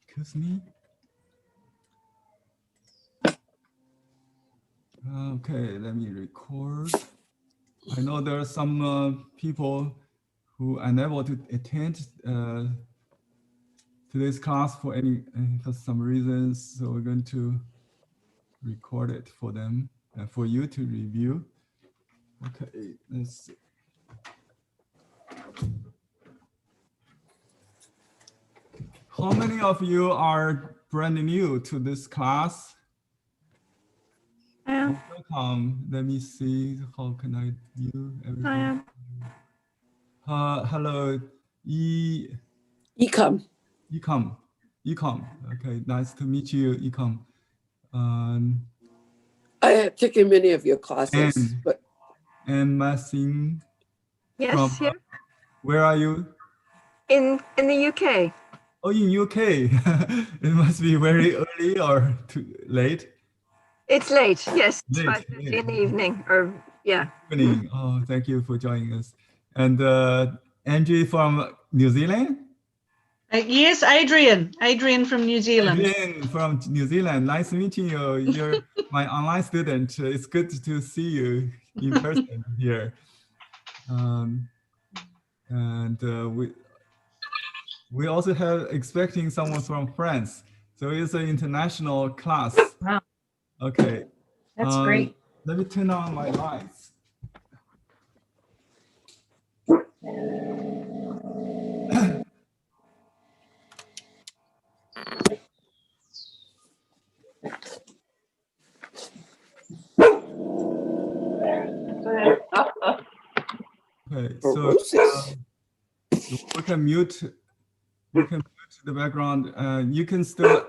Excuse me. Okay, let me record. I know there are some people who are unable to attend today's class for some reasons, so we're going to record it for them and for you to review. Okay, let's see. How many of you are brand new to this class? I am. Welcome. Let me see. How can I view everything? I am. Hello, Ecom. Ecom. Okay, nice to meet you, Ecom. I have taken many of your classes, but and Massing. Yes, From, here where are you? in the UK. Oh, in UK. It must be very early or too late. It's late. Yes, it's Late, 5:30 in the evening. Or yeah. Evening. Oh, thank you for joining us. And Angie from New Zealand. Yes, Adrian from New Zealand. Adrian from New Zealand. Nice meeting you. You're my online student. It's good to see you in person here. And we also have expecting someone from France. So it's an international class. Wow. Okay. That's great. Let me turn on my lights. Okay, so we can mute the background. You can still,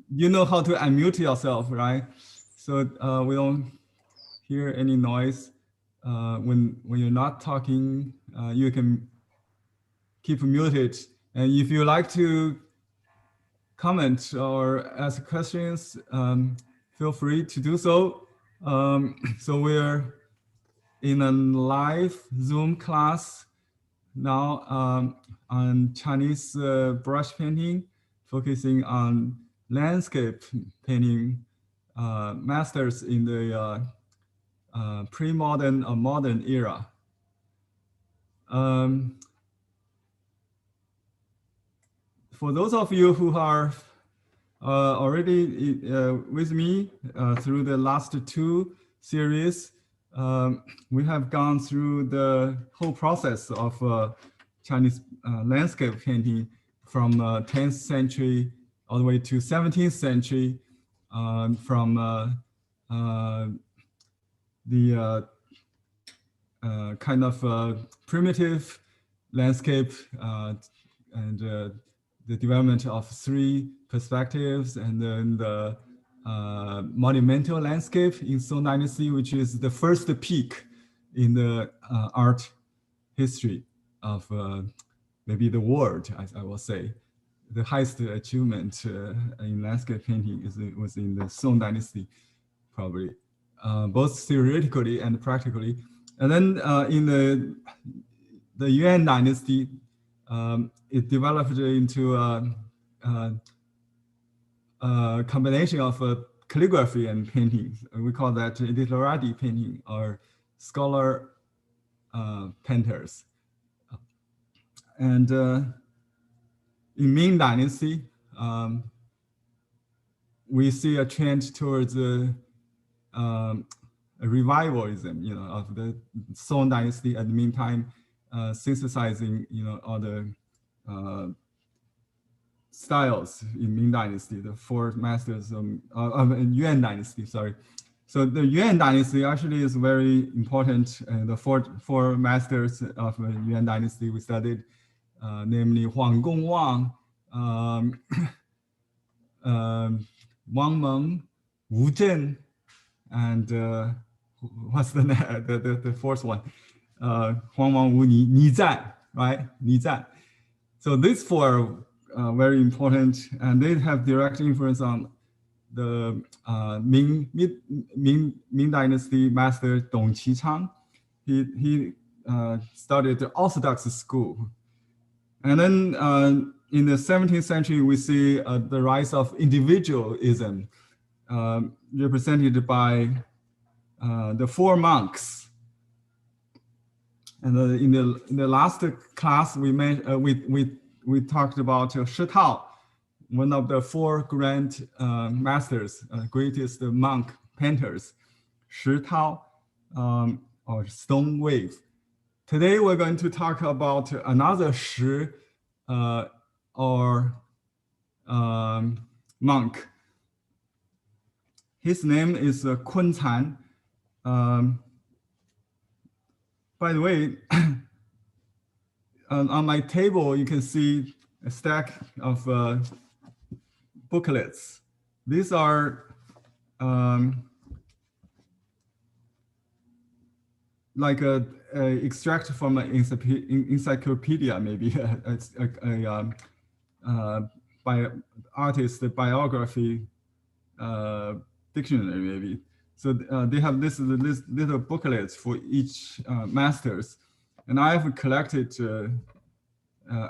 you know how to unmute yourself, right? So we don't hear any noise. When you're not talking, you can keep muted. And if you like to comment or ask questions, feel free to do so. So we're in a live Zoom class now on Chinese brush painting, focusing on landscape painting masters in the pre-modern or modern era. For those of you who are already with me through the last two series, we have gone through the whole process of Chinese landscape painting from 10th century all the way to 17th century, from the kind of primitive landscape and the development of three perspectives, and then the monumental landscape in Song Dynasty, which is the first peak in the art history of maybe the world, I will say. The highest achievement in landscape painting was in the Song Dynasty, probably, both theoretically and practically. And then in the Yuan Dynasty, it developed into a combination of calligraphy and painting. We call that literati painting or scholar painters. And in Ming Dynasty, we see a trend towards a revivalism, of the Song Dynasty. At the meantime, synthesizing, all the styles in Ming Dynasty, the four masters of Yuan Dynasty, sorry. So the Yuan Dynasty actually is very important. The four masters of Yuan Dynasty we studied, namely Huang Gongwang, Wang Meng, Wu Zhen, and what's the fourth one? Huang Wang Wu Ni Zan, right? Ni Zan. So these four are very important, and they have direct influence on the Ming Dynasty master Dong Qichang. He started the Orthodox school And then in the 17th century, we see the rise of individualism, represented by the four monks. And in the last class, we talked about Shi Tao, one of the four grand masters, greatest monk painters, Shi Tao, or stone wave. Today, we're going to talk about another Shi, or monk. His name is Kun Can. By the way, on my table, you can see a stack of booklets. These are like a extract from an encyclopedia, maybe by artist biography dictionary, maybe. So they have this little booklets for each masters, and I have collected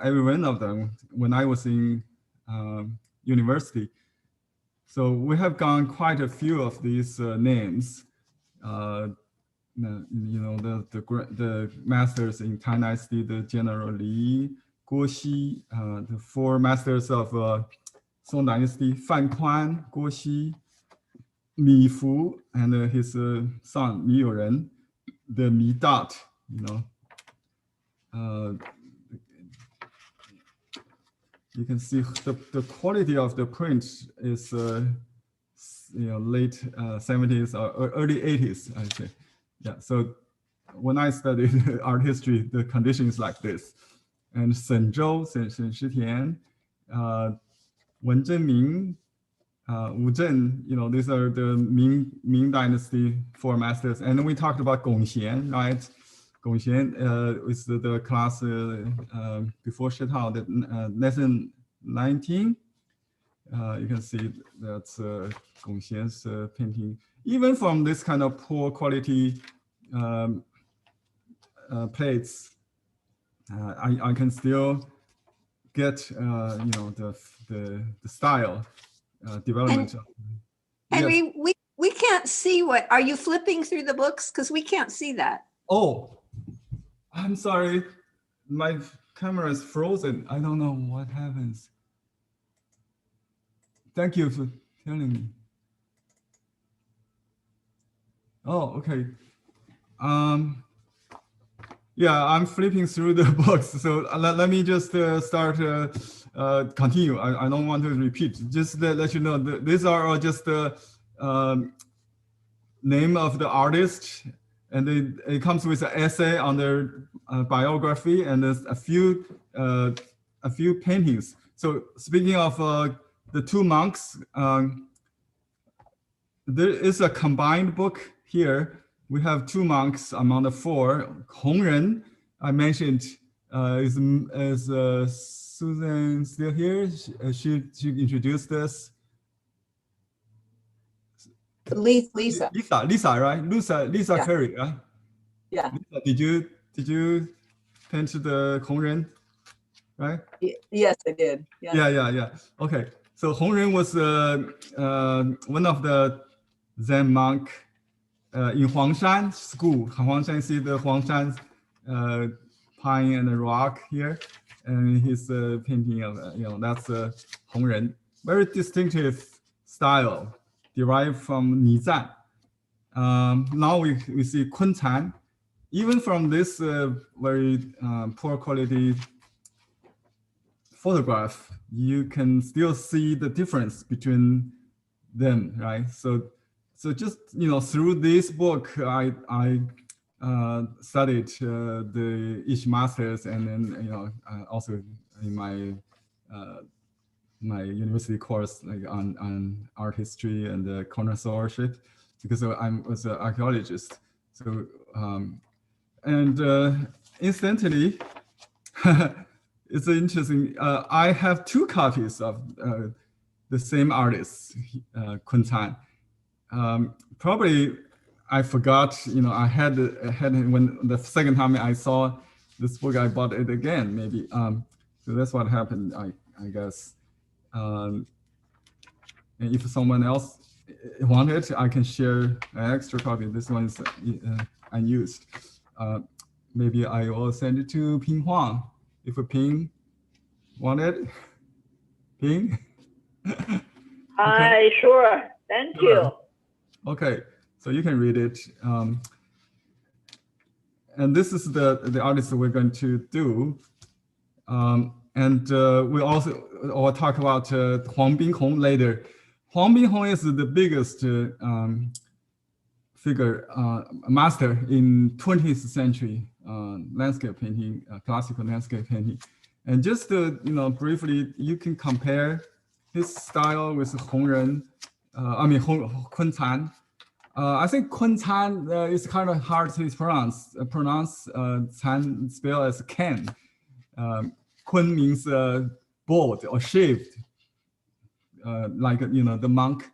every one of them when I was in university. So we have gone quite a few of these names. You know, the masters in Tang Dynasty, the General Li, Guo Xi, the four masters of Song Dynasty, Fan Kuan, Guo Xi, Mi Fu, and his son Mi Youren, the Mi Dot, you know. You can see the quality of the print is you know, late 70s or early 80s, I say. Yeah, so when I studied art history, the condition is like this. And Shen Zhou, Shen Shitian, Wen Zhenming, Wu Zhen, you know, these are the Ming Dynasty four masters. And then we talked about Gong Xian, right? Gong Xian is the class before Shi Tao, the lesson 19. You can see that's Gong Xian's painting. Even from this kind of poor quality plates, I can still get you know, the style development. Henry, yes. we can't see what, are you flipping through the books? Because we can't see that. Oh, I'm sorry. My camera is frozen. I don't know what happens. Thank you for telling me. Oh, okay. Yeah, I'm flipping through the books. So let me just start, continue. I don't want to repeat. Just to let you know, these are just the name of the artist, and it comes with an essay on their biography, and there's a few paintings. So speaking of the two monks, there is a combined book here. We have two monks among the four. Hongren, I mentioned, is Susan still here? She introduced us. Lisa. Lisa, right? Lisa yeah. Curry, right? Yeah. Lisa, did you paint the Hongren, right? Yes, I did. Yeah. Okay. So Hongren was one of the Zen monk in Huangshan school. Huangshan, see the Huangshan pine and the rock here, and his painting of you know, that's Hongren. Very distinctive style, derived from Nizan. Now we see Kun Can. Even from this very poor quality photograph, you can still see the difference between them, right? So just, you know, through this book, I studied each masters, and then, you know, also in my my university course, like on art history and connoisseurship, because I was an archaeologist. So incidentally, it's interesting. I have two copies of the same artist, Kun Can. Probably I forgot, you know, I had when the second time I saw this book, I bought it again, maybe. So that's what happened, I guess. And if someone else want it, I can share an extra copy. This one is unused. Maybe I will send it to Ping Huang. If Ping want it, Ping. Hi, sure. Thank you. Okay, so you can read it. And this is the artist we're going to do. And we also will talk about Huang Binhong later. Huang Binhong is the biggest figure, master in 20th century landscape painting, classical landscape painting. And just briefly, you can compare his style with Hongren, Kun Can. I think Kun Can is kind of hard to pronounce. Can spelled as Ken. Kun means bald or shaved, like the monk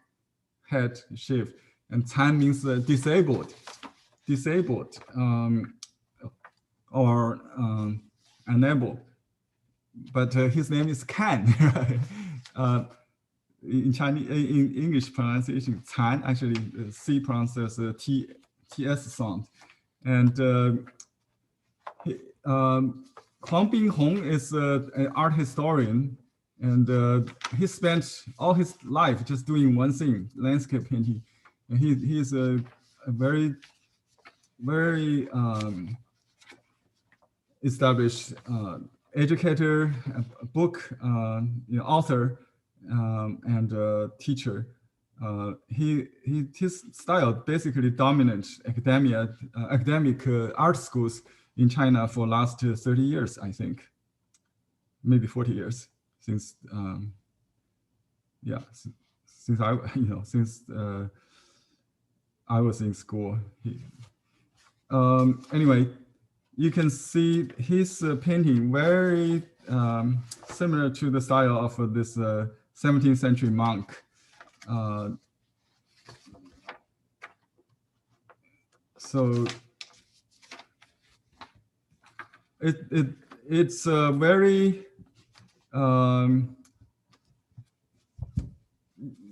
head shaved, and Can means disabled, or unable. But his name is Can, right? In Chinese, in English pronunciation, Can actually C pronounced as a TS sound, and Huang Binhong is an art historian, and he spent all his life just doing one thing: landscape painting. And he is a very established educator, a book author, and teacher. His style basically dominates academic art schools in China for last 30 years, I think, maybe 40 years since since I was in school. Anyway, you can see his painting very similar to the style of this 17th century monk. So it's a very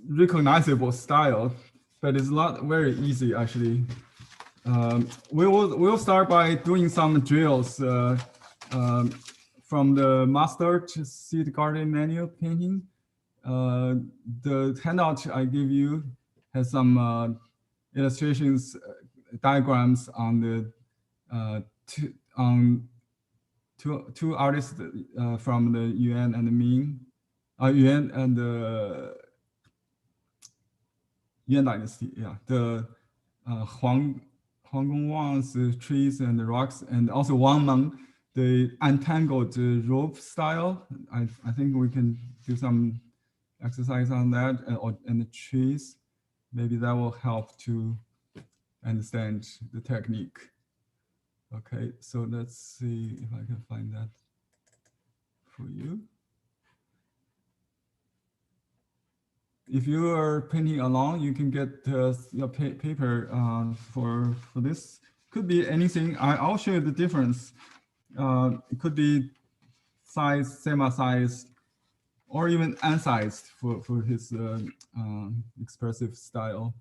recognizable style, but it's not very easy actually. We'll start by doing some drills from the Mustard Seed Garden manual painting. The handout I give you has some illustrations, diagrams on the two artists from the Yuan and the Ming, Yuan and the Yuan dynasty. Yeah, the Huang Gongwang's trees and the rocks, and also Wang Meng, the untangled rope style. I think we can do some exercise on that, and the trees. Maybe that will help to understand the technique. Okay, so let's see if I can find that for you. If you are painting along, you can get your paper for this. Could be anything. I'll show you the difference. It could be size, semi-sized, or even unsized for his expressive style.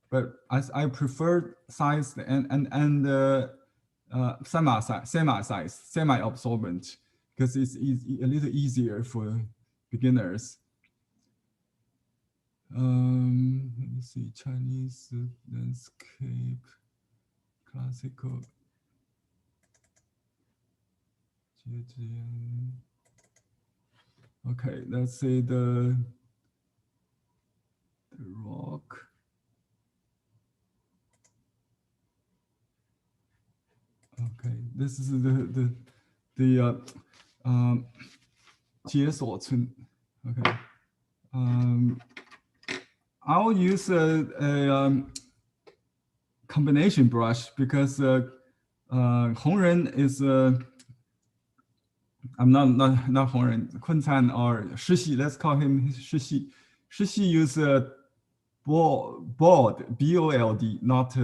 But I prefer sized and semi-sized, semi-absorbent, because it's a little easier for beginners. Let me see, Chinese landscape, classical. Okay, let's say the rock. Okay, this is the 解锁村. Okay, I'll use a combination brush because Hongren is I'm not Hongren, Kun Can or Shixi. Let's call him Shixi. Shixi use bold, B-O-L-D, not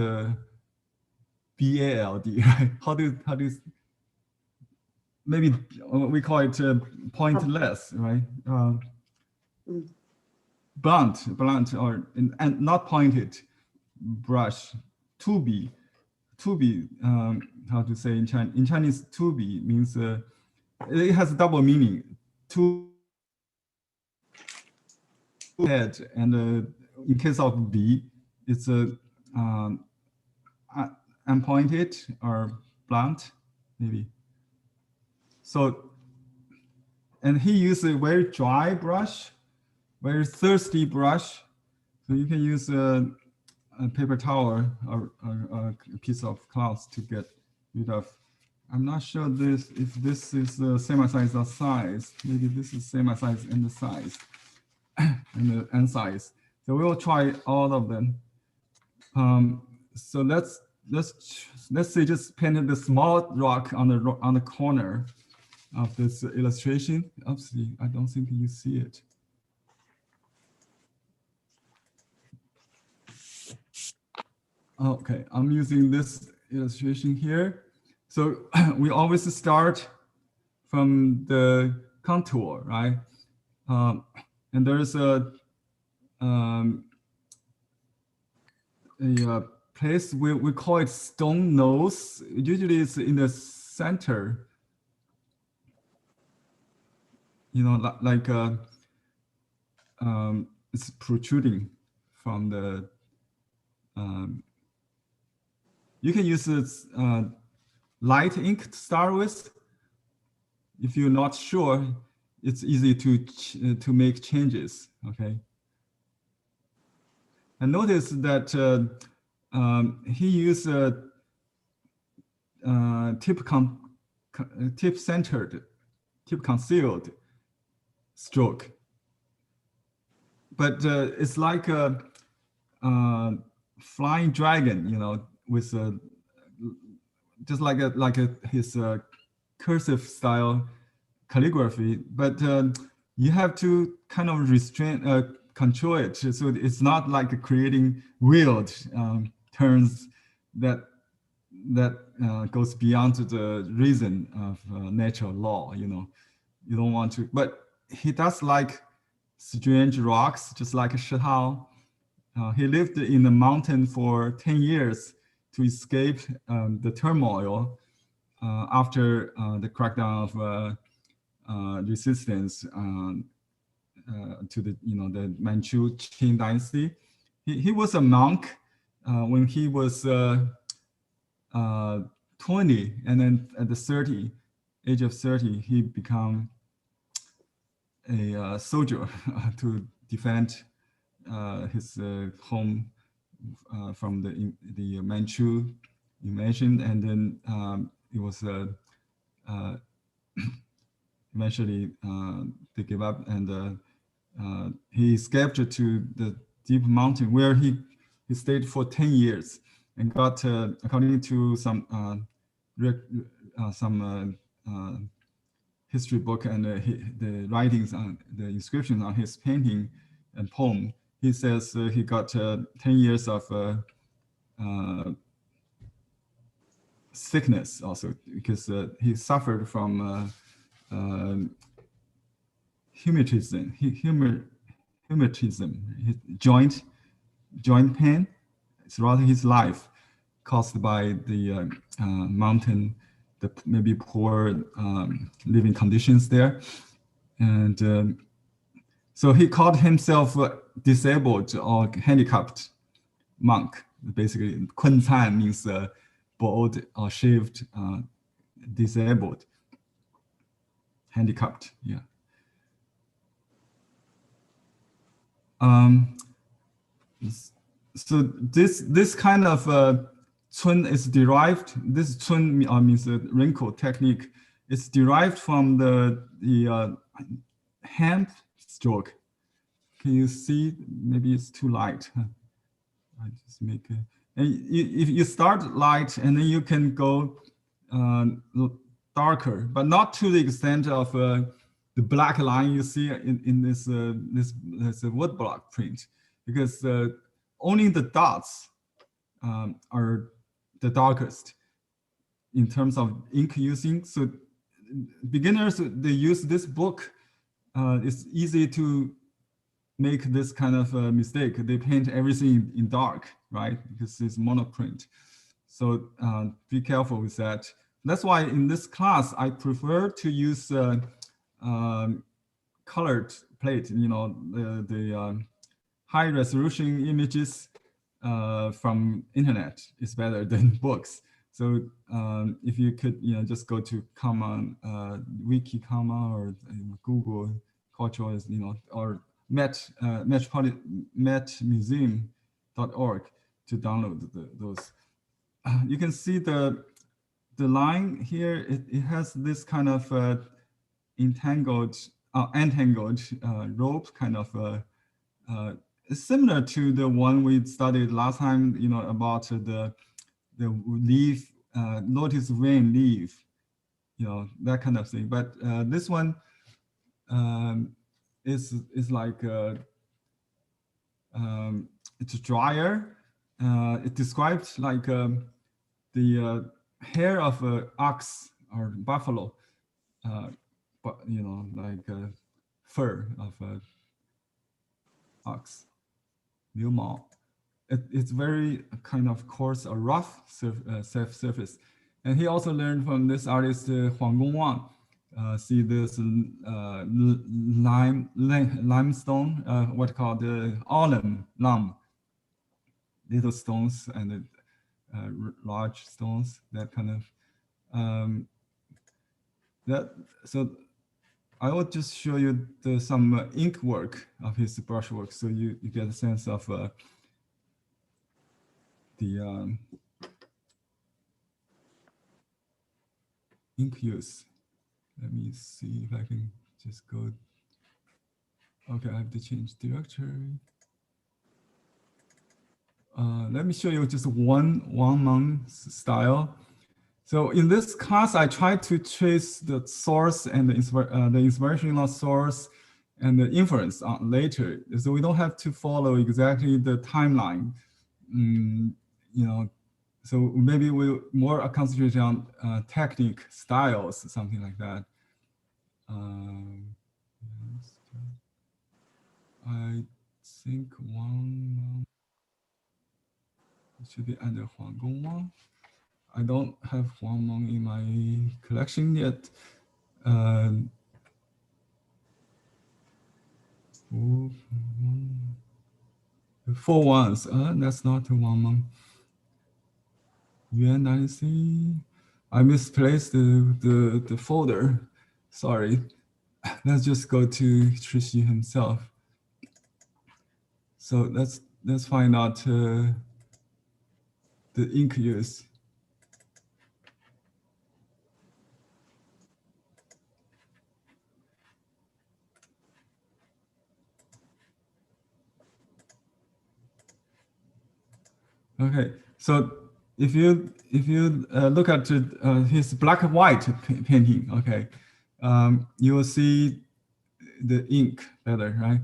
B-A-L-D. Right? How do maybe we call it pointless, right? Blunt, or and not pointed brush. 2B, how to say in Chinese? In Chinese, 2B means it has a double meaning. Two head, and in case of B, it's a unpointed or blunt, maybe. So, and he used a very dry brush, very thirsty brush. So you can use a paper towel or a piece of cloth to get rid of. I'm not sure if this is the same size or size. Maybe this is same size and the size and the end size. So we will try all of them. So let's say just painted the small rock on the corner of this illustration. Oopsie, I don't think you see it. Okay, I'm using this illustration here. So we always start from the contour, right? And there's a place we call it stone nose. Usually it's in the center. You know, like it's protruding from the. You can use this light ink to start with. If you're not sure, it's easy to make changes. Okay. And notice that he used a tip-centered, tip-concealed stroke, but it's like a flying dragon, you know, with just like his cursive style calligraphy, but you have to kind of control it, so it's not like creating weird turns that goes beyond the reason of natural law. You know, you don't want to. But he does like strange rocks, just like Shihao. He lived in the mountain for 10 years to escape the turmoil after the crackdown of resistance to the the Manchu Qing dynasty. He was a monk when he was 20, and then at the age of 30, he became a soldier to defend his home from the Manchu invasion, and then it was eventually they gave up, and he escaped to the deep mountain where he stayed for 10 years and got, according to some history book and the writings on the inscriptions on his painting and poem, he says he got 10 years of sickness also, because he suffered from rheumatism, joint pain throughout his life, caused by the mountain, the maybe poor living conditions there, and so he called himself disabled or handicapped monk. Basically, Kun Can means bald or shaved, disabled, handicapped. Yeah. So this kind of Cun is derived. This Cun means a wrinkle technique. It's derived from the hand stroke. Can you see? Maybe it's too light. I just make it. And if you start light, and then you can go darker, but not to the extent of the black line you see in this woodblock print, because only the dots are the darkest in terms of ink using. So beginners, they use this book. It's easy to make this kind of mistake. They paint everything in dark, right? Because it's monoprint. So be careful with that. That's why in this class, I prefer to use colored plate, the high resolution images from internet is better than books. So if you could, just go to Wikicomma or Google Cultures, or metmuseum.org to download those. You can see the line here. It has this kind of entangled rope kind of. It's similar to the one we studied last time, about the leaf, lotus vein leaf, that kind of thing. But this one is like it's drier. It describes like the hair of an ox or buffalo, but like fur of an ox. 牛毛. It's very kind of coarse, a rough surface. And he also learned from this artist, Huang Gongwang. See this limestone, what called the lime, little stones and large stones, that kind of, so I will just show you some ink work of his brushwork, so you get a sense of the ink use. Let me see if I can just go. Okay, I have to change directory. Let me show you just one Wang Meng style. So in this class, I tried to trace the source and the inspirational source and the inference on later. So we don't have to follow exactly the timeline. So maybe we'll more concentrate on technique, styles, something like that. I think it should be under Huang Gongwang. I don't have Huang Meng in my collection yet. 4 ones. That's not Wang Meng. Yuan Dynasty. I misplaced the folder. Sorry. Let's just go to Trishi himself. So let's find out the ink use. Okay, so if you look at his black and white painting, okay, you will see the ink better, right?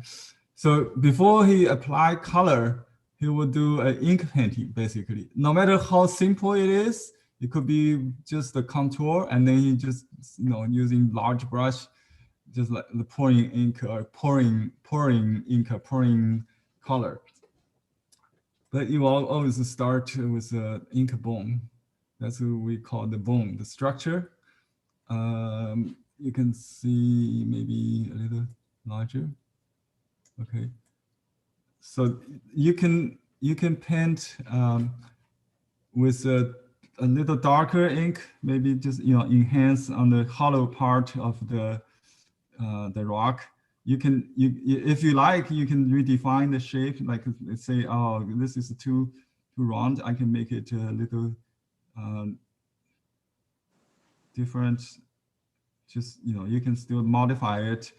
So before he apply color, he will do an ink painting basically. No matter how simple it is, it could be just the contour, and then he just using large brush, just like the pouring ink or pouring ink or pouring color. But you always start with the ink bone. That's what we call the bone, the structure. You can see maybe a little larger. Okay. So you can paint with a little darker ink, maybe just enhance on the hollow part of the rock. If you like, you can redefine the shape. Like, let's say, oh, this is too round. I can make it a little different. Just you can still modify it,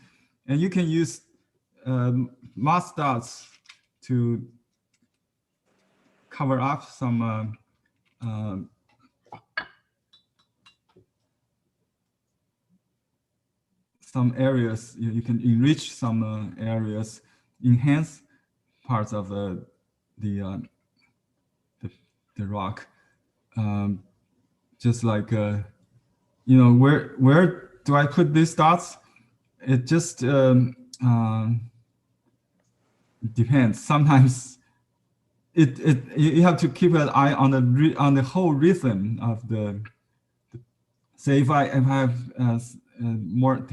and you can use mask dots to cover up some areas. You can enrich some areas, enhance parts of the rock, just like where do I put these dots? It just depends. Sometimes you have to keep an eye on the whole rhythm of the. Say if I have more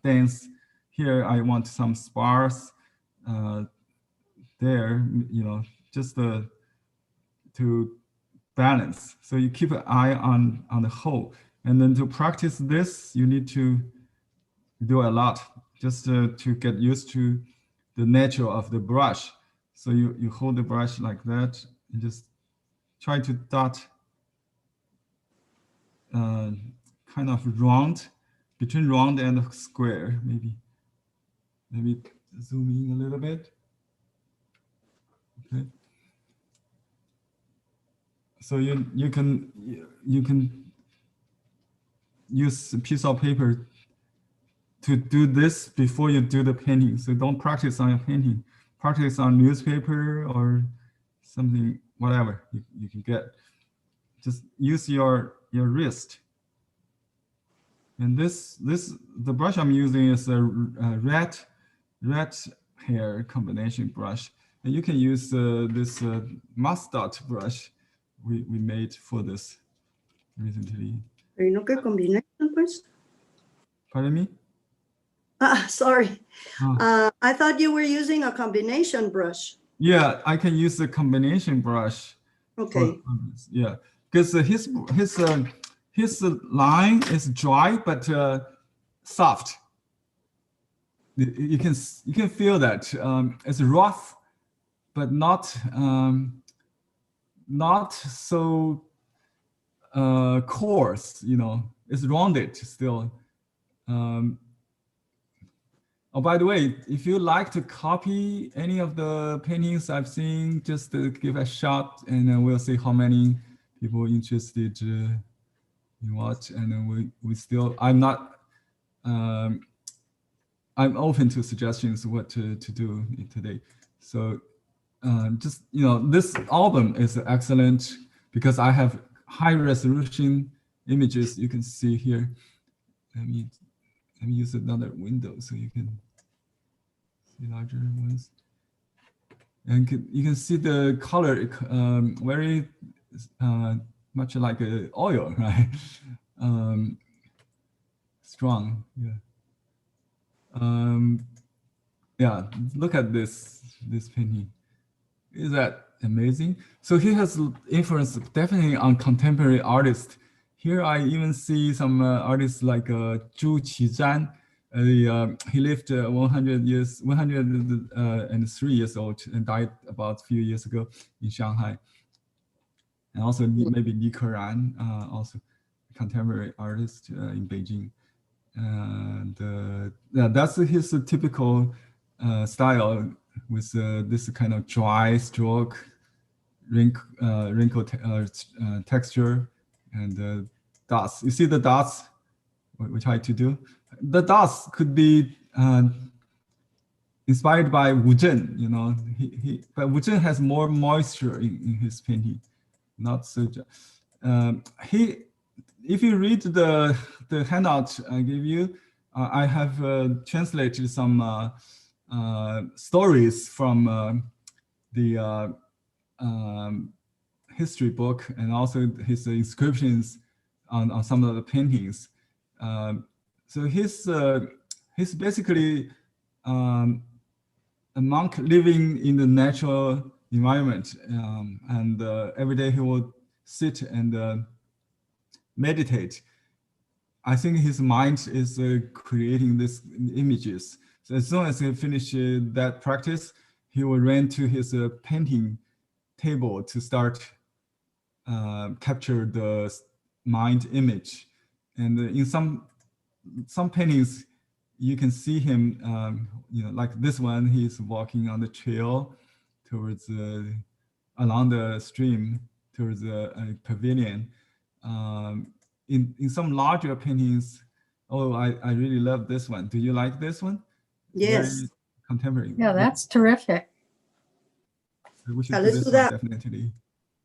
dense here, I want some sparse there. Just to balance. So you keep an eye on the whole, and then to practice this, you need to do a lot just to get used to the nature of the brush. So you hold the brush like that and just try to dot kind of round, between round and square, maybe zoom in a little bit. Okay. So you can use a piece of paper to do this before you do the painting. So don't practice on your painting. Practice on newspaper or something, whatever you can get. Just use your wrist. And the brush I'm using is a red hair combination brush. And you can use this mustard brush we made for this recently. ¿No que combination, pues? Pardon me? Sorry. I thought you were using a combination brush. Yeah, I can use the combination brush. Okay. Yeah, because his line is dry but soft. You can feel that it's rough, but not so coarse. It's rounded still. Oh, by the way, if you like to copy any of the paintings I've seen, just give a shot, and then we'll see how many people interested in what. And then we still, I'm open to suggestions what to do today. So just this album is excellent because I have high resolution images. You can see here. Let me use another window so you can see larger ones. And you can see the color very much like oil, right? Strong, yeah. Yeah, look at this painting. Is that amazing? So he has influence definitely on contemporary artists. Here I even see some artists like Zhu Qizhan. He lived 103 years old and died about a few years ago in Shanghai. And also maybe Li Keran, also contemporary artist in Beijing. And yeah, that's his typical style with this kind of dry stroke, wrinkle texture, and dots. You see the dots we try to do? The dots could be inspired by Wu Zhen, but Wu Zhen has more moisture in his painting, not so. If you read the handout I gave you, I have translated some stories from the history book and also his inscriptions on some of the paintings. So he's basically a monk living in the natural environment, and every day he will sit and meditate. I think his mind is creating these images. So as soon as he finishes that practice, he will run to his painting table to start capture the mind image. And in some paintings, you can see him, like this one, he's walking on the trail towards along the stream towards a pavilion. In some larger paintings, I really love this one. Do you like this one? Yes. Very contemporary. Yeah, that's terrific. So we should Let's do do this one that. definitely.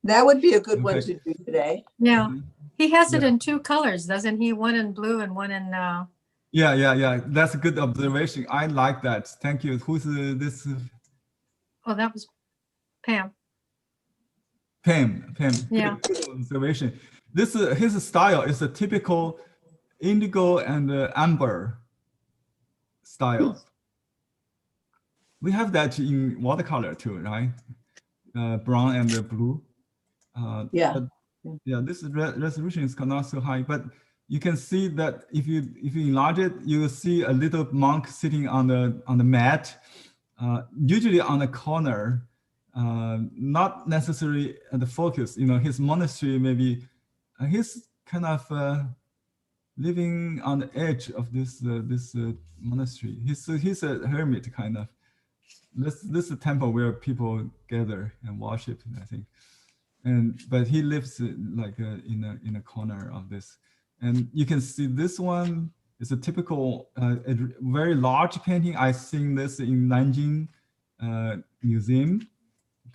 That would be a good one Okay. to do today. Yeah. He has it in two colors, doesn't he? One in blue and one in, Yeah. That's a good observation. I like that. Thank you. Who's this? oh, that was Pam. Pam. Yeah. Good observation. This his style is a typical indigo and amber style. We have that in watercolor too, right? Brown and blue. Yeah. But, yeah, this resolution is not so high, but you can see that if you enlarge it, you will see a little monk sitting on the mat, usually on the corner, not necessarily at the focus. You know, his monastery maybe he's kind of living on the edge of this monastery. He's a hermit kind of. This is a temple where people gather and worship, I think. But he lives like in a corner of this, and you can see this one is a typical a very large painting. I seen this in Nanjing Museum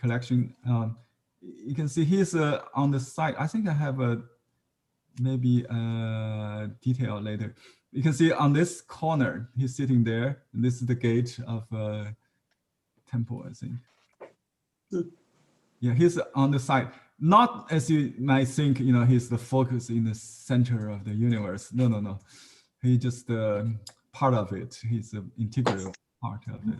collection. You can see he's on the side. I think I have a maybe detail later. You can see on this corner he's sitting there. And this is the gate of temple, I think. Yeah, he's on the side. Not as you might think, you know, he's the focus in the center of the universe. No. He's just part of it. He's an integral part of it.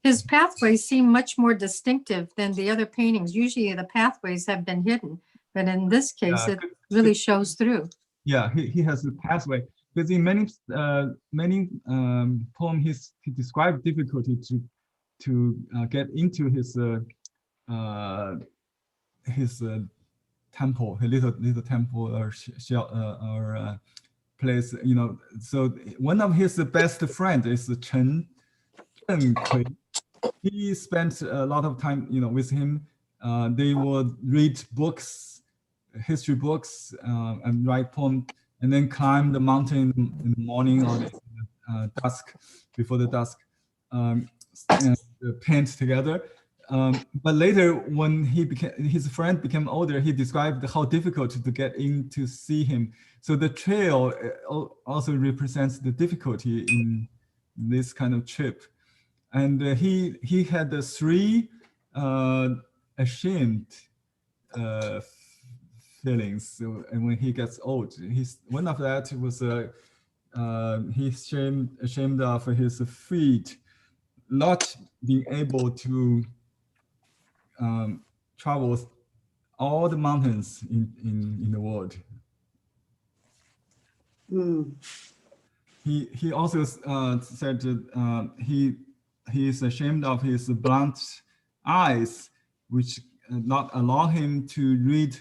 His pathways seem much more distinctive than the other paintings. Usually the pathways have been hidden, but in this case, it really shows through. Yeah, he has a pathway. Because in many poems, he described difficulty to get into his temple, a little temple or place, you know. So one of his best friends is Chen Kui. He spent a lot of time, you know, with him. They would read books, history books, and write poems, and then climb the mountain in the morning or dusk, before the dusk, and paint together. But later, when his friend became older, he described how difficult to get in to see him. So the trail also represents the difficulty in this kind of trip. And he had the three ashamed feelings. So, and when he gets old, one of that was he's ashamed of his feet not being able to travel all the mountains in the world. He also said that he is ashamed of his blunt eyes, which not allow him to read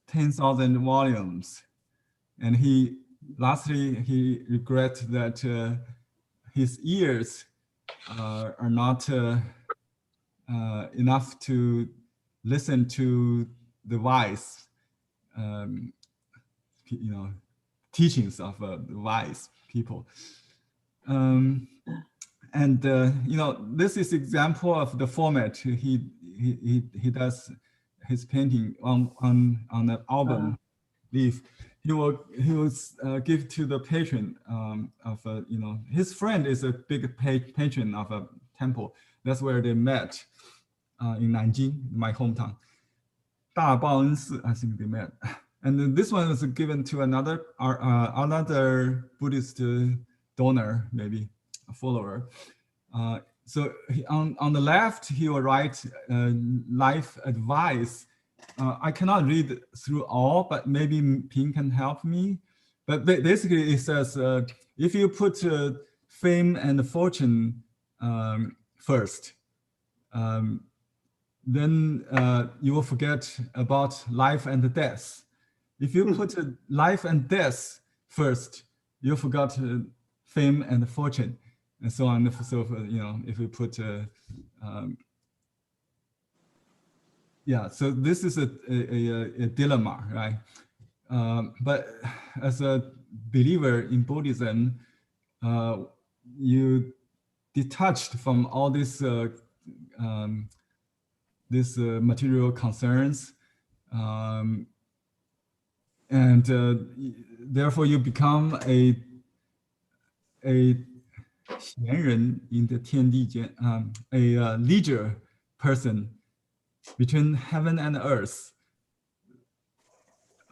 10,000 volumes. And lastly, he regrets that his ears are not enough to listen to the wise, you know, teachings of wise people. And you know, this is example of the format he does his painting on the album leaf. He will give to the patron of you know, his friend is a big patron of a temple. That's where they met in Nanjing, my hometown. Dabaoensi, I think they met. And this one was given to another Buddhist donor, maybe a follower. So on the left, he will write life advice. I cannot read through all, but maybe Ping can help me. But basically it says, if you put fame and fortune first, then you will forget about life and death. If you put life and death first, you forgot fame and fortune, and so on. So you know, if you put yeah, so this is a dilemma, right? But as a believer in Buddhism, you detached from all this material concerns. and therefore you become a 贤人 in the 天地间, a leader person between heaven and earth.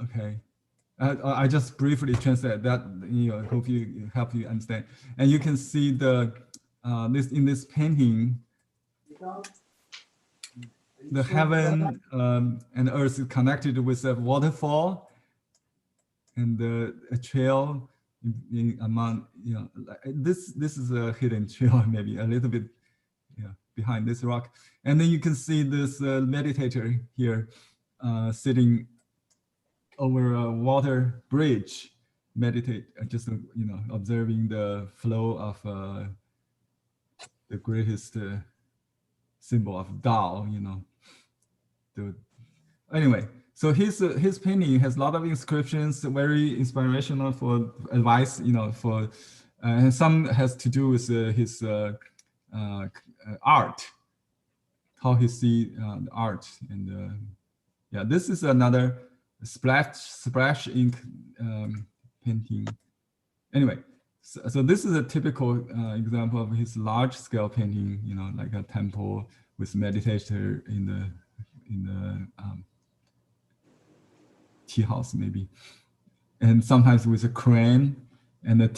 Okay, I just briefly translate that. Hope you help you understand. And you can see the in this painting, the heaven and earth is connected with a waterfall and a trail among, this is a hidden trail, maybe a little bit behind this rock. And then you can see this meditator here sitting over a water bridge, meditate, just observing the flow of the greatest symbol of Tao, Anyway, so his painting has a lot of inscriptions, very inspirational for advice, and some has to do with his art, how he see the art. And this is another splash ink painting. Anyway, so this is a typical example of his large scale painting, like a temple with meditator in the tea house maybe, and sometimes with a crane and a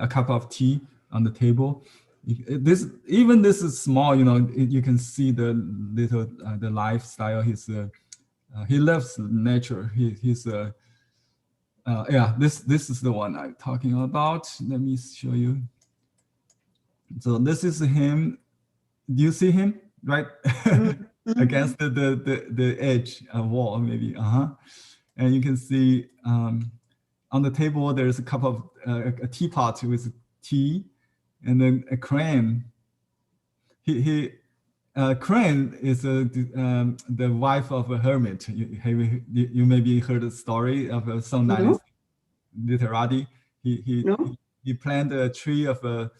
cup of tea on the table. This is small, you can see the little the lifestyle. He loves nature. This is the one I'm talking about. Let me show you. So this is him. Do you see him right against the edge of wall maybe? And you can see on the table there's a cup of a teapot with tea, and then a crane. Crane is the wife of a hermit. You maybe heard the story of Song Dynasty literati. He planted a tree of a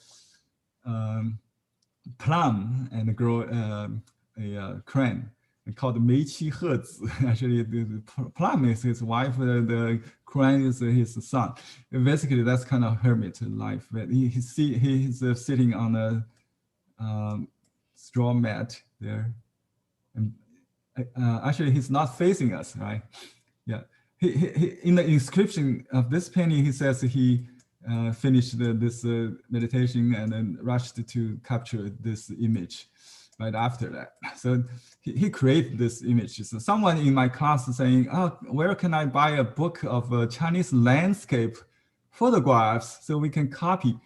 plum and grow a crane called Mei Qi He Zi. Actually, the plum is his wife, the crane is his son. Basically, that's kind of hermit life. But he's sitting on a straw mat there, and actually he's not facing us, right? Yeah. He in the inscription of this painting, he says he finished this meditation and then rushed to capture this image right after that. So he created this image. So someone in my class is saying, "Oh, where can I buy a book of Chinese landscape photographs so we can copy?"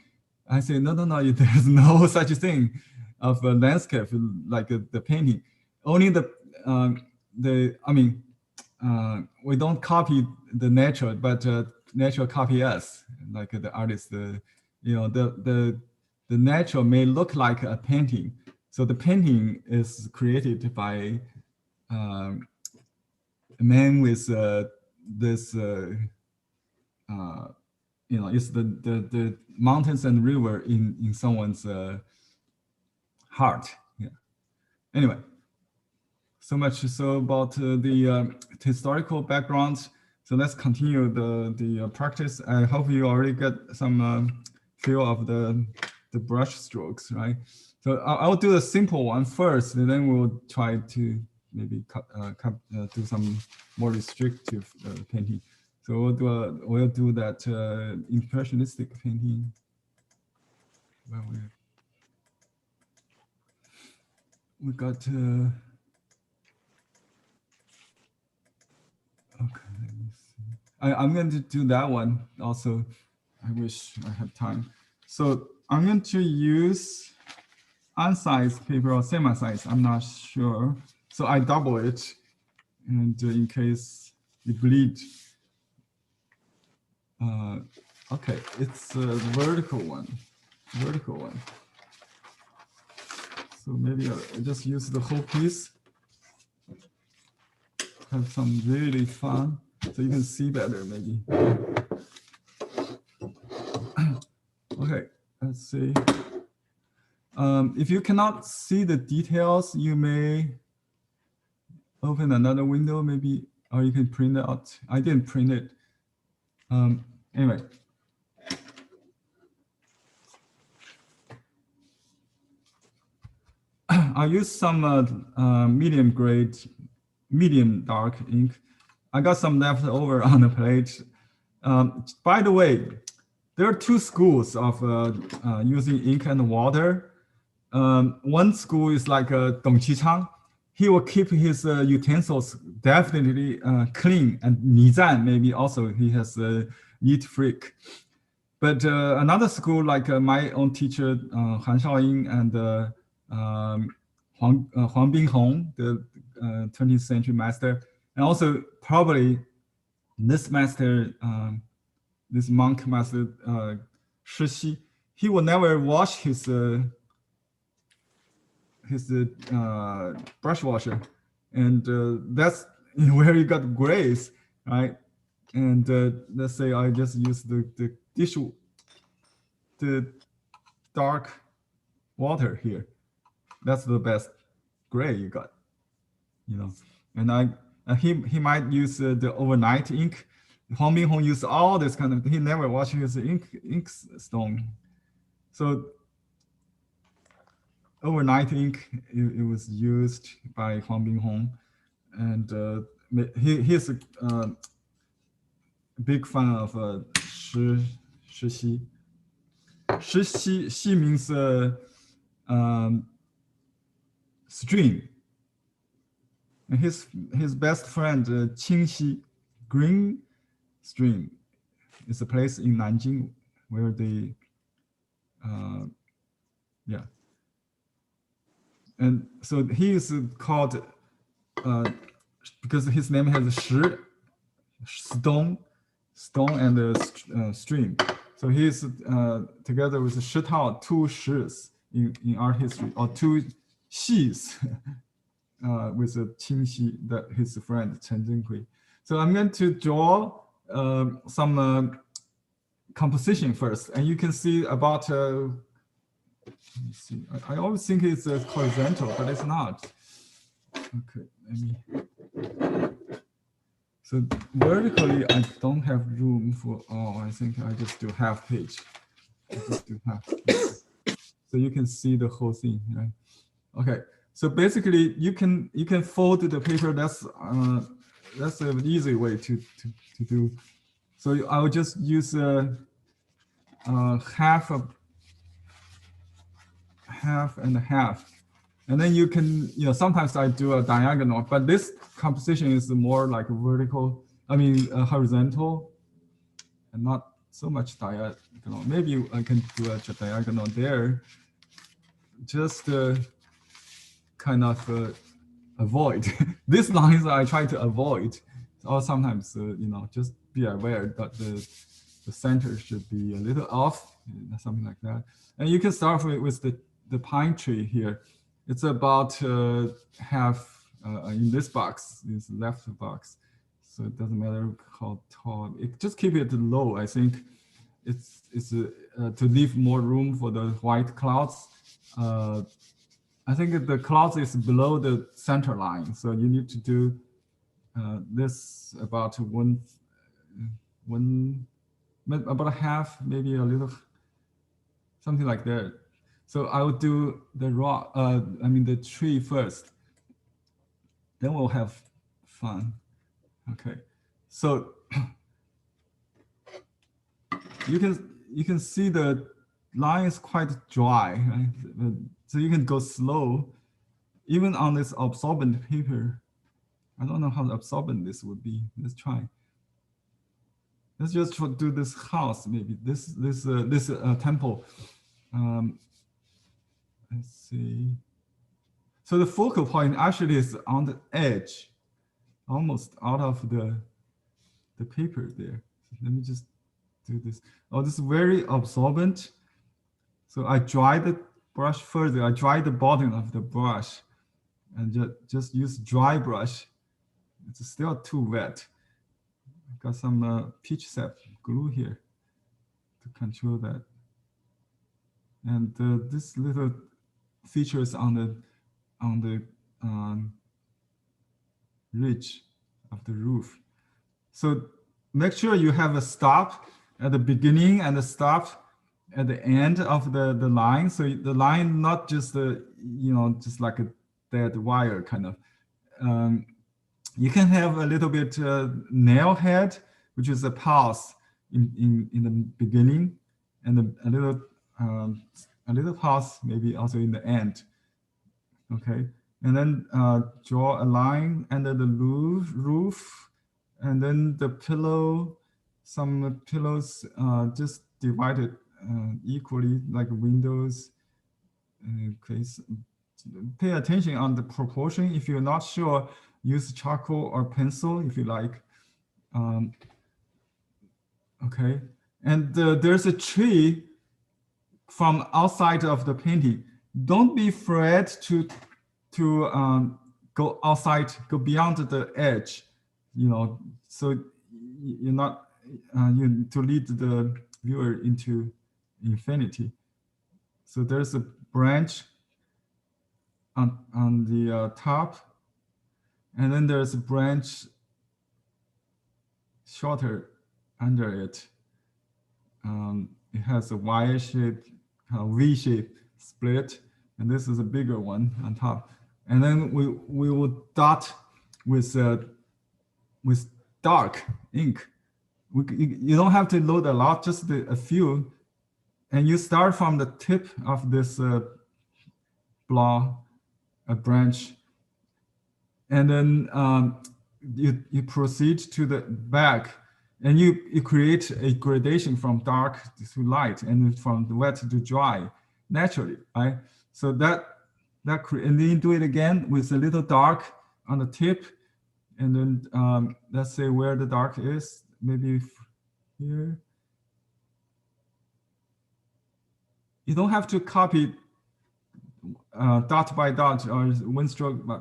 I say, no, there's no such thing of a landscape like the painting. Only we don't copy the nature, but nature copy us, like the artist. The nature may look like a painting. So the painting is created by a man with this, it's the mountains and river in someone's heart. Yeah. Anyway, so much so about the historical background. So let's continue the practice. I hope you already get some feel of the brush strokes, right? So I'll do the simple one first, and then we'll try to maybe do some more restrictive painting. So we'll do that impressionistic painting. Where we got okay, let me see. I'm going to do that one also. I wish I had time. So I'm going to use unsized paper or semi-sized, I'm not sure. So I double it, and in case it bleeds. Okay, it's a vertical one. So maybe I'll just use the whole piece. Have some really fun, so you can see better maybe. Okay, let's see. If you cannot see the details, you may open another window maybe, or you can print it out. I didn't print it. Anyway. I use some medium dark ink. I got some left over on the plate. By the way, there are two schools of using ink and water. One school is like Dong Qichang. He will keep his utensils definitely clean, and Nizan maybe also he has a neat freak. But another school like my own teacher Han Shaoying and Huang Binghong, the 20th century master, and also probably this master, this monk master Shi Xi, he will never wash his brush washer, and that's where he got grace, right? And let's say I just use the dark water here. That's the best gray you got, you know. And he might use the overnight ink. Huang Binghong used all this kind of. He never washed his ink stone. So overnight ink, it was used by Huang Binghong, and he's a big fan of Shi Xi. Shi means stream. And his best friend Qingxi, Green Stream, is a place in Nanjing where they, yeah. And so he is called because his name has stone and stream. So he is together with Shi Tao, two Shis in art history, or two Xis with Qingxi, that his friend Chen Zhenhui. So I'm going to draw some composition first, and you can see about. Let me see. I always think it's horizontal, but it's not. Okay, let me. So vertically, I don't have room for all. I think I just do half page. So you can see the whole thing, right? Okay. So basically, you can fold the paper. That's an easy way to do. So I will just use half and half, and then you can, sometimes I do a diagonal, but this composition is more like a vertical. I mean horizontal, and not so much diagonal. Maybe I can do a diagonal there. Just kind of avoid these lines. I try to avoid, or sometimes just be aware that the center should be a little off, something like that. And you can start with the pine tree here. It's about half in this box, this left box. So it doesn't matter how tall. Just keep it low. I think it's to leave more room for the white clouds. I think the clouds is below the center line, so you need to do this about about a half, maybe a little, something like that. So I will do the the tree first. Then we'll have fun. Okay, so you can see the line is quite dry, right? So you can go slow, even on this absorbent paper. I don't know how absorbent this would be. Let's try. Let's just do this house, maybe this temple. Let's see. So the focal point actually is on the edge, almost out of the paper there. So let me just do this. Oh, this is very absorbent. So I dry the brush further. I dry the bottom of the brush, and just use dry brush. It's still too wet. I got some peach sap glue here to control that. And this little features on the ridge of the roof. So make sure you have a stop at the beginning and a stop at the end of the line. So the line, not just just like a dead wire kind of. You can have a little bit nail head, which is a pulse in the beginning, and a little pulse maybe also in the end. Okay, and then draw a line under the roof, and then the pillow. Some pillows just divided equally, like windows. Please pay attention on the proportion. If you're not sure, use charcoal or pencil if you like. Okay, and there's a tree from outside of the painting. Don't be afraid to go outside, go beyond the edge, so you're not to lead the viewer into infinity. So there's a branch on the top, and then there's a branch shorter under it. It has a Y-shaped, V-shaped split, and this is a bigger one on top. And then we will dot with dark ink. You don't have to load a lot, just a few. And you start from the tip of this branch, and then you proceed to the back, and you create a gradation from dark to light and from wet to dry naturally, right? So and then you do it again with a little dark on the tip, and then let's say where the dark is, maybe here. You don't have to copy dot by dot or one stroke by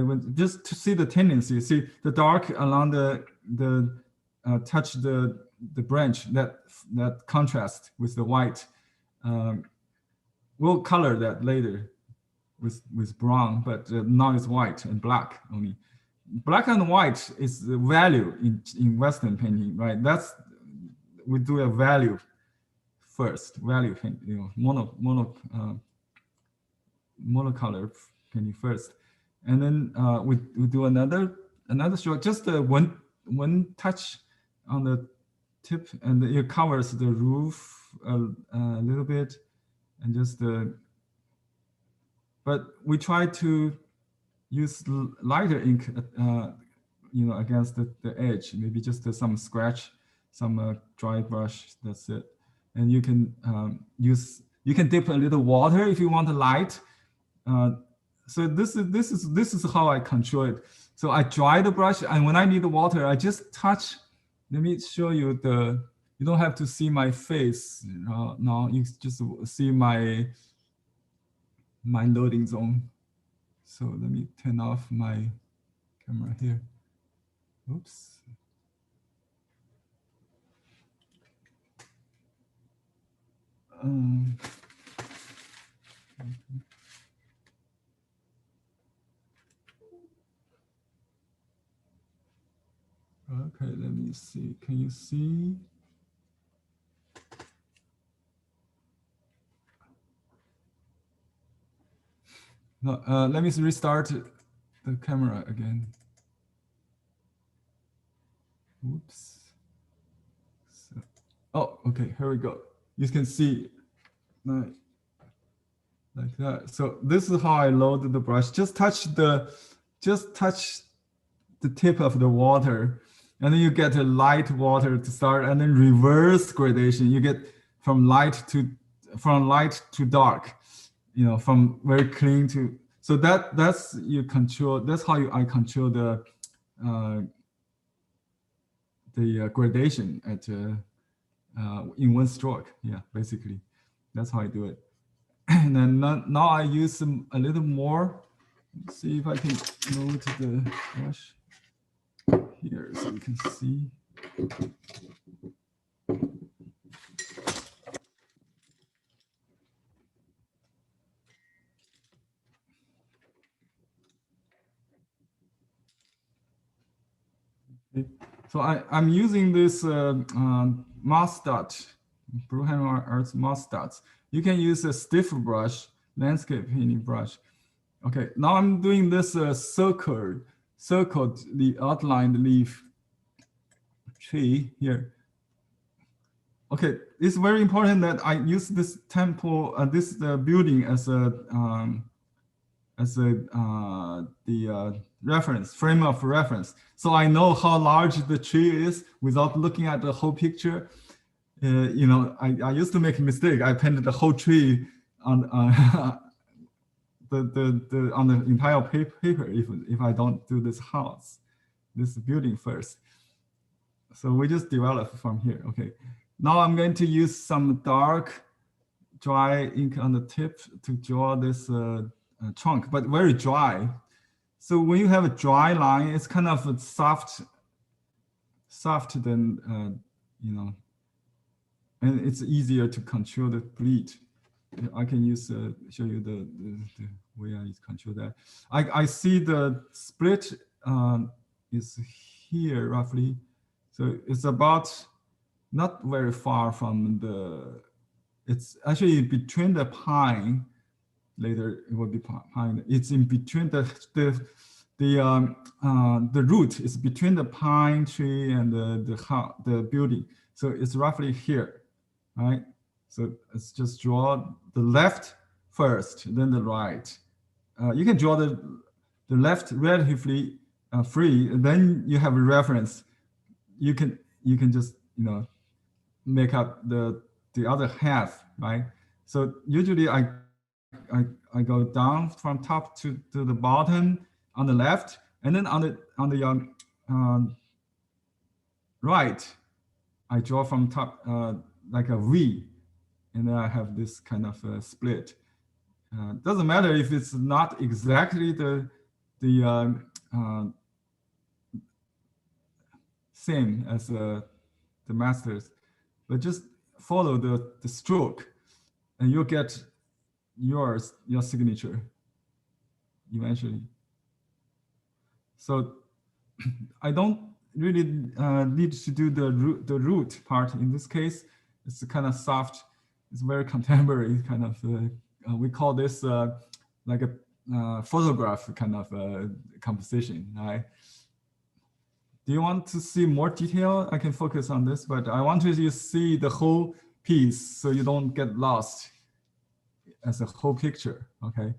one, just to see the tendency. See the dark along the touch the branch, that contrast with the white. We'll color that later with brown, but now it's white and black only. Black and white is the value in Western painting, right? We do a value first, value painting, monocolor painting first, and then we do another stroke, just one touch on the tip, and it covers the roof a little bit, and just but we try to use lighter ink, against the edge, maybe just some scratch, some dry brush. That's it. And you can you can dip a little water if you want the light. So this is how I control it. So I dry the brush, and when I need the water, I just touch. Let me show you you don't have to see my face now. You just see my loading zone. So let me turn off my camera here. Oops. Okay, let me see. Can you see? No, let me restart the camera again. Oops. So, oh, okay, here we go. You can see like that. So this is how I load the brush. Just touch the tip of the water, and then you get a light water to start, and then reverse gradation. You get from light to dark, from very clean to, so that's you control. That's how I control the gradation at in one stroke. Yeah, basically, that's how I do it. And then now I use a little more. Let's see if I can move to the brush here so you can see. Okay. So I'm using this mouse dot, Bruhammer Earth mouse dots. You can use a stiff brush, landscape painting brush. Okay, now I'm doing this circled the outlined leaf tree here. Okay, it's very important that I use this temple, this building as a reference, frame of reference. So I know how large the tree is without looking at the whole picture. You know, I used to make a mistake. I painted the whole tree on the entire paper if I don't do this house, this building first. So we just develop from here. Okay. Now I'm going to use some dark dry ink on the tip to draw this trunk, but very dry. So when you have a dry line, it's kind of a softer than, you know, and it's easier to control the bleed. I can use, show you the way I control that. I see the split is here roughly. So it's about, not very far from it's actually between the pine, later it will be pine. It's in between the root is between the pine tree and the building. So it's roughly here, right? So let's just draw the left first, then the right. You can draw the left relatively free, and then you have a reference. You can just, you know, make up the other half, right? So usually I go down from top to the bottom on the left, and then on the right, I draw from top like a V, and then I have this kind of split. Doesn't matter if it's not exactly the same as the masters, but just follow the stroke, and you'll get your signature eventually. So I don't really need to do the root part in this case. It's kind of soft. It's very contemporary kind of. We call this like a photograph kind of composition, right? Do you want to see more detail? I can focus on this, but I want you to see the whole piece so you don't get lost as a whole picture, okay?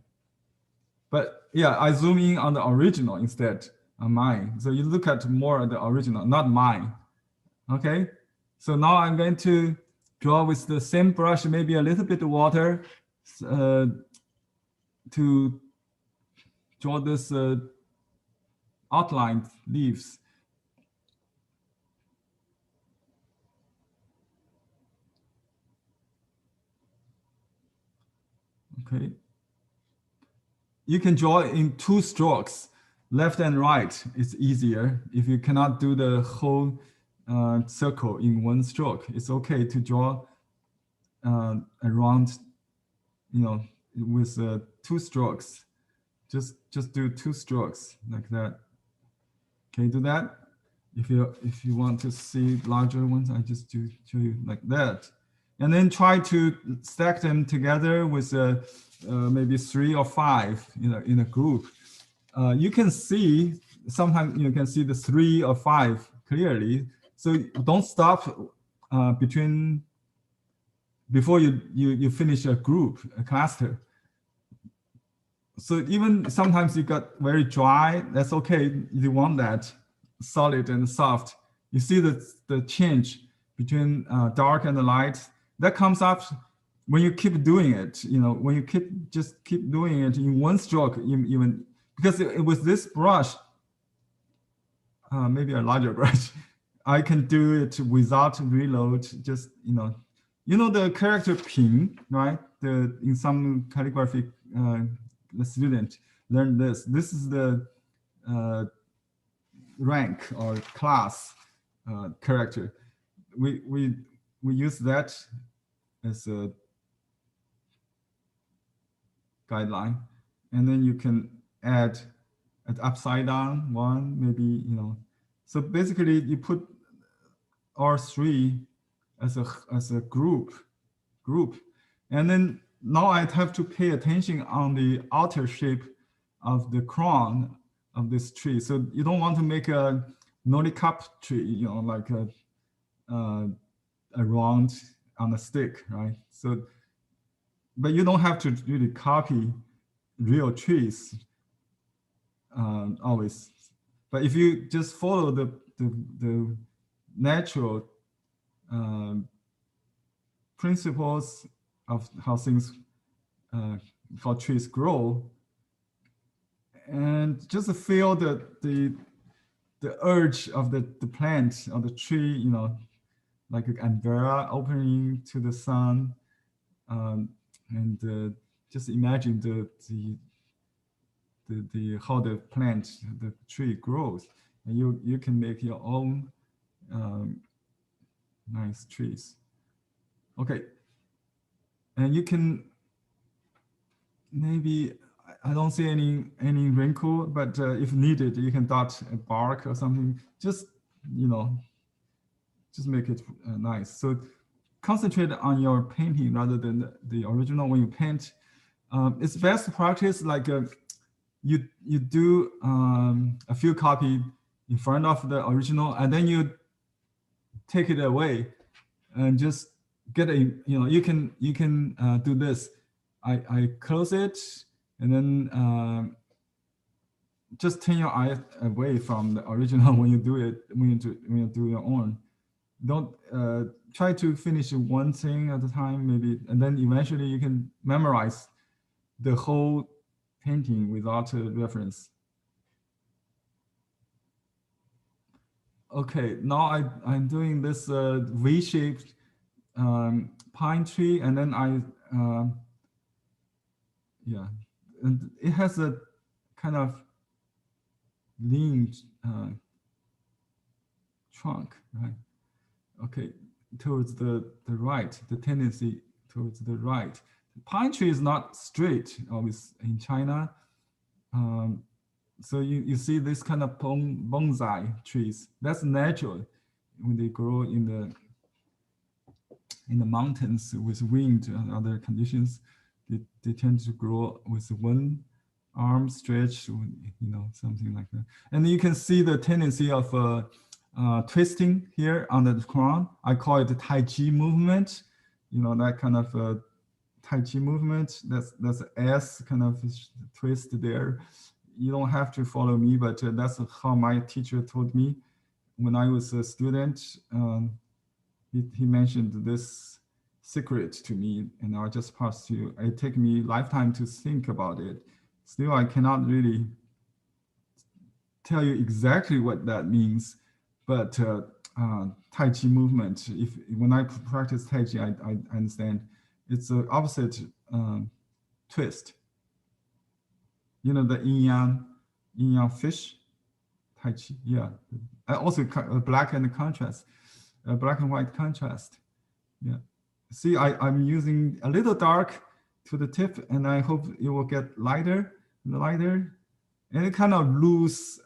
But yeah, I zoom in on the original instead, on mine. So you look at more of the original, not mine, okay? So now I'm going to draw with the same brush, maybe a little bit of water to draw this outlined leaves. Okay. You can draw in 2 strokes, left and right. It's easier. If you cannot do the whole circle in 1 stroke, it's okay to draw around, you know, with 2 strokes. Just do 2 strokes like that. Can you do that? If you want to see larger ones, I just show you like that. And then try to stack them together with maybe 3 or 5 in a group. You can see, sometimes you can see the 3 or 5 clearly. So don't stop before you finish a group, a cluster. So even sometimes you got very dry, that's okay. You want that solid and soft. You see the change between dark and the light. That comes up when you keep doing it, you know, when you keep doing it in 1 stroke, even because with this brush, maybe a larger brush, I can do it without reload. Just you know the character pin, right? In some calligraphy, the student learned this. This is the rank or class character. We use that as a guideline, and then you can add an upside down one, maybe So basically, you put all three as a group, and then now I have to pay attention on the outer shape of the crown of this tree. So you don't want to make a noli cup tree, you know, like a round on a stick, right? So, but you don't have to really copy real trees always. But if you just follow the natural principles of how things, how trees grow, and just feel the urge of the plant or the tree, you know, like an umbrella opening to the sun, and just imagine the how the plant, the tree grows, and you can make your own nice trees. Okay, and you can maybe, I don't see any wrinkle, but if needed, you can dot a bark or something. Just, you know, just make it nice. So concentrate on your painting rather than the original. When you paint, it's best to practice like you do a few copy in front of the original, and then you take it away and just get a, you know, you can do this. I close it, and then just turn your eye away from the original when you do it, when you do your own. Don't try to finish one thing at a time, maybe, and then eventually you can memorize the whole painting without a reference. Okay, now I'm doing this V-shaped pine tree, and then yeah, and it has a kind of lean trunk, right? Okay, towards the right, the tendency towards the right. The pine tree is not straight always in China. So you see this kind of bonsai trees. That's natural when they grow in the mountains with wind and other conditions. They tend to grow with one arm stretch, you know, something like that. And you can see the tendency of twisting here on the crown. I call it the Tai Chi movement. You know, that kind of Tai Chi movement. That's S kind of twist there. You don't have to follow me, but that's how my teacher told me when I was a student. He mentioned this secret to me, and I just passed to you. It took me a lifetime to think about it. Still, I cannot really tell you exactly what that means, but Tai Chi movement, when I practice Tai Chi, I understand it's the opposite twist. You know, the yin yang fish, Tai Chi, yeah. Also black and contrast, black and white contrast, yeah. See, I'm using a little dark to the tip, and I hope it will get lighter and lighter. And it kind of loose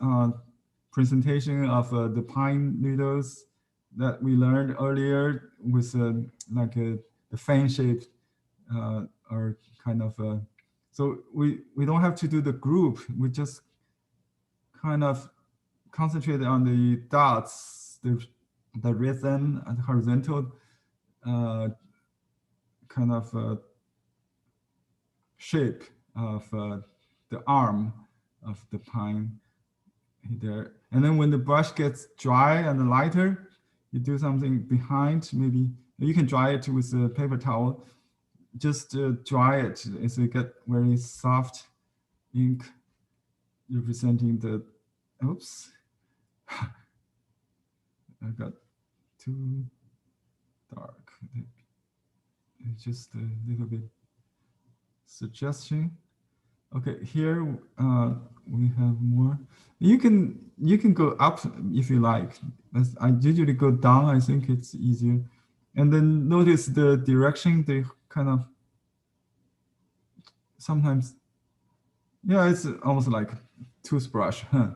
presentation of the pine needles that we learned earlier with like the fan shape or kind of. So we don't have to do the group. We just kind of concentrate on the dots, the rhythm and horizontal kind of shape of the arm of the pine there. And then when the brush gets dry and lighter, you do something behind. Maybe you can dry it with a paper towel. Just dry it as you get very soft ink representing the, oops, I got too dark. It's just a little bit suggestion. Okay, here we have more. You can go up if you like. I usually go down. I think it's easier. And then notice the direction. They kind of sometimes, yeah, it's almost like toothbrush, huh?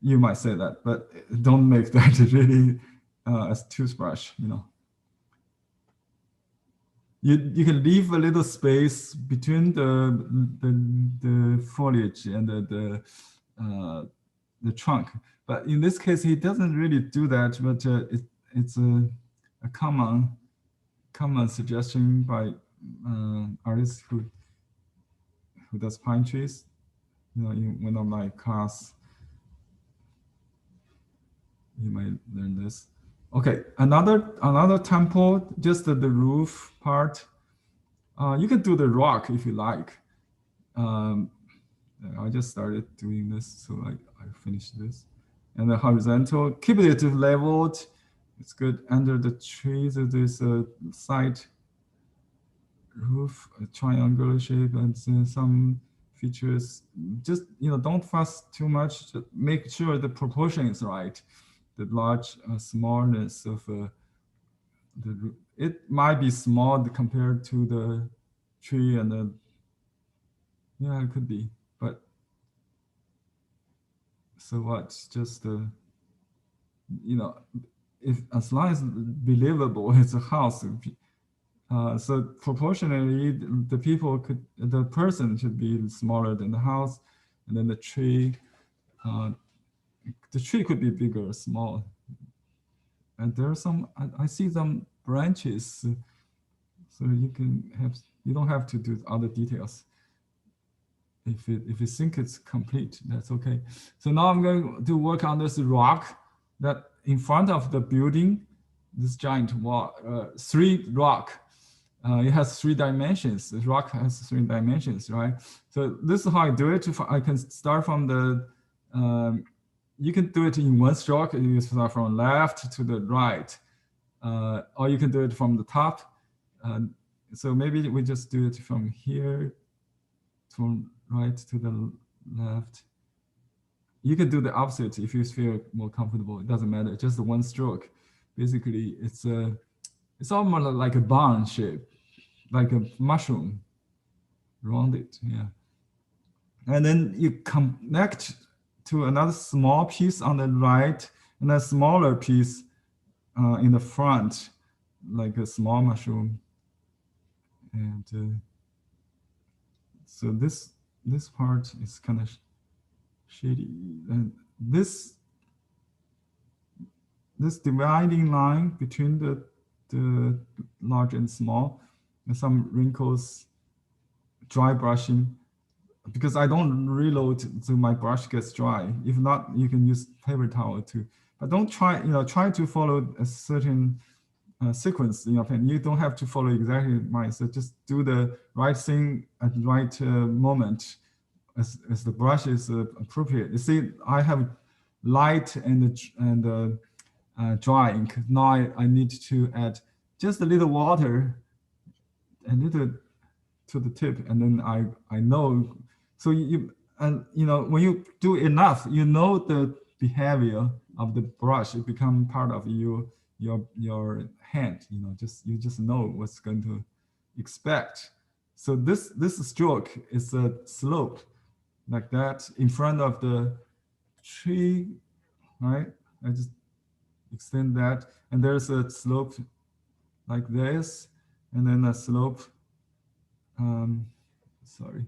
You might say that, but don't make that really as toothbrush, you know. You can leave a little space between the foliage and the trunk, but in this case he doesn't really do that. But it's a common suggestion by artists who does pine trees. You know, in one of my class, you might learn this. Okay, another temple, just the roof part. You can do the rock if you like. I just started doing this, so I finished this. And the horizontal, keep it leveled. It's good. Under the trees, there's a side roof, a triangular shape, and some features. Just, you know, don't fuss too much. Just make sure the proportion is right. The large smallness of it might be small compared to the tree and the, yeah, it could be, but so what? Just you know, if as long as believable, it's a house. So proportionally, the person should be smaller than the house, and then the tree. The tree could be bigger or small. And there are some, I see some branches, so you don't have to do other details. If you think it's complete, that's okay. So now I'm going to work on this rock that in front of the building, this giant wall, 3 rock. It has 3 dimensions. The rock has 3 dimensions, right? So this is how I do it. I can start from the, you can do it in one stroke. You start from left to the right, or you can do it from the top. So maybe we just do it from here, from right to the left. You can do the opposite if you feel more comfortable. It doesn't matter, just one stroke. Basically, it's almost like a barn shape, like a mushroom, rounded, yeah. And then you connect to another small piece on the right and a smaller piece in the front, like a small mushroom. And so this part is kind of shady. And this dividing line between the large and small, and some wrinkles, dry brushing, because I don't reload so my brush gets dry. If not, you can use paper towel too. But don't try, try to follow a certain sequence in your pen. You don't have to follow exactly mine. So just do the right thing at the right moment as the brush is appropriate. You see, I have light and dry ink. Now I need to add just a little water, a little to the tip, and then I know. So when you do enough, the behavior of the brush. It becomes part of your hand. You just know what's going to expect. So this stroke is a slope like that in front of the tree, right? I just extend that, and there's a slope like this, and then a slope. Sorry.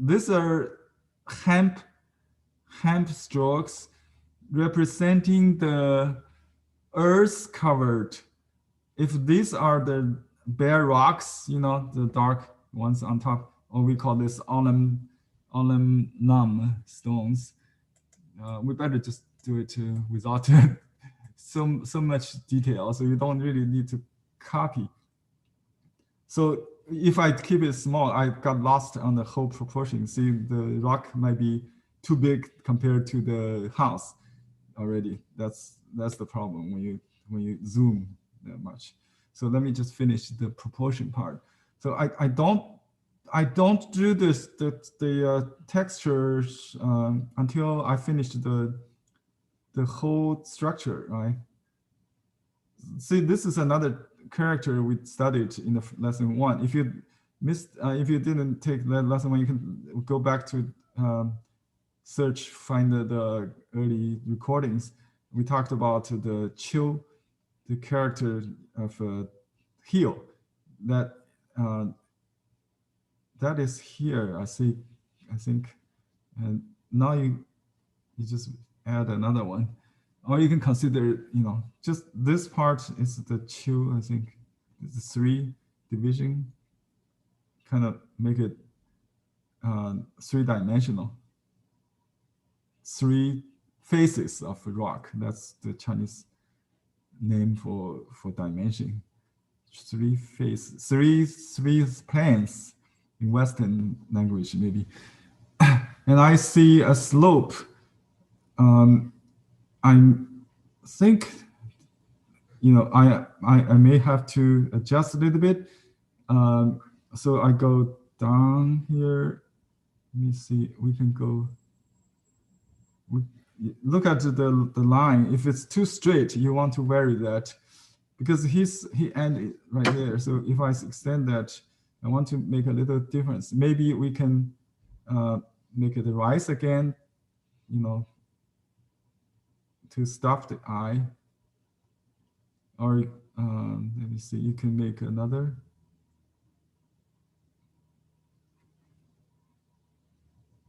These are hemp strokes representing the earth covered. If these are the bare rocks, the dark ones on top, or we call this alum stones. We better just do it without so much detail, so you don't really need to copy. So if I keep it small, I got lost on the whole proportion. See, the rock might be too big compared to the house already. That's the problem when you zoom that much. So let me just finish the proportion part. So I don't do the textures until I finish the whole structure, right? See, this is another character we studied in the lesson 1. If you missed, if you didn't take that lesson 1, you can go back to find the early recordings, we talked about the chill, the character of heel. That that is here. I think, and now you just add another one, or you can consider, just this part is the chill. I think it's the 3 division, kind of make it 3-dimensional. 3 faces of rock. That's the Chinese name for dimension. 3 faces, 3 planes in Western language maybe. And I see a slope. I think, I may have to adjust a little bit. So I go down here. Let me see. We can go. Look at the line. If it's too straight, you want to vary that, because he ended right there. So if I extend that, I want to make a little difference. Maybe we can make it rise again, to stop the eye. Or let me see. You can make another.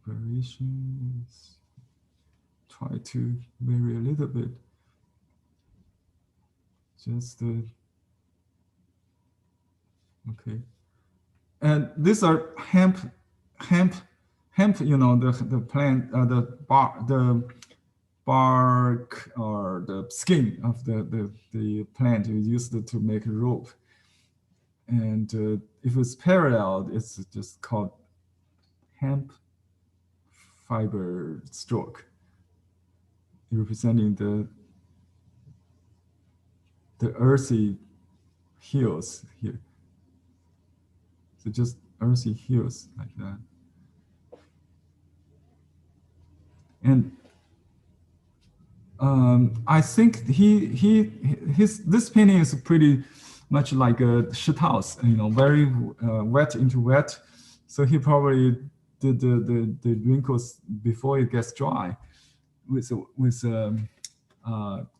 Variations. Try to vary a little bit. Just okay. And these are hemp. The plant, the bark or the skin of the plant is used to make a rope. And if it's parallel, it's just called hemp fiber stroke, representing the earthy heels here. So just earthy heels like that. And I think this painting is pretty much like a shithouse, very wet into wet. So he probably did the wrinkles before it gets dry with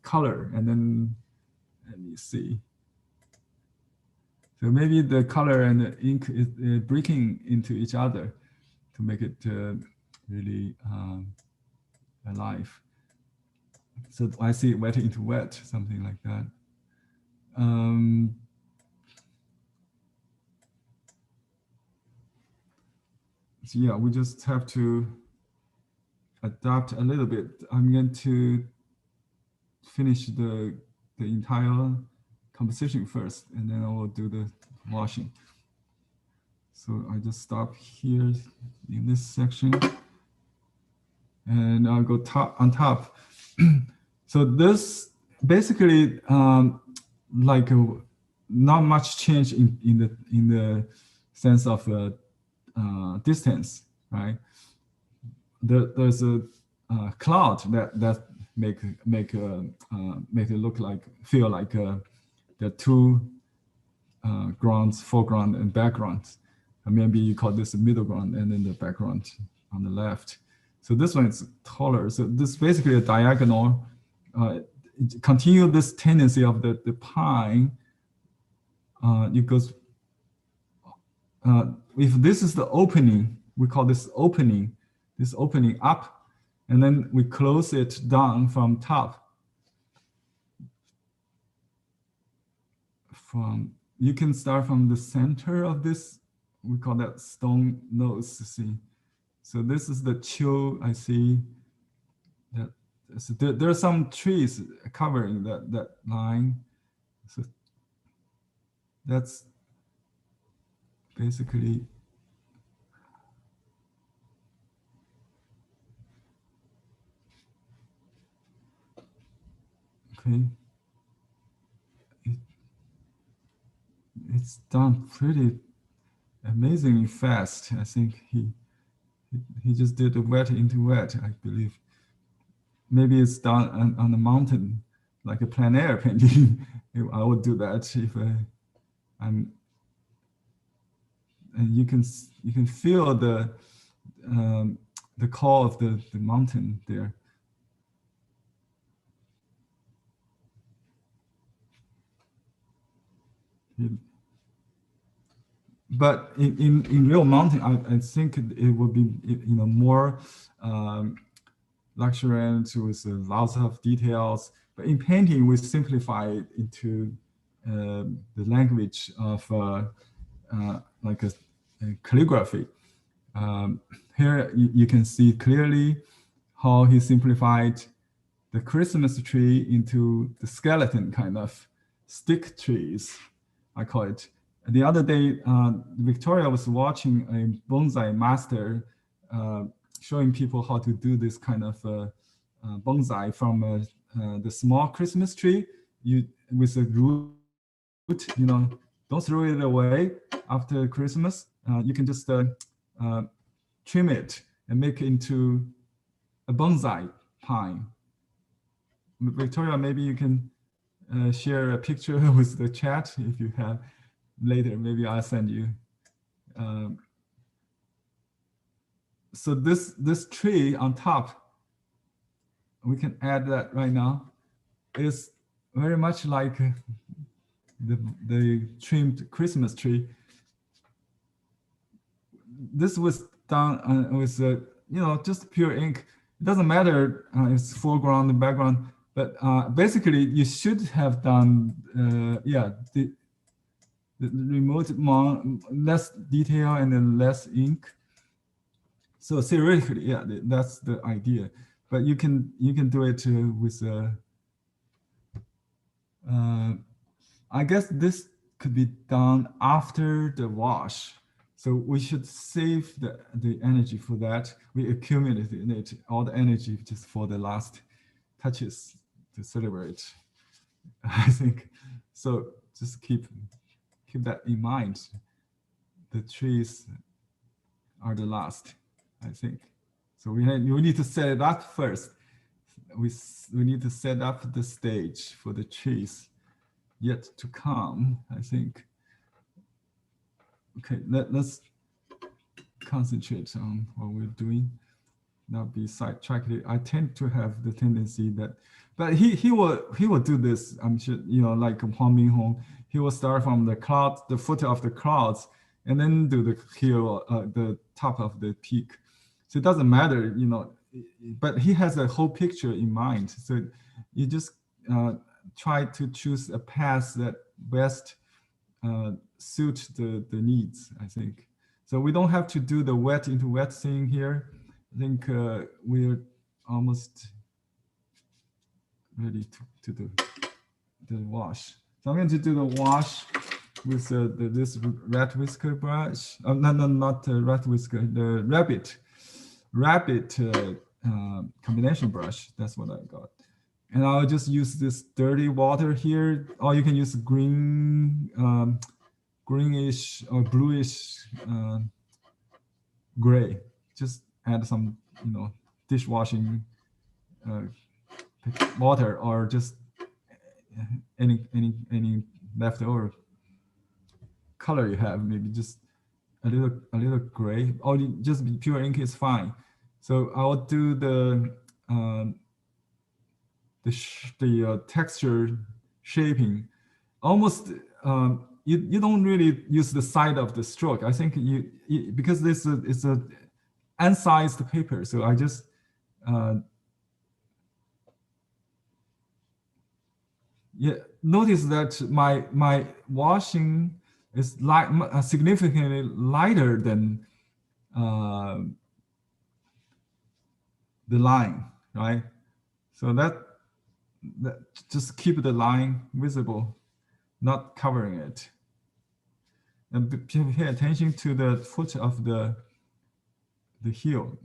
color, and then let me see. So maybe the color and the ink is breaking into each other to make it really alive. So I see wet into wet, something like that. So yeah, we just have to adapt a little bit. I'm going to finish the entire composition first, and then I will do the washing. So I just stop here in this section, and I'll go on top. So this basically like not much change in the sense of distance, right? There's a cloud that make it look like, feel like the 2 grounds, foreground and background. Maybe you call this the middle ground, and then the background on the left. So this one is taller. So this is basically a diagonal. Continue this tendency of the pine. It goes. If this is the opening, we call this opening. This opening up, and then we close it down from top. You can start from the center of this. We call that stone nose. See, so this is the chill. I see that so there are some trees covering that line. So that's basically. Okay. It's done pretty amazingly fast. I think he just did a wet into wet, I believe. Maybe it's done on the mountain, like a plein air painting. I would do that if I'm. And you can feel the the core of the mountain there. But in real mountain, I think it would be more luxuriant with lots of details. But in painting, we simplify it into the language of like a calligraphy. Here you can see clearly how he simplified the Christmas tree into the skeleton kind of stick trees, I call it. The other day, Victoria was watching a bonsai master showing people how to do this kind of bonsai from the small Christmas tree. With a root, don't throw it away after Christmas. You can just trim it and make it into a bonsai pine. Victoria, maybe you can share a picture with the chat if you have later. Maybe I'll send you. So this tree on top, we can add that right now, is very much like the trimmed Christmas tree. This was done with just pure ink. It doesn't matter if it's foreground and background, but basically you should have done the remote less detail and then less ink. So theoretically, yeah, that's the idea. But you can do it with I guess this could be done after the wash. So we should save the energy for that. We accumulated all the energy just for the last touches to celebrate. I think so. Just keep that in mind. The trees are the last, I think. So we need to set it up first. We need to set up the stage for the trees yet to come, I think. Okay, let's concentrate on what we're doing, not be sidetracked. I tend to have the tendency that, but he will do this. I'm sure, like Huang Minghong, he will start from the cloud, the foot of the clouds, and then do the hill, the top of the peak. So it doesn't matter, but he has a whole picture in mind. So you just try to choose a path that best suit the needs, I think. So we don't have to do the wet into wet thing here. I think we're almost ready to do the wash. So I'm going to do the wash with this rat whisker brush. Not rat whisker, the rabbit combination brush. That's what I got. And I'll just use this dirty water here, or you can use greenish or bluish gray. Just add some, dishwashing water, or just any leftover color you have. Maybe just a little gray, or just pure ink is fine. So I'll do the texture shaping. Almost you don't really use the side of the stroke. I think because this is a unsized paper, so I just notice that my washing is significantly lighter than the line, right? So that just keep the line visible, not covering it. And pay attention to the foot of the heel,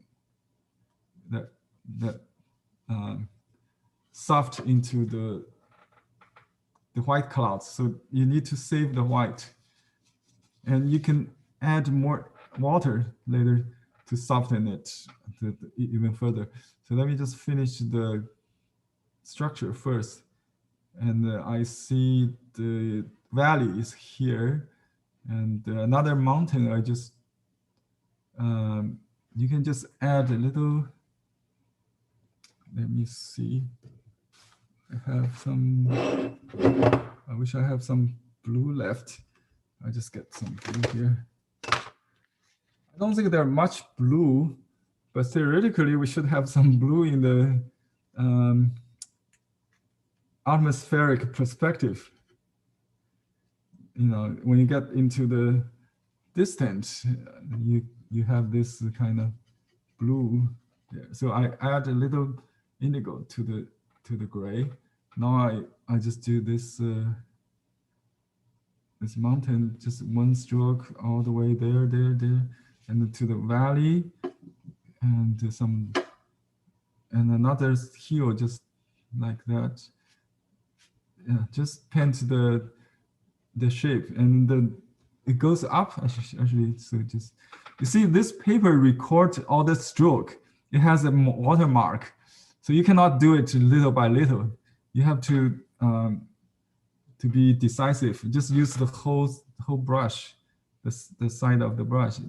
that soft into the white clouds. So you need to save the white, and you can add more water later to soften it even further. So let me just finish the structure first. And I see the valley is here, and another mountain I just you can just add a little. Let me see. I have some. I wish I have some blue left. I just get some blue here. I don't think there's much blue, but theoretically we should have some blue in the atmospheric perspective. You know, when you get into the distance, you have this kind of blue. Yeah. So I add a little indigo to the gray. Now I just do this this mountain, just one stroke all the way there, and to the valley, and another hill just like that. Yeah, just paint the shape, and it goes up actually. So just you see, this paper records all the stroke. It has a watermark, so you cannot do it little by little. You have to be decisive. Just use the whole brush, the side of the brush.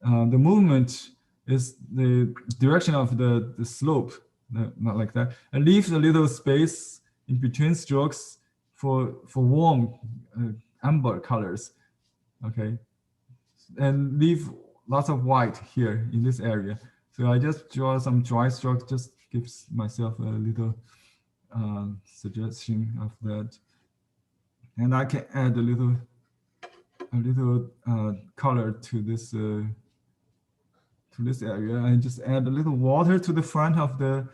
The movement is the direction of the slope, not like that. And leave a little space in between strokes for warm amber colors, okay? And leave lots of white here in this area. So I just draw some dry stroke, just gives myself a little suggestion of that. And I can add a little color to this area, and just add a little water to the front of the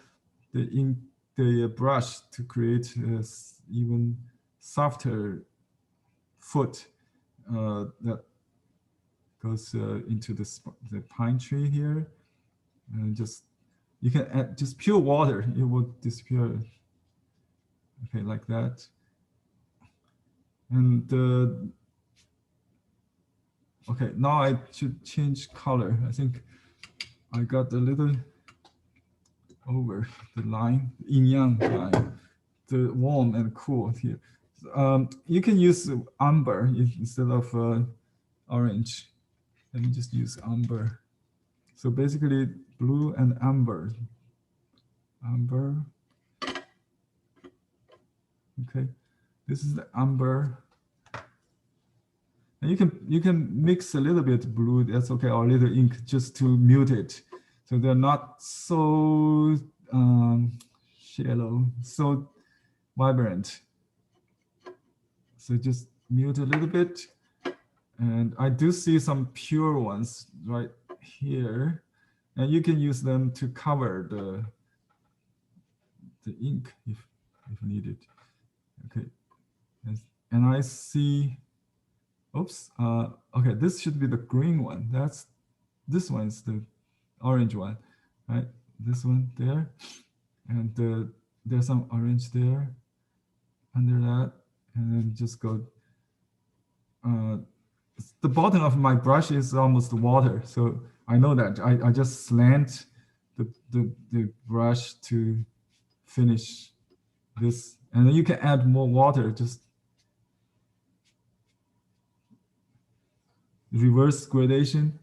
brush to create a even softer foot that goes into the pine tree here. And just you can add just pure water; it will disappear. Okay, like that. And okay, now I should change color. I think I got a little over the line, yin yang line, the warm and cool here. You can use amber instead of orange. Let me just use amber. So basically, blue and amber. Amber. Okay. This is the amber, and you can mix a little bit blue. That's okay, or a little ink just to mute it, so they're not so shallow, so vibrant. So just mute a little bit, and I do see some pure ones right here, and you can use them to cover the ink if needed. Okay. And I see, oops, okay, this should be the green one. This one's the orange one, right? This one there, and there's some orange there under that, and then just go, the bottom of my brush is almost water, so I know that. I just slant the brush to finish this, and then you can add more water, just reverse gradation,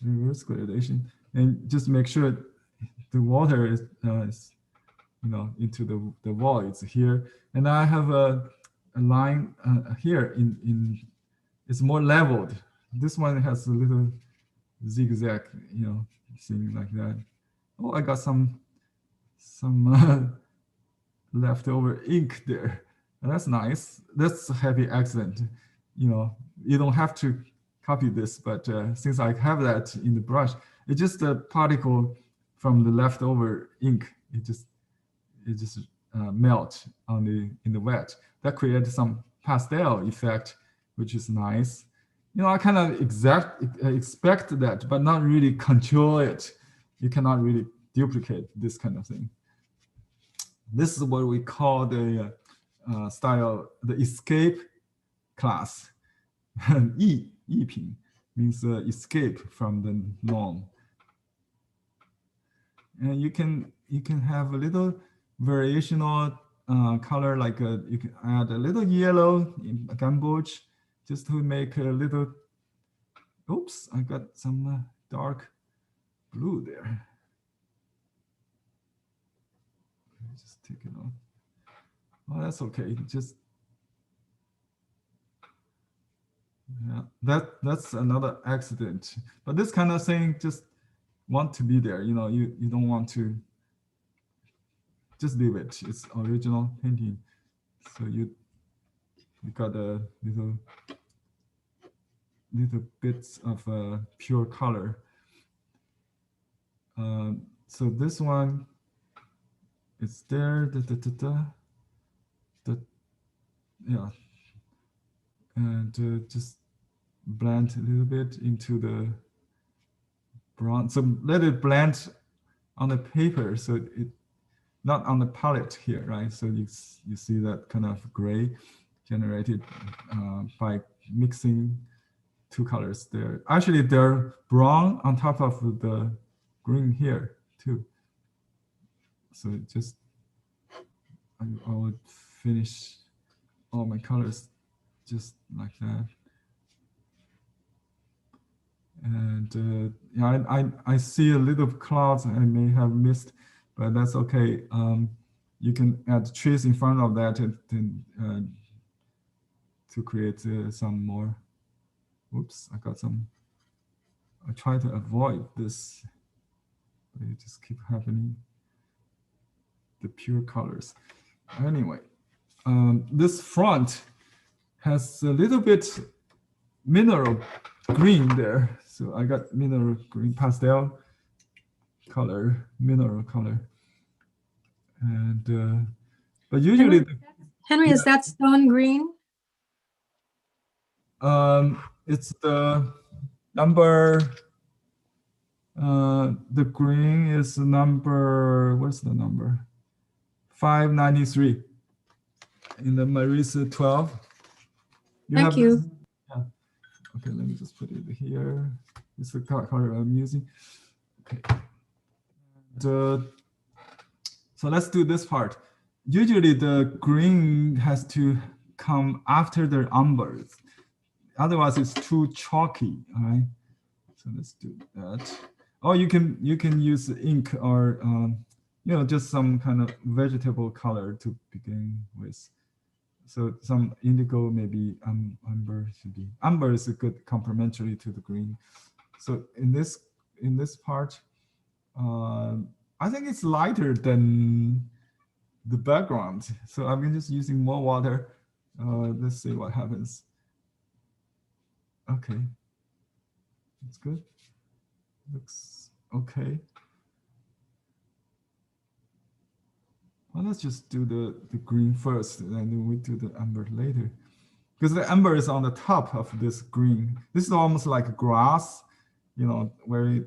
and just make sure the water is you know, into the voids here. And I have a line here in it's more leveled. This one has a little zigzag, you know, thing like that. Oh, I got some leftover ink there. And that's nice. That's a happy accident. You know, you don't have to copy this, but since I have that in the brush, it's just a particle from the leftover ink. It just melt in the wet. That creates some pastel effect, which is nice. You know, I kind of expect that, but not really control it. You cannot really duplicate this kind of thing. This is what we call the style, the escape class. 异品 means escape from the norm. And you can have a little variational color, like you can add a little yellow in gamboge just to make a little, oops, I got some dark blue there. Let me just take it off. Oh, that's okay. Just yeah, that's another accident. But this kind of thing just want to be there. You know, you don't want to just leave it. It's original painting. So you got a little bits of pure color. So this one is there. Yeah, and just blend a little bit into the brown. So let it blend on the paper, so it not on the palette here, right? So you see that kind of gray generated by mixing two colors there. Actually, they're brown on top of the green here too. So just I would finish all my colors just like that. And yeah, I see a little clouds I may have missed, but that's okay. You can add trees in front of that to create some more. Oops, I got some. I try to avoid this, but it just keep happening. The pure colors. Anyway, this front has a little bit mineral green there. So I got mineral green pastel color, mineral color. And, but usually Henry, is that stone green? it's the number, the green is number, what's the number? 593 in the Marisa 12. Thank you. Yeah. Okay, let me just put it here. It's the color I'm using. Okay. So let's do this part. Usually the green has to come after the umbers. Otherwise it's too chalky, all right? So let's do that. Or you can use ink or you know, just some kind of vegetable color to begin with. So some indigo, maybe umber should be. Umber is a good complementary to the green. So in this part, I think it's lighter than the background. So I'm just using more water. Let's see what happens. Okay, that's good. Looks okay. Well, let's just do the green first, and then we do the amber later. Because the amber is on the top of this green. This is almost like grass, you know, very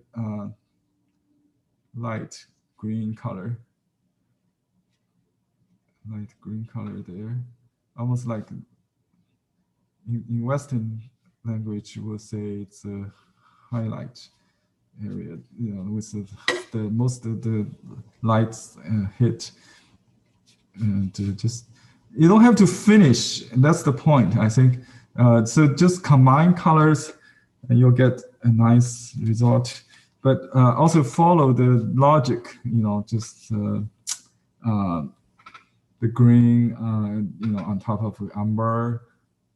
light green color. Light green color there. Almost like in Western language, we'll say it's a highlight area, you know, with the most of the lights hit. And just, you don't have to finish. That's the point, I think. So just combine colors and you'll get a nice result. But also follow the logic, you know, just the green, you know, on top of the amber,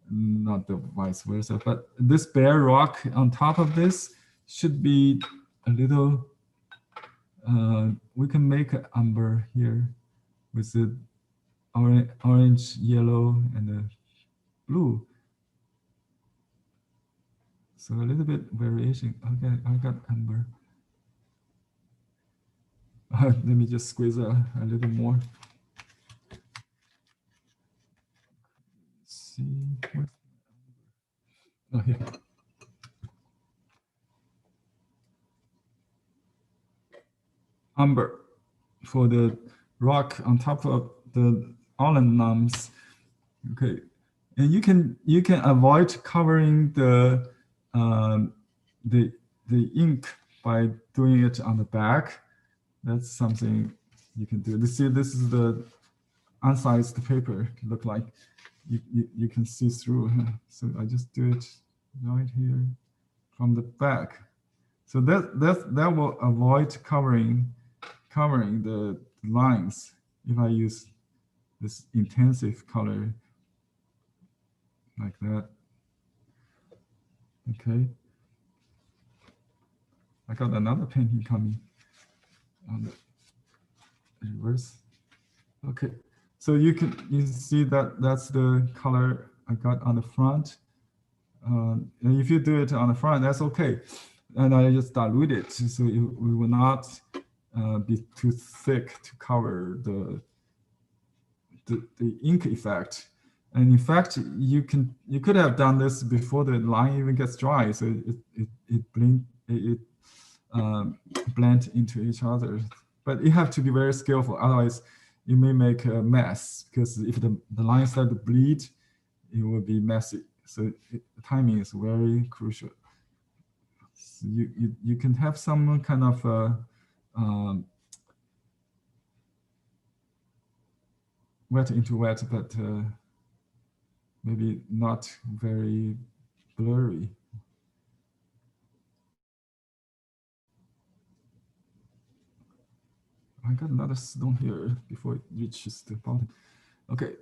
not the vice versa. But this bare rock on top of this should be a little, we can make an amber here with the orange, yellow, and the blue. So a little bit variation. Okay, I got amber. Let me just squeeze a little more. Let's see. Oh, here. Amber for the rock on top of the allen lumps. Okay, and you can avoid covering the ink by doing it on the back. That's something you can do. This is the unsized paper. Look like you can see through. So I just do it right here from the back. So that will avoid covering the lines if I use this intensive color like that. Okay. I got another painting coming on the reverse. Okay, so you see that that's the color I got on the front. And if you do it on the front, that's okay. And I just dilute it so it will not be too thick to cover the ink effect. And in fact, you could have done this before the line even gets dry, so it blend into each other. But you have to be very skillful, otherwise you may make a mess, because if the lines start to bleed, it will be messy. So timing is very crucial. So you can have some kind of wet into wet, but maybe not very blurry. I got another stone here before it reaches the bottom. Okay,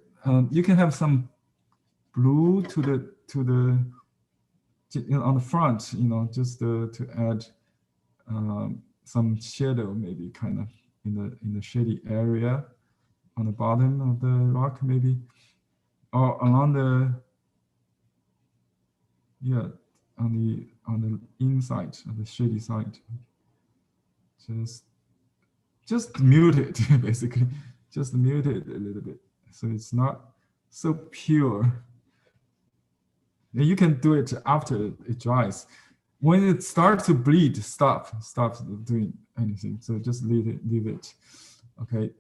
you can have some blue to the on the front, just to add some shadow, maybe kind of in the shady area on the bottom of the rock, maybe, or along the on the inside of the shady side. Just mute it, basically. Just mute it a little bit, so it's not so pure. And you can do it after it dries. When it starts to bleed, stop doing anything. So just leave it. Okay.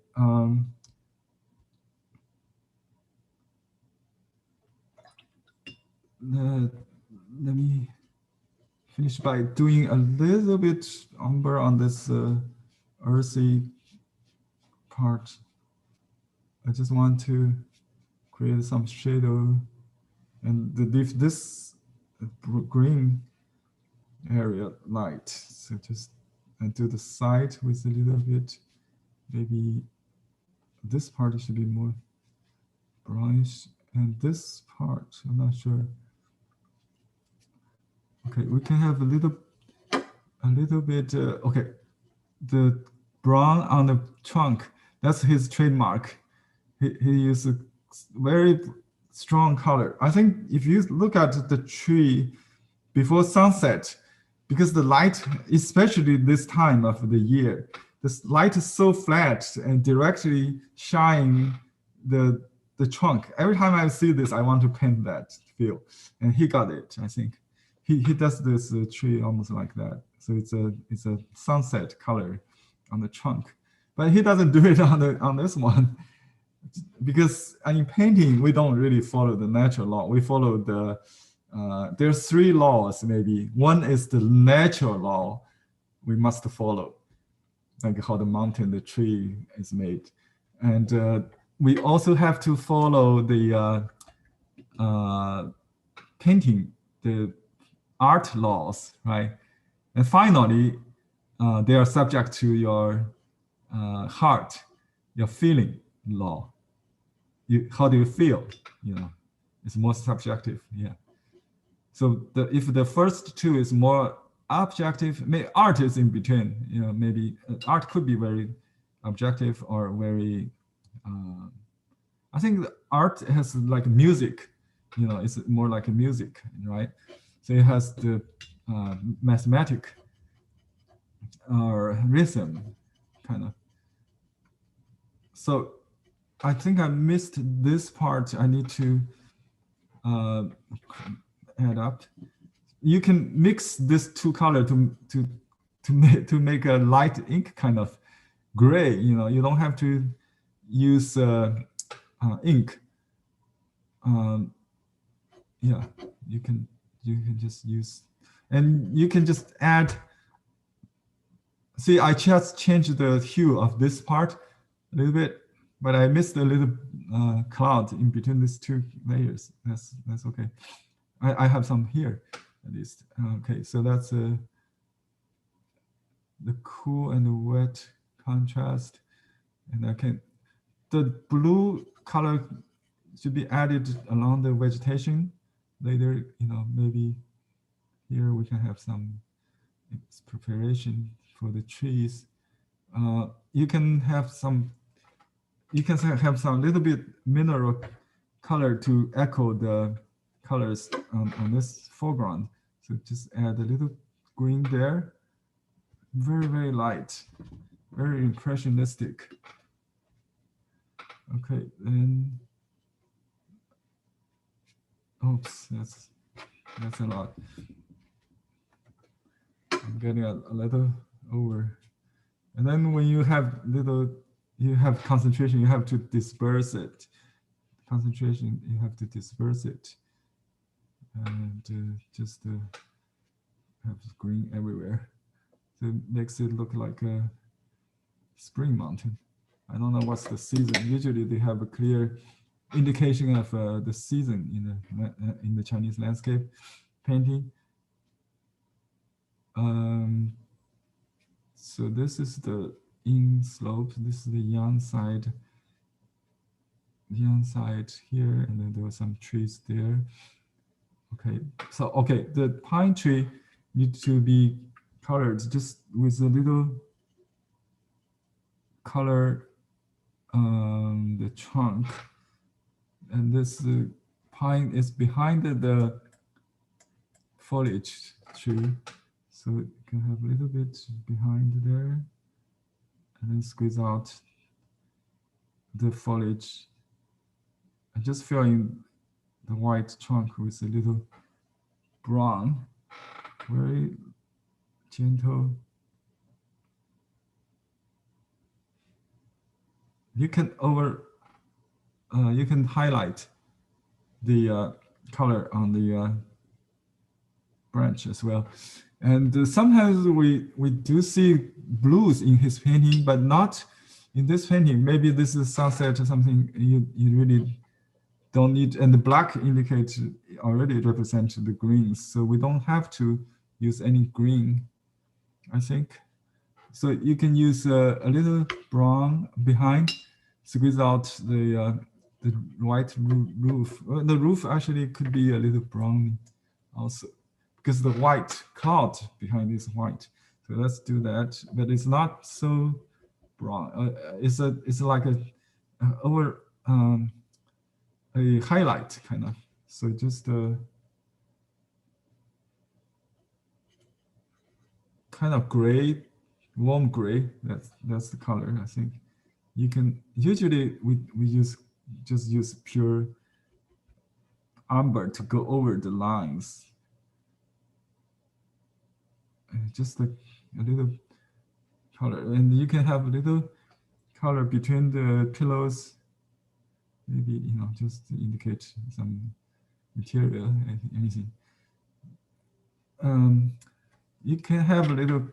Let me finish by doing a little bit umber on this earthy part. I just want to create some shadow and leave this green area light. So just do the side with a little bit. Maybe this part should be more brownish, and this part, I'm not sure. Okay, we can have a little bit. Okay, the brown on the trunk, that's his trademark. He uses a very strong color. I think if you look at the tree before sunset, because the light, especially this time of the year, this light is so flat and directly shine the trunk. Every time I see this, I want to paint that feel, and he got it. I think he does this tree almost like that. So it's a sunset color on the trunk, but he doesn't do it on this one, because in painting we don't really follow the natural law. We follow the there's 3 laws maybe. One is the natural law we must follow, like how the mountain, the tree is made, and we also have to follow the painting, the art laws, right? And finally, they are subject to your heart, your feeling law. How do you feel? It's more subjective. Yeah. So if the first 2 is more objective, art is in between. Maybe art could be very objective or very. I think the art has like music. It's more like a music, right? So it has the mathematic or rhythm, kind of. So I think I missed this part. I need to add up. You can mix this 2 color to make a light ink kind of gray. You don't have to use ink. Yeah, you can just use, and you can just add. See, I just changed the hue of this part a little bit, but I missed a little cloud in between these 2 layers. That's okay. I have some here at least. Okay, so that's the cool and the wet contrast. And the blue color should be added along the vegetation later, maybe here we can have some preparation for the trees. You can have some little bit mineral color to echo the colors on this foreground. So just add a little green there. Very, very light, very impressionistic. Okay, then, oops, that's a lot. I'm getting a little over. And then when you have concentration, you have to disperse it. Concentration, you have to disperse it. And just have green everywhere. So it makes it look like a spring mountain. I don't know what's the season. Usually they have a clear indication of the season in the Chinese landscape painting. So this is the in slope. This is the yang side. Yang side here, and then there were some trees there. Okay, so the pine tree needs to be colored just with a little color the trunk, and this pine is behind the foliage tree, so you can have a little bit behind there, and then squeeze out the foliage. I just fill in the white trunk with a little brown, very gentle. You can highlight the color on the branch as well. And sometimes we do see blues in his painting, but not in this painting. Maybe this is sunset or something you really don't need, and the black indicates already represents the greens, so we don't have to use any green, I think. So you can use a little brown behind, squeeze out the white roof. The roof actually could be a little brown also, because the white cloud behind is white. So let's do that, but it's not so brown. It's like a highlight kind of. So just kind of gray, warm gray. That's the color, I think. You can usually we just use pure umber to go over the lines. Just a little color, and you can have a little color between the pillows. Maybe just to indicate some material, anything. You can have a little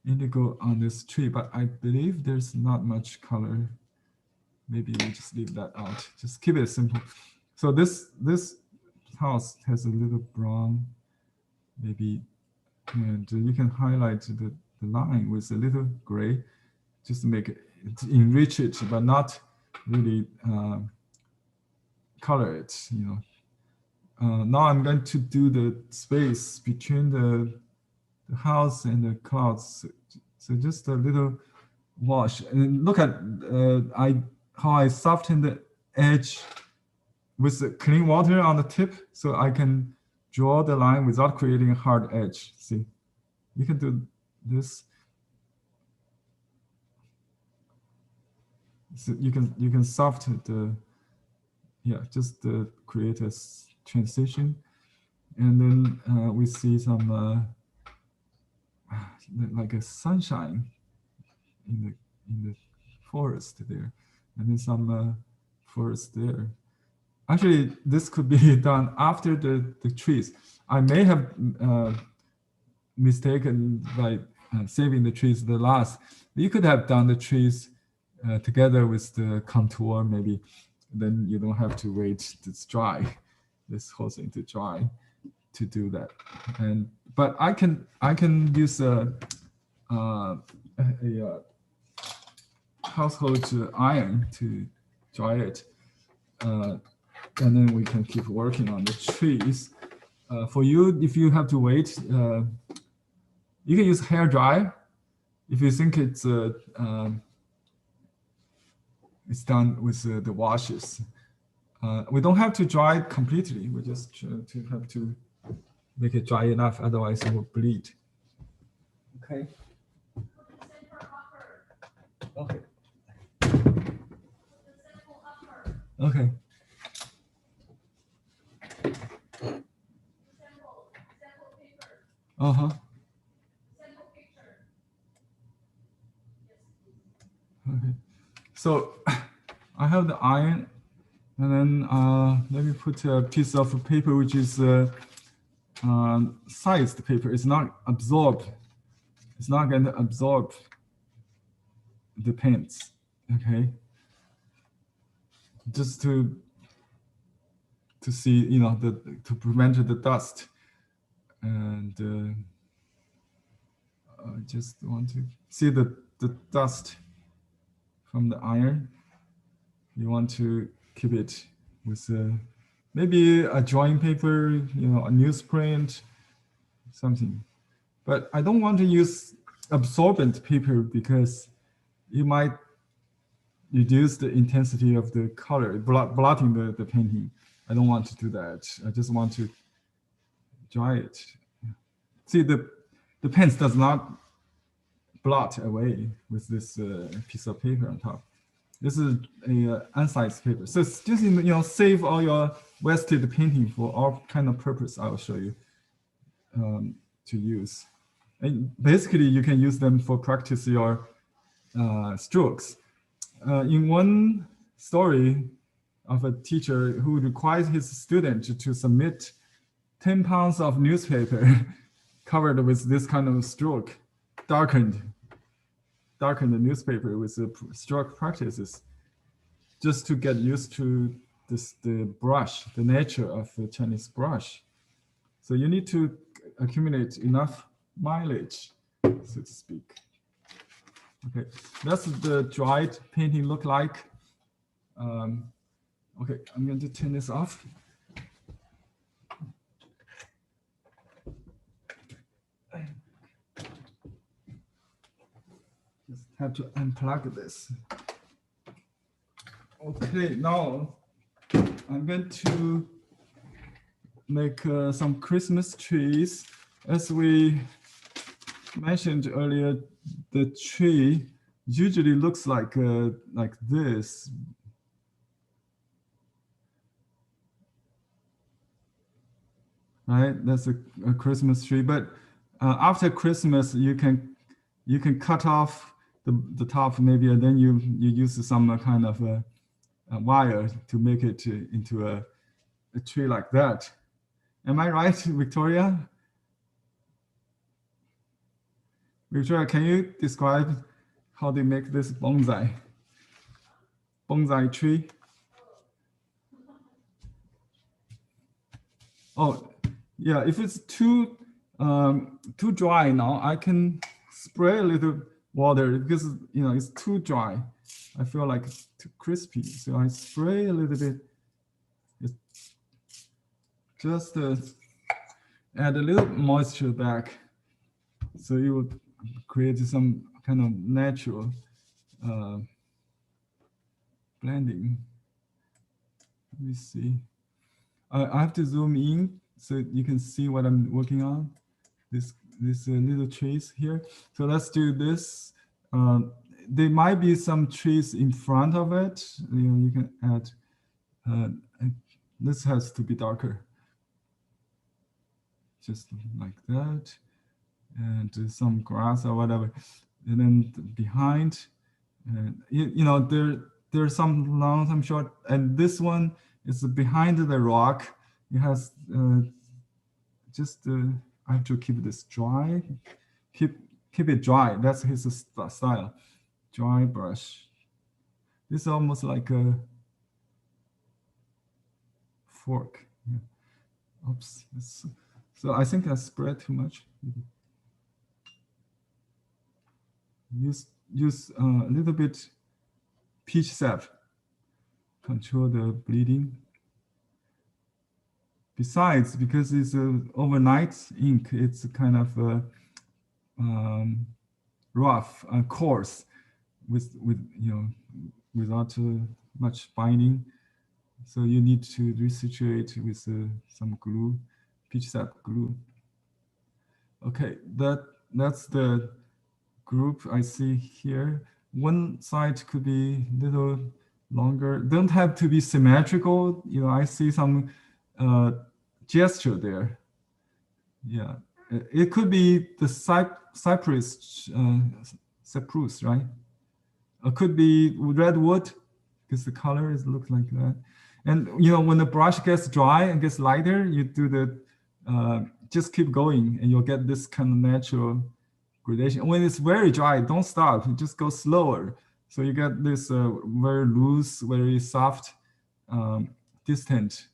indigo on this tree, but I believe there's not much color. Maybe we just leave that out. Just keep it simple. So this house has a little brown, maybe, and you can highlight the line with a little gray, just to make it, to enrich it, but not really color it. Now I'm going to do the space between the house and the clouds. So just a little wash, and look at how I soften the edge with the clean water on the tip, so I can draw the line without creating a hard edge. See, you can do this. So you can soften the, just create a transition, and then we see some like a sunshine in the forest there, and then some forest there. Actually, this could be done after the trees. I may have mistaken by saving the trees the last. You could have done the trees together with the contour, maybe. Then you don't have to wait to dry, this whole thing to dry to do that. And but I can use a household iron to dry it, and then we can keep working on the trees. For you, if you have to wait, you can use hair dryer if you think it's done with the washes. We don't have to dry it completely. We just have to make it dry enough, otherwise it will bleed. Okay. Okay. Okay. Uh-huh. Okay. So I have the iron, and then let me put a piece of paper which is sized paper. It's not absorbed. It's not going to absorb the paints. Okay. Just to see, you know, to prevent the dust, and I just want to see the dust from the iron. You want to keep it with maybe a drawing paper, you know, a newsprint, something. But I don't want to use absorbent paper because you might reduce the intensity of the color, blotting the painting. I don't want to do that. I just want to dry it. See, the paint does not blot away with this piece of paper on top. This is a unsized paper. So it's just, you know, save all your wasted painting for all kind of purpose I will show you to use. And basically, you can use them for practice your strokes. In one story of a teacher who requires his student to submit 10 pounds of newspaper covered with this kind of stroke, darkened the newspaper with the stroke practices, just to get used to the brush, the nature of the Chinese brush. So you need to accumulate enough mileage, so to speak. Okay, that's the dried painting look like. Okay, I'm going to turn this off. Just have to unplug this. Okay, now I'm going to make some Christmas trees. As we mentioned earlier, the tree usually looks like this. Right, that's a Christmas tree. But after Christmas, you can cut off the top maybe, and then you use some kind of a wire to make it into a tree like that. Am I right, Victoria? Victoria, can you describe how they make this bonsai tree? Oh, yeah. If it's too dry now, I can spray a little water because, you know, it's too dry. I feel like it's too crispy, so I spray a little bit. It's just add a little moisture back, so you will create some kind of natural blending. Let me see. I have to zoom in so you can see what I'm working on. This little trees here. So let's do this. There might be some trees in front of it. You know, you can add. This has to be darker. Just like that. And some grass or whatever, and then behind, you know, there's some long, some short, and this one is behind the rock. It has just I have to keep this dry, keep it dry. That's his style, dry brush. This is almost like a fork. Yeah. Oops. So I think I spread too much. Use a little bit peach sap. Control the bleeding. Besides, because it's overnight ink, it's kind of rough, coarse, with without much binding. So you need to resituate with some glue, peach sap glue. Okay, that's the group I see here. One side could be a little longer. Don't have to be symmetrical. I see some gesture there. Yeah, it could be the cypress, right? It could be redwood, because the color looks like that. And when the brush gets dry and gets lighter, you do the just keep going, and you'll get this kind of natural gradation. When it's very dry, don't stop. You just go slower. So you get this very loose, very soft, distant.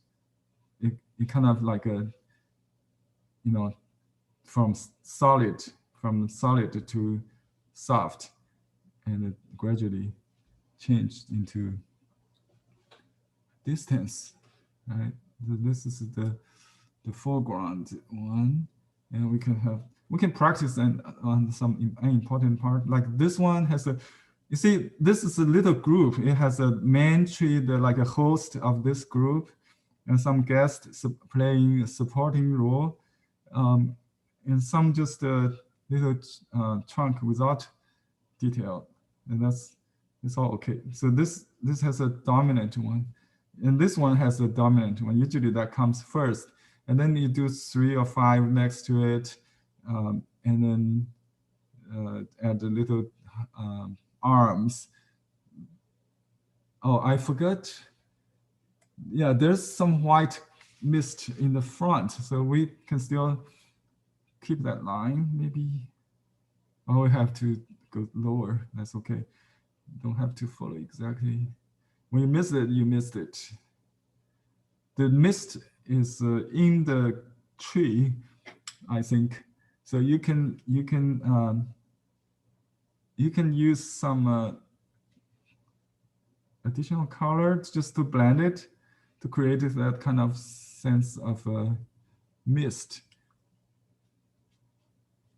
It kind of like a, from solid to soft, and it gradually changed into distance, right? This is the foreground one, and we can practice on some important part. Like this one has you see, this is a little group. It has a main tree, like a host of this group, and some guests playing a supporting role, and some just a little trunk without detail, and it's all okay. So this has a dominant one, and this one has a dominant one. Usually that comes first, and then you do 3 or 5 next to it, and then add a little arms. Oh, I forgot. Yeah, there's some white mist in the front, so we can still keep that line maybe. Oh, we have to go lower. That's okay. Don't have to follow exactly. When you miss it, you missed it. The mist is in the tree, I think. So you can use some additional color just to blend it, to create that kind of sense of mist.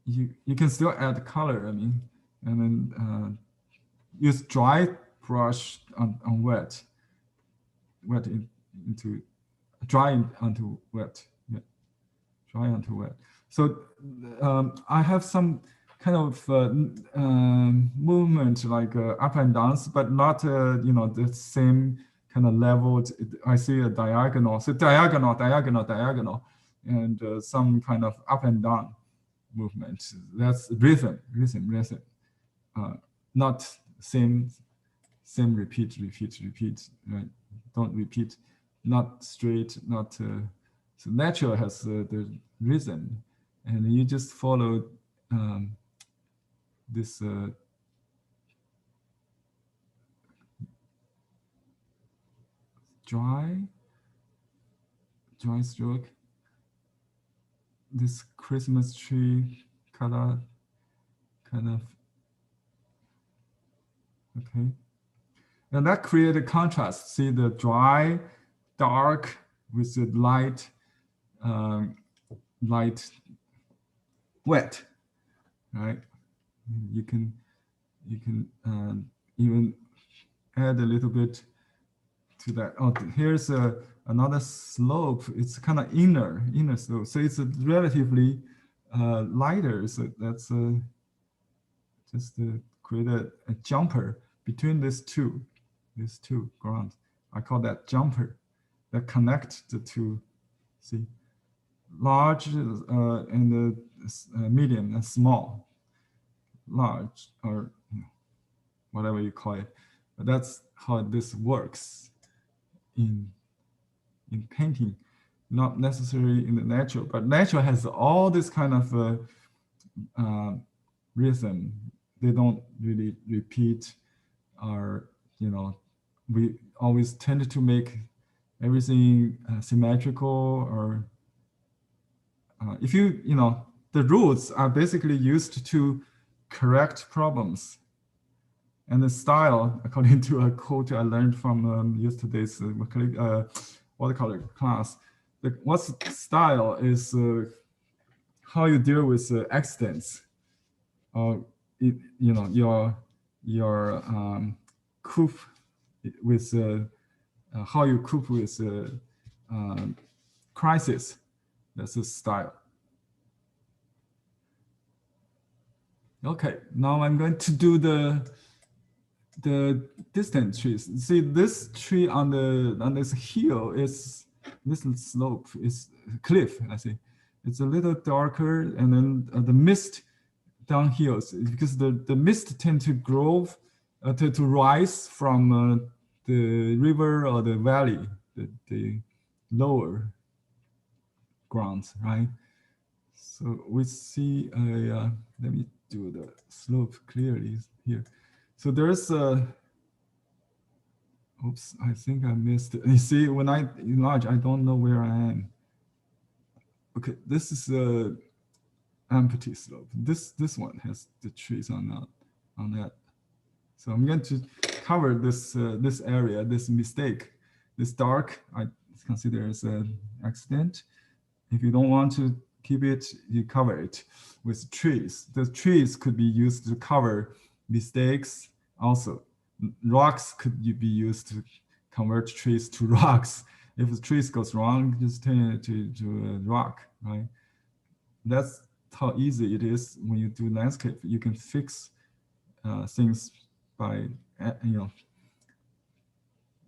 You can still add color, I mean, and then use dry brush on wet into dry onto wet. Yeah, dry onto wet. So I have some kind of movement like up and downs, but not the same kind of level. I see a diagonal, so diagonal, and some kind of up and down movement. That's rhythm. Not same repeat, right? Don't repeat, not straight, not so natural has the rhythm, and you just follow this dry stroke, this Christmas tree color kind of, okay. And that creates a contrast. See the dry, dark with the light, wet, right? You can even add a little bit to that. Oh, here's another slope. It's kind of inner slope. So it's a relatively lighter. So that's just to create a jumper between these two grounds. I call that jumper that connect the two. See, large and medium and small. Large or whatever you call it. But that's how this works in painting, not necessarily in the natural, but natural has all this kind of rhythm. They don't really repeat, or we always tend to make everything symmetrical or if you know, the rules are basically used to correct problems. And the style, according to a quote I learned from yesterday's watercolor class, what's style is how you deal with accidents. You know, your cope with how you cope with crisis. That's a style. Okay, now I'm going to do the distant trees. See, this tree on this hill is this slope is cliff. I see it's a little darker, and then the mist downhill because the mist tend to grow to rise from the river or the valley, the lower grounds, right? So we see a let me do the slope clearly here. So there's a, oops, I think I missed it. You see, when I enlarge, I don't know where I am. Okay, this is a empty slope. This one has the trees on that. So I'm going to cover this this area, this mistake, this dark. I consider as an accident. If you don't want to keep it, you cover it with trees. The trees could be used to cover mistakes. Also, rocks could be used to convert trees to rocks. If the trees goes wrong, just turn it to a rock, right? That's how easy it is when you do landscape. You can fix things by you know,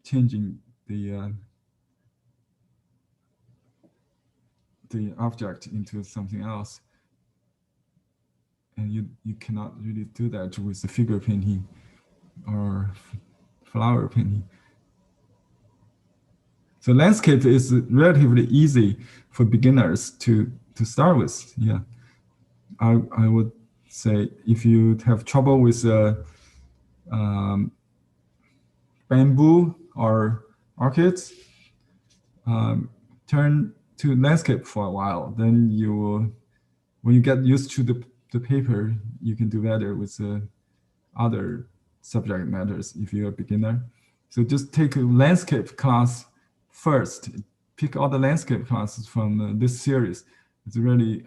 changing the object into something else. And you cannot really do that with the figure painting or flower painting. So landscape is relatively easy for beginners to start with. Yeah, I would say if you have trouble with bamboo or orchids, turn to landscape for a while. Then you will, when you get used to the paper, you can do better with other subject matters if you're a beginner. So just take a landscape class first. Pick all the landscape classes from this series. It's really,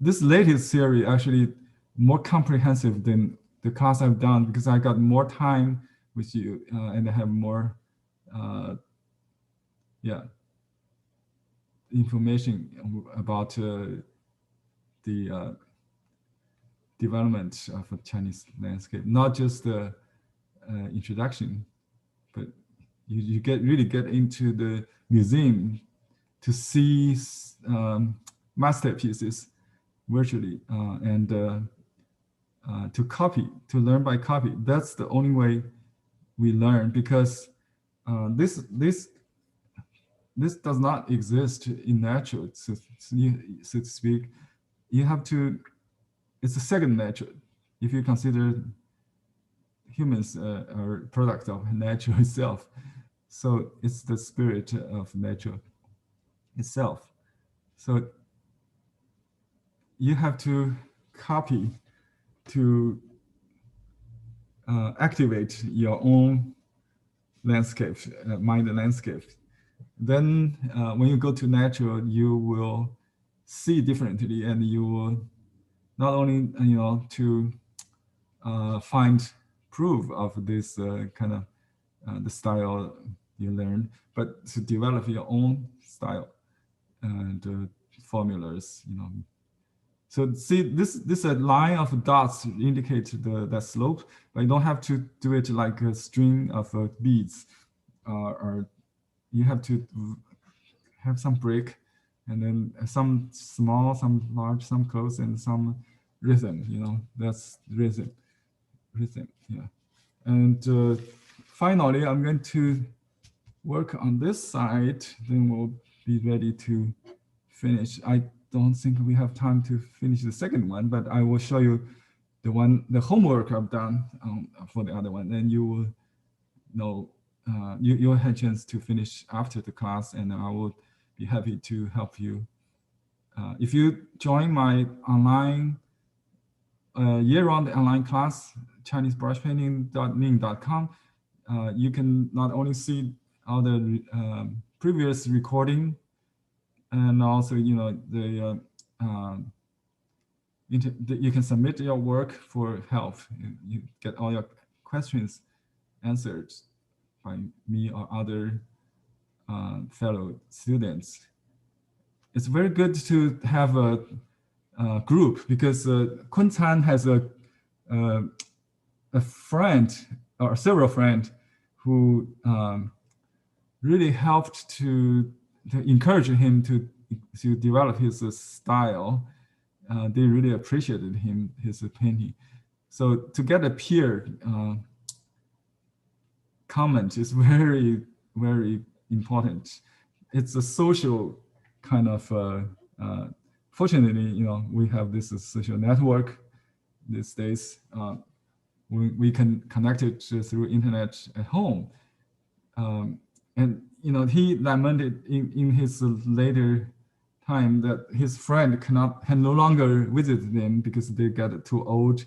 this latest series actually more comprehensive than the class I've done because I got more time with you and I have more, yeah, information about the development of a Chinese landscape, not just the introduction, but you really get into the museum to see masterpieces virtually and to copy, to learn by copy. That's the only way we learn because this does not exist in nature, so to speak. You have to, it's a second nature. If you consider humans are product of nature itself. So it's the spirit of nature itself. So you have to copy to activate your own landscape, mind landscape. Then when you go to nature, you will see differently, and you will not only to find proof of this kind of the style you learned, but to develop your own style and formulas. So see, this a line of dots indicate that slope, but you don't have to do it like a string of beads, or you have to have some break, and then some small, some large, some close, and some rhythm. That's rhythm, yeah. And finally, I'm going to work on this side. Then we'll be ready to finish. I don't think we have time to finish the second one, but I will show you the homework I've done for the other one. Then you will know, you'll have a chance to finish after the class, and I will be happy to help you if you join my online year-round online class, ChineseBrushPainting.ning.com, you can not only see all the previous recording, and also the you can submit your work for help. You get all your questions answered by me or other fellow students. It's very good to have a group, because Kun Tan has a friend or several friends who really helped to encourage him to develop his style. They really appreciated his painting. So to get a peer comment is very, very important. It's a social kind of, fortunately, we have this social network these days. We can connect it through internet at home. And he lamented in his later time that his friend can no longer visit them because they get too old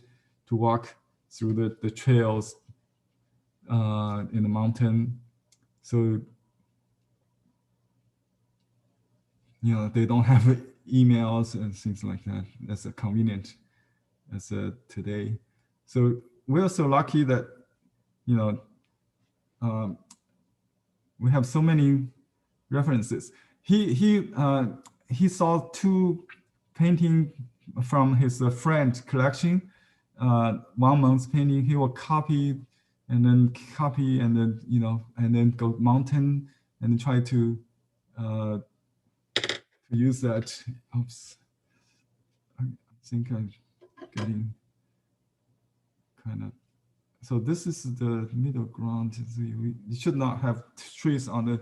to walk through the trails in the mountain. So they don't have emails and things like that. That's convenient as today. So we're so lucky that we have so many references. He saw two paintings from his friend collection. 1 month's painting, he will copy and then and then go mountain and try to use that. Oops, I think I'm getting kind of. So this is the middle ground. We should not have trees on the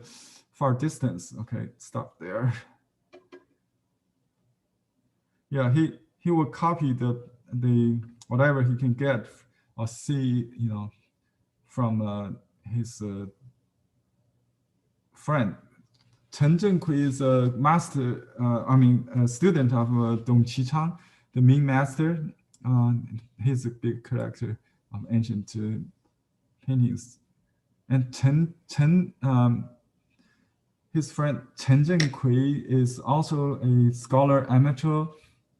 far distance. Okay, stop there. Yeah, he will copy the whatever he can get or see, from his friend. Chen Zhenkui is a master, a student of Dong Qichang, the Ming master. He's a big collector of ancient paintings. And his friend Chen Zhenkui is also a scholar, amateur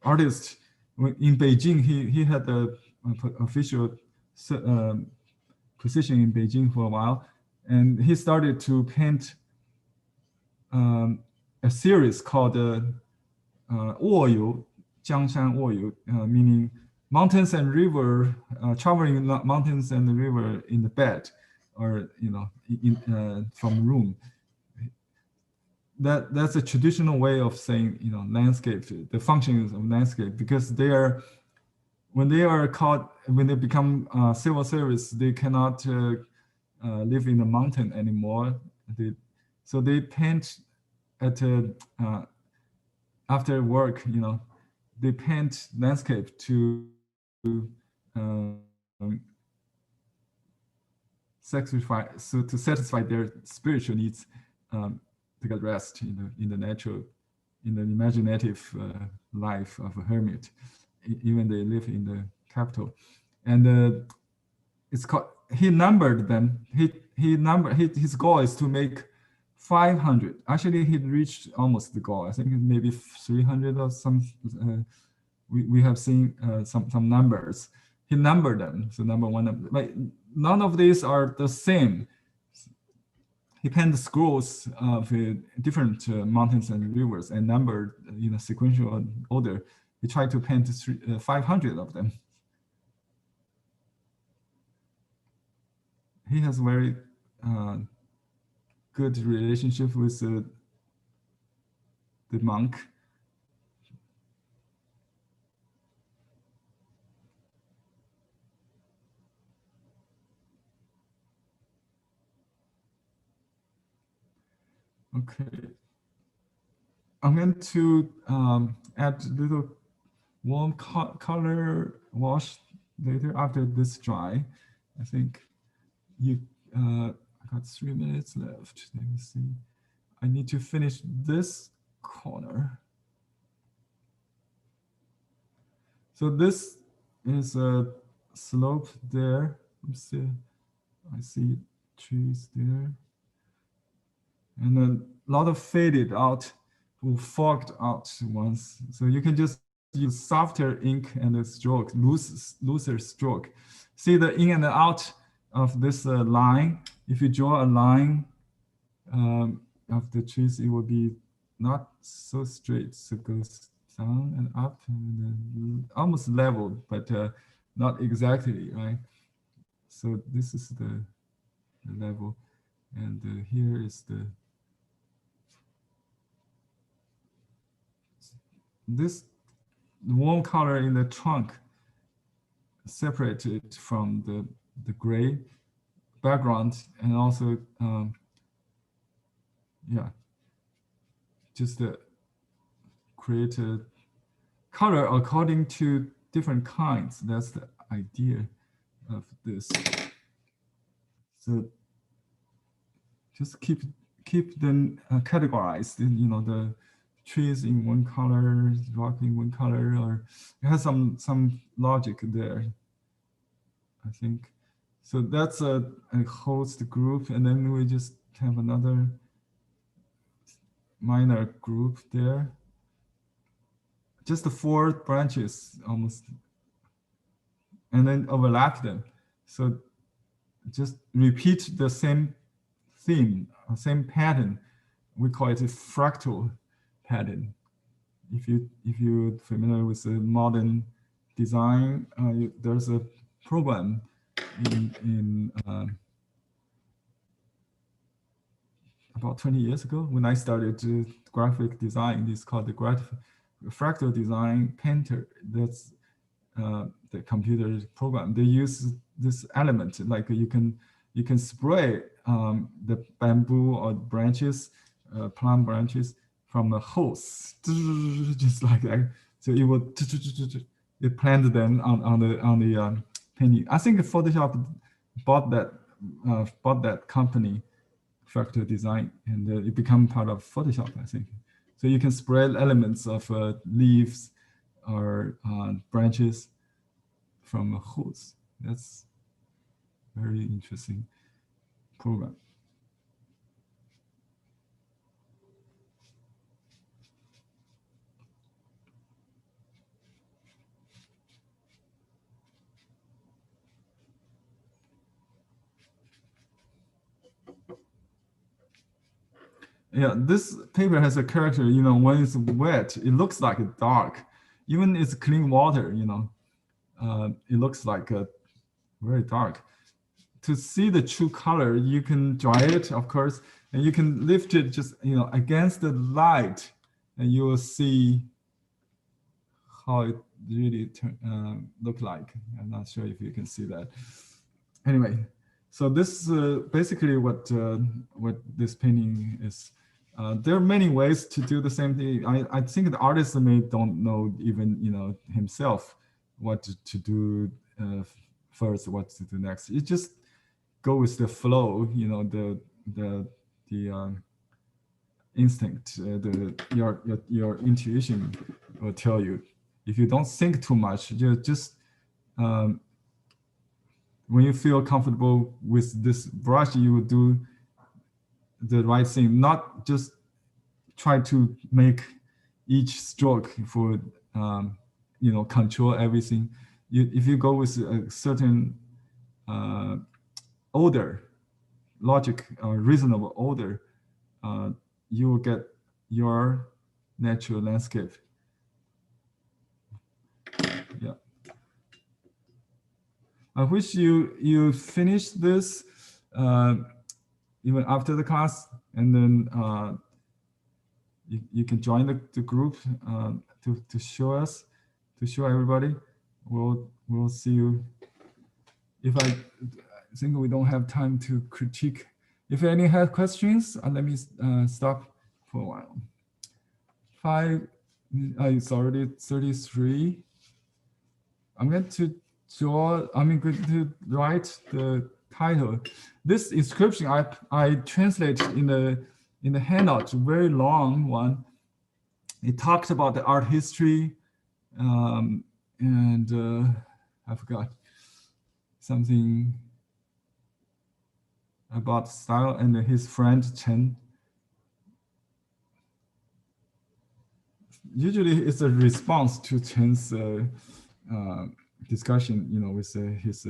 artist. In Beijing, he had the official position in Beijing for a while, and he started to paint a series called Woyu, Jiangshan Woyu, meaning mountains and river, traveling mountains and the river in the bed, or from room. That's a traditional way of saying landscape, the functions of landscape, because when they become civil service, they cannot live in the mountain anymore. So they paint after work. They paint landscape to satisfy their spiritual needs, to get rest in the natural, in the imaginative life of a hermit, even they live in the capital. And it's called, he numbered them. His goal is to make 500. Actually, he reached almost the goal. I think maybe 300 or some. We have seen some numbers. He numbered them. So number one, but none of these are the same. He painted scrolls of different mountains and rivers and numbered in a sequential order. He tried to paint 500 of them. He has very good relationship with the monk. Okay, I'm going to add a little warm color wash later after this dry. I think I got 3 minutes left. Let me see. I need to finish this corner. So this is a slope there. Let's see. I see trees there. And a lot of faded out, or fogged out ones. So you can just use softer ink and a stroke, looser stroke. See the in and out of this line. If you draw a line of the trees, it will be not so straight. So it goes down and up and then almost level, but not exactly, right? So this is the level, and here is this warm color in the trunk separated from the gray background, and also yeah, just create a color according to different kinds. That's the idea of this. So just keep them categorized. You know, the trees in one color, rock in one color, or it has some logic there, I think. So that's a host group, and then we just have another minor group there. Just the 4 branches almost, and then overlap them. So just repeat the same theme, same pattern. We call it a fractal pattern. If you're familiar with the modern design, there's a program in about 20 years ago when I started graphic design. It's called the Fractal Design Painter. That's the computer program. They use this element, like you can spray the bamboo or branches, palm branches from the hose, just like that. So it will it planted them on the painting. I think Photoshop bought that company, Fractal Design, and it became part of Photoshop, I think. So you can spread elements of leaves or branches from a hose. That's very interesting program. Yeah, this paper has a character, you know, when it's wet, it looks like dark. Even it's clean water, you know, it looks like very dark. To see the true color, you can dry it, of course, and you can lift it just, you know, against the light, and you will see how it really look like. I'm not sure if you can see that. Anyway, so this is basically what this painting is. There are many ways to do the same thing. I think the artist don't know even, you know, himself what to do first, what to do next. You just go with the flow, you know, the instinct, your intuition will tell you. If you don't think too much, you just when you feel comfortable with this brush, you will do the right thing, not just try to make each stroke for, you know, control everything. If you go with a certain order, logic, reasonable order, you will get your natural landscape. Yeah. I wish you finish this even after the class, and then you can join the group to show us, to show everybody. We'll see you. If I think we don't have time to critique. If any have questions, let me stop for a while. It's already 33. I'm going to going to write the title. This inscription I translated in the handout, very long one. It talks about the art history, and and I forgot something about style, and his friend Chen. Usually it's a response to Chen's discussion, with his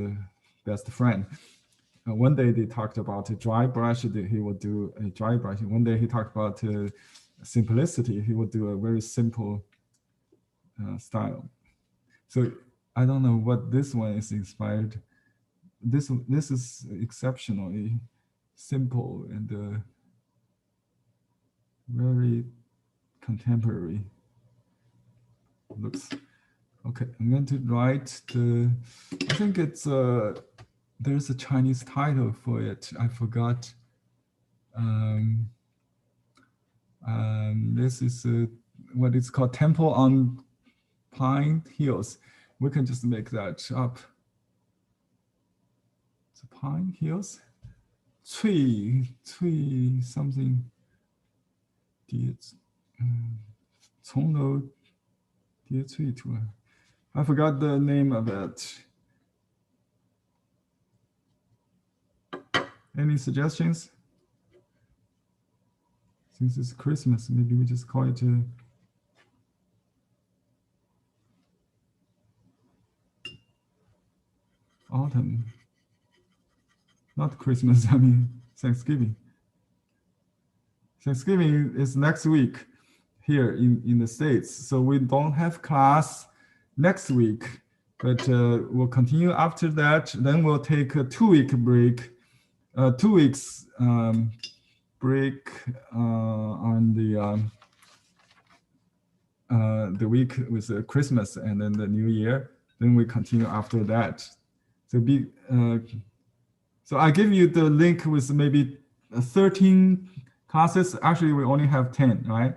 best friend. One day they talked about a dry brush, he would do a dry brush. One day he talked about simplicity, he would do a very simple style. So I don't know what this one is inspired. This is exceptionally simple and very contemporary looks. Okay, I'm going to write I think it's there's a Chinese title for it. I forgot. This is what it's called, Temple on Pine Hills. We can just make that up. It's Pine Hills. Cui something. 从楼叠翠图. I forgot the name of it. Any suggestions? Since it's Christmas, maybe we just call it autumn. Not Christmas, I mean Thanksgiving. Thanksgiving is next week here in the States. So we don't have class next week, but we'll continue after that. Then we'll take a 2-week break, 2 weeks break on the week with Christmas and then the New Year. Then we continue after that. So so I give you the link with maybe 13 classes. Actually, we only have 10, right?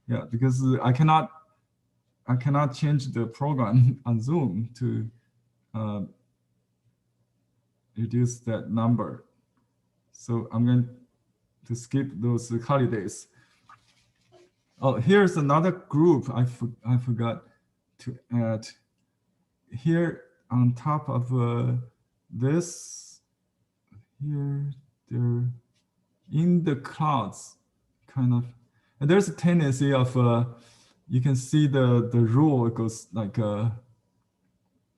Yeah, because I cannot change the program on Zoom to reduce that number. So I'm going to skip those holidays. Oh, here's another group I forgot to add. Here on top of this, here, there, in the clouds, kind of. And there's a tendency of, you can see the rule, it goes like,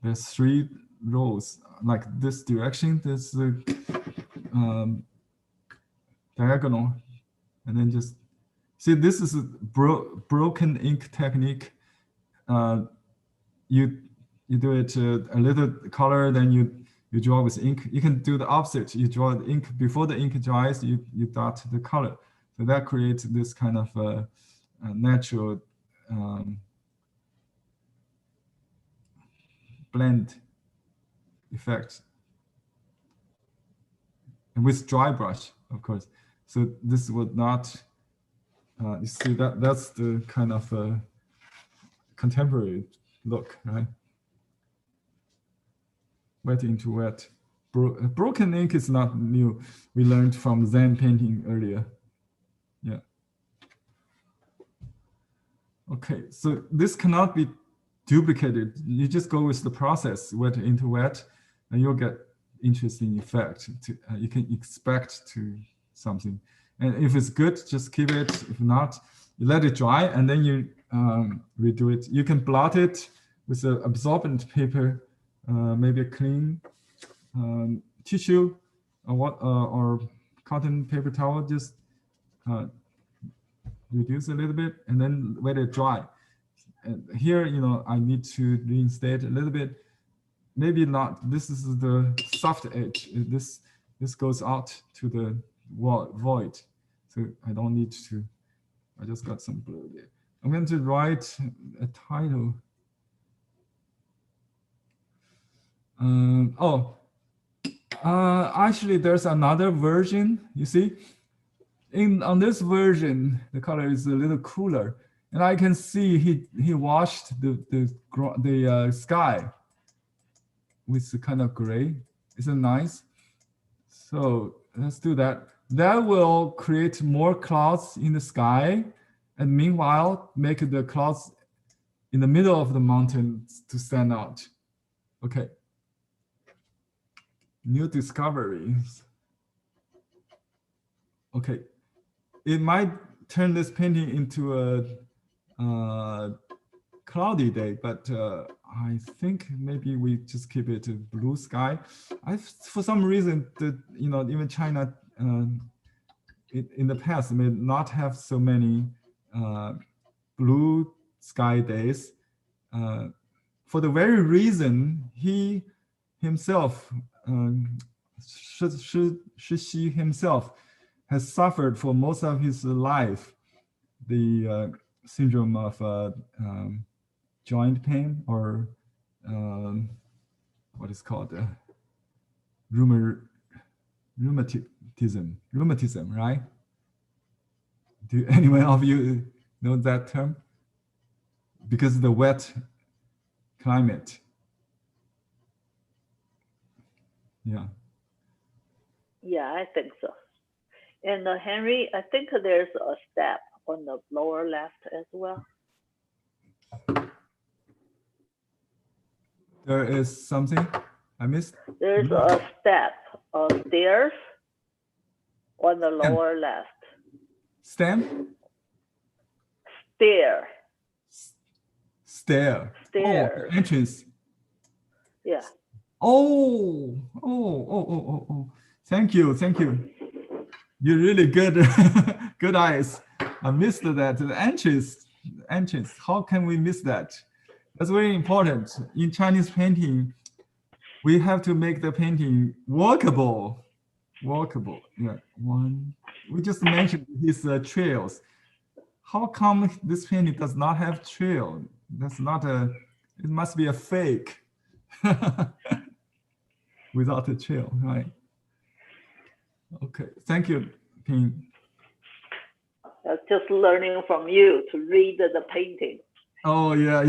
there's 3 rows, like this direction, there's the diagonal, and then just, see, this is a broken ink technique. You do it a little color, then you draw with ink. You can do the opposite. You draw the ink before the ink dries, you dot the color. So that creates this kind of natural blend effect. And with dry brush, of course. So this would not, you see that's the kind of contemporary look, right? Wet into wet. Broken ink is not new. We learned from Zen painting earlier. Yeah. Okay, so this cannot be duplicated. You just go with the process, wet into wet, and you'll get interesting effect. You can expect to something. And if it's good, just keep it. If not, you let it dry, and then you redo it. You can blot it with an absorbent paper, maybe a clean tissue or cotton paper towel. Just reduce a little bit and then let it dry. And here, I need to reinstate a little bit. Maybe not. This is the soft edge. This goes out to the void. So I don't need to. I just got some blue there. I'm going to write a title. Actually, there's another version. You see, on this version, the color is a little cooler, and I can see he washed the sky with the kind of gray. Isn't nice? So let's do that. That will create more clouds in the sky, and meanwhile make the clouds in the middle of the mountain to stand out. Okay. New discoveries. Okay. It might turn this painting into a cloudy day, but I think maybe we just keep it to blue sky. For some reason, even China in the past may not have so many blue sky days. For the very reason he himself, Shi himself, has suffered for most of his life the syndrome of joint pain, or what is called rheumatism, right? Do anyone of you know that term? Because of the wet climate. Yeah. Yeah, I think so. And Henry, I think there's a step on the lower left as well. There is something I missed? There's a step of stairs on the lower left. Stem? Stair. Stair. Stairs. Oh, entrance. Yeah. Oh. Thank you. You're really good. Good eyes. I missed that. The entrance. How can we miss that? That's very important. In Chinese painting, we have to make the painting walkable. Yeah. We just mentioned his trails. How come this painting does not have trail? That's not it must be a fake without a trail, right? Okay, thank you, Ping. Just learning from you to read the painting. Oh yeah.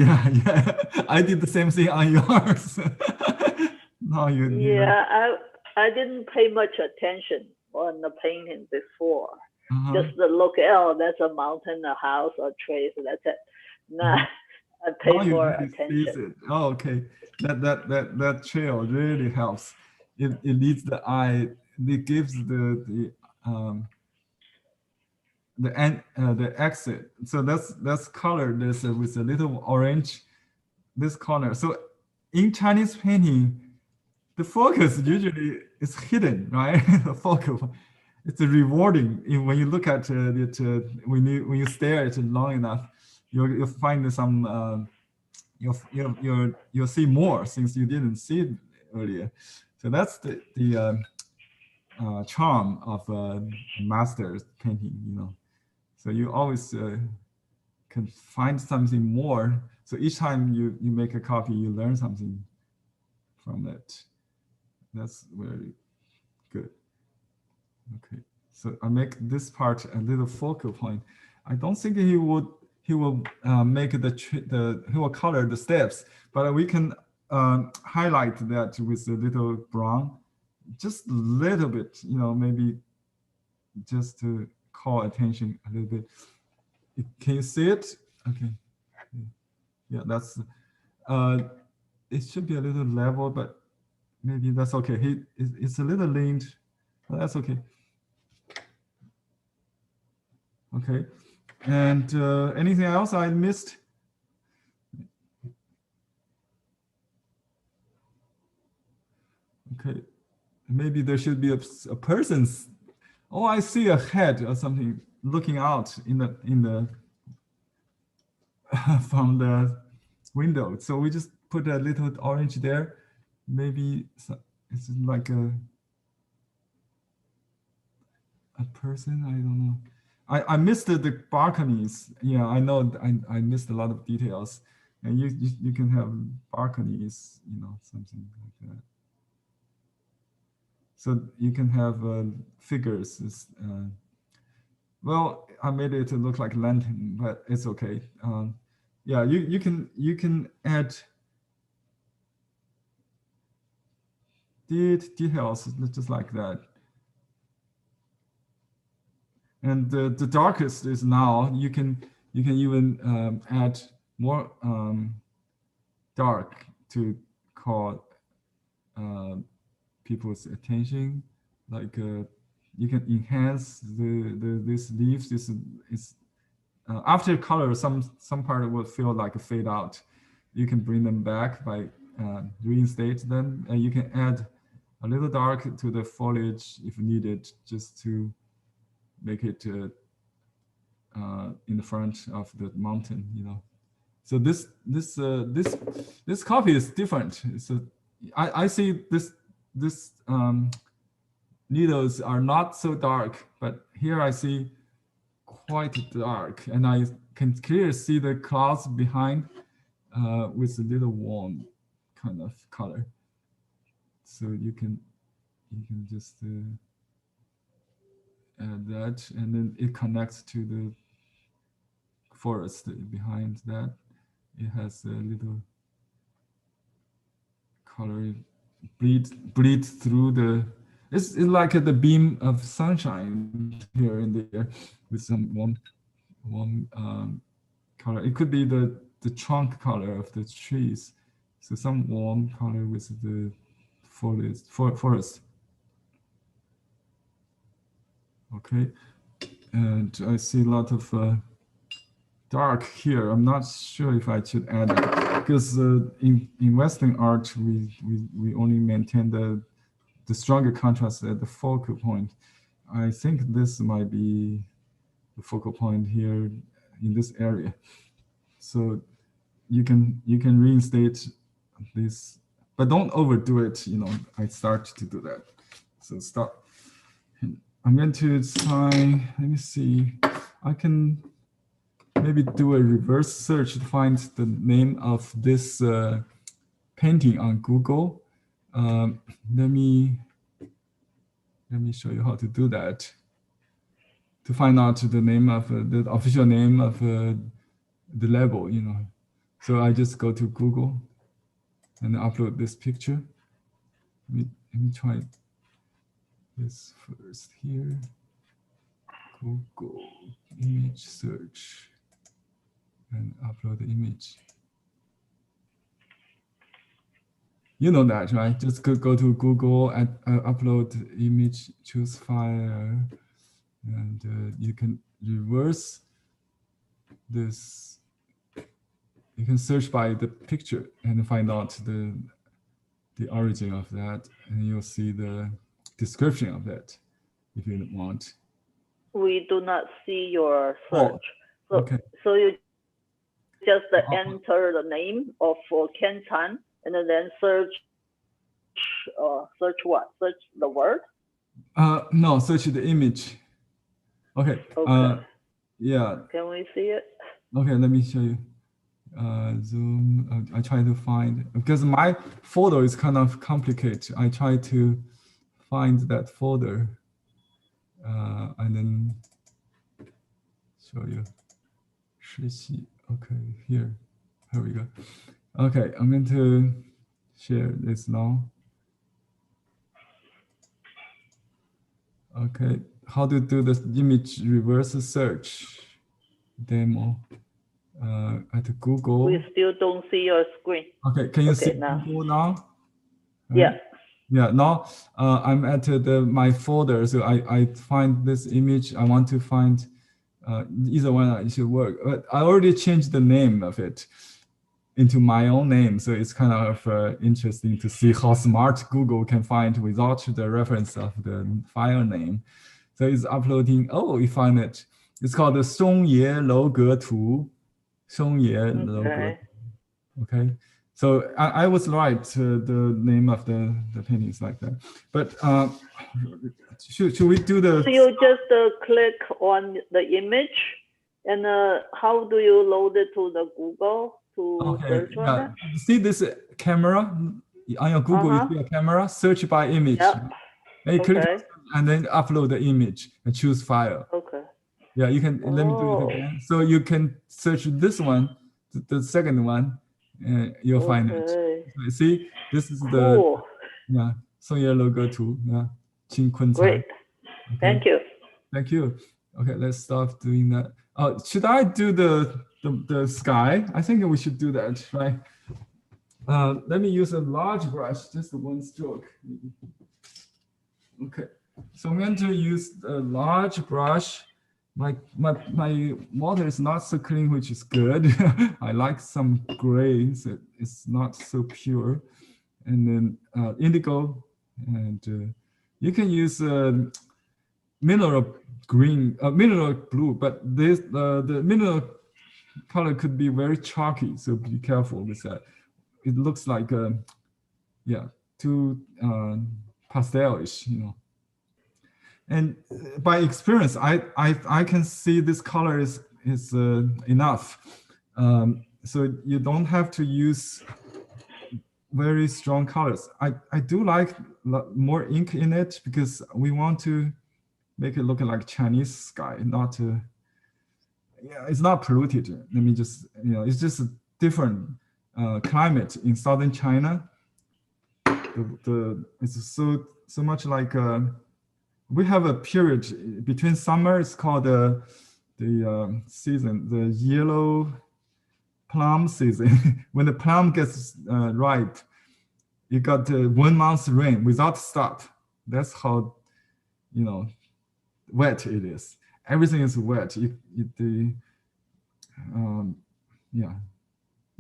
I did the same thing on yours. No, Yeah, I didn't pay much attention on the painting before. Just to look, oh, that's a mountain, a house, a tree, so that's it. Nah, I pay more attention. Oh, okay. That trail really helps. It leads the eye. It gives the exit. So that's colored this with a little orange, this corner. So in Chinese painting, the focus usually is hidden, right? The focus. It's rewarding when you look at it. When you stare at it long enough, you'll find some. You'll see more things you didn't see earlier. So that's the charm of master painting, So you always can find something more. So each time you make a copy, you learn something from it. That's very good. Okay, so I make this part a little focal point. I don't think he will make he will color the steps, but we can highlight that with a little brown, just a little bit, maybe just to call attention a little bit. Can you see it? Okay. Yeah, that's it should be a little level, but maybe that's okay. It's a little leaned, but that's okay. Okay, and anything else I missed? Okay, maybe there should be a person's. Oh, I see a head or something looking out in the from the window. So we just put a little orange there. Maybe it's like a person. I don't know. I missed the balconies. Yeah, I know. I missed a lot of details. And you can have balconies, something like that. So you can have figures. Well, I made it to look like lantern, but it's okay. Yeah, you can add details just like that. And the darkest is now. You can even add more dark to call people's attention. Like you can enhance this leaves. This is after color, some part will feel like a fade out. You can bring them back by reinstate them, and you can add a little dark to the foliage if needed, just to make it in the front of the mountain, you know. So this copy is different. So I see this needles are not so dark, but here I see quite dark, and I can clearly see the clouds behind with a little warm kind of color. So you can just add that, and then it connects to the forest behind that. It has a little color bleed through the. It's like the beam of sunshine here and there with some warm color. It could be the trunk color of the trees. So some warm color with the forest. Okay, and I see a lot of dark here. I'm not sure if I should add it, because in Western art we only maintain the stronger contrast at the focal point. I think this might be the focal point here in this area. So you can reinstate this, but don't overdo it. You know, I start to do that. So stop. I'm going to try. Let me see. I can maybe do a reverse search to find the name of this painting on Google. Let me show you how to do that. To find out the name of the official name of the label, you know. So I just go to Google and upload this picture. Let me try this first here. Google image search and upload the image. You know that, right? Just go to Google and upload image, choose file, and you can reverse this. You can search by the picture and find out the origin of that, and you'll see the description of that if you want. We do not see your search. So, okay. So you just enter the name of Ken Chan, and then search what? Search the word? No, search the image. Okay. Okay. Yeah. Can we see it? Okay, let me show you. Zoom. I try to find, because my folder is kind of complicated. I try to find that folder and then show you. Okay, here we go. Okay, I'm going to share this now. Okay, how to do this image reverse search demo at Google. We still don't see your screen. Okay, can you see now. Google now? Yeah. Yeah, now I'm at my folder, so I find this image. I want to find either one should work. But I already changed the name of it into my own name, so it's kind of interesting to see how smart Google can find without the reference of the file name. So it's uploading. Oh, we found it. It's called the 松野楼阁图. 松野楼阁. Okay. So I was right. The name of the painting is like that. But should we do the? So you just click on the image, and how do you load it to the Google to search on that? See this camera on your Google? You see a camera. Search by image. Yep. And you click and then upload the image and choose file. Okay. Yeah, you can. Let me do it again. So you can search this one, the second one. You'll find it. See, this is the 松野楼阁图. Yeah, Qin Kun Cai. Great. Okay. Thank you. Thank you. Okay, let's stop doing that. Should I do the sky? I think we should do that, right? Let me use a large brush, just one stroke. Okay, so I'm going to use a large brush. My water is not so clean, which is good. I like some gray, so it's not so pure. And then indigo, and you can use mineral green, mineral blue, but this the mineral color could be very chalky, so be careful with that. It looks like too pastelish, you know. And by experience, I can see this color is enough. So you don't have to use very strong colors. I do like more ink in it because we want to make it look like Chinese sky, not it's not polluted. Let me just, it's just a different climate in southern China. It's so much like we have a period between summer. It's called the season, the yellow plum season. When the plum gets ripe, you got 1 month rain without stop. That's how wet it is. Everything is wet. You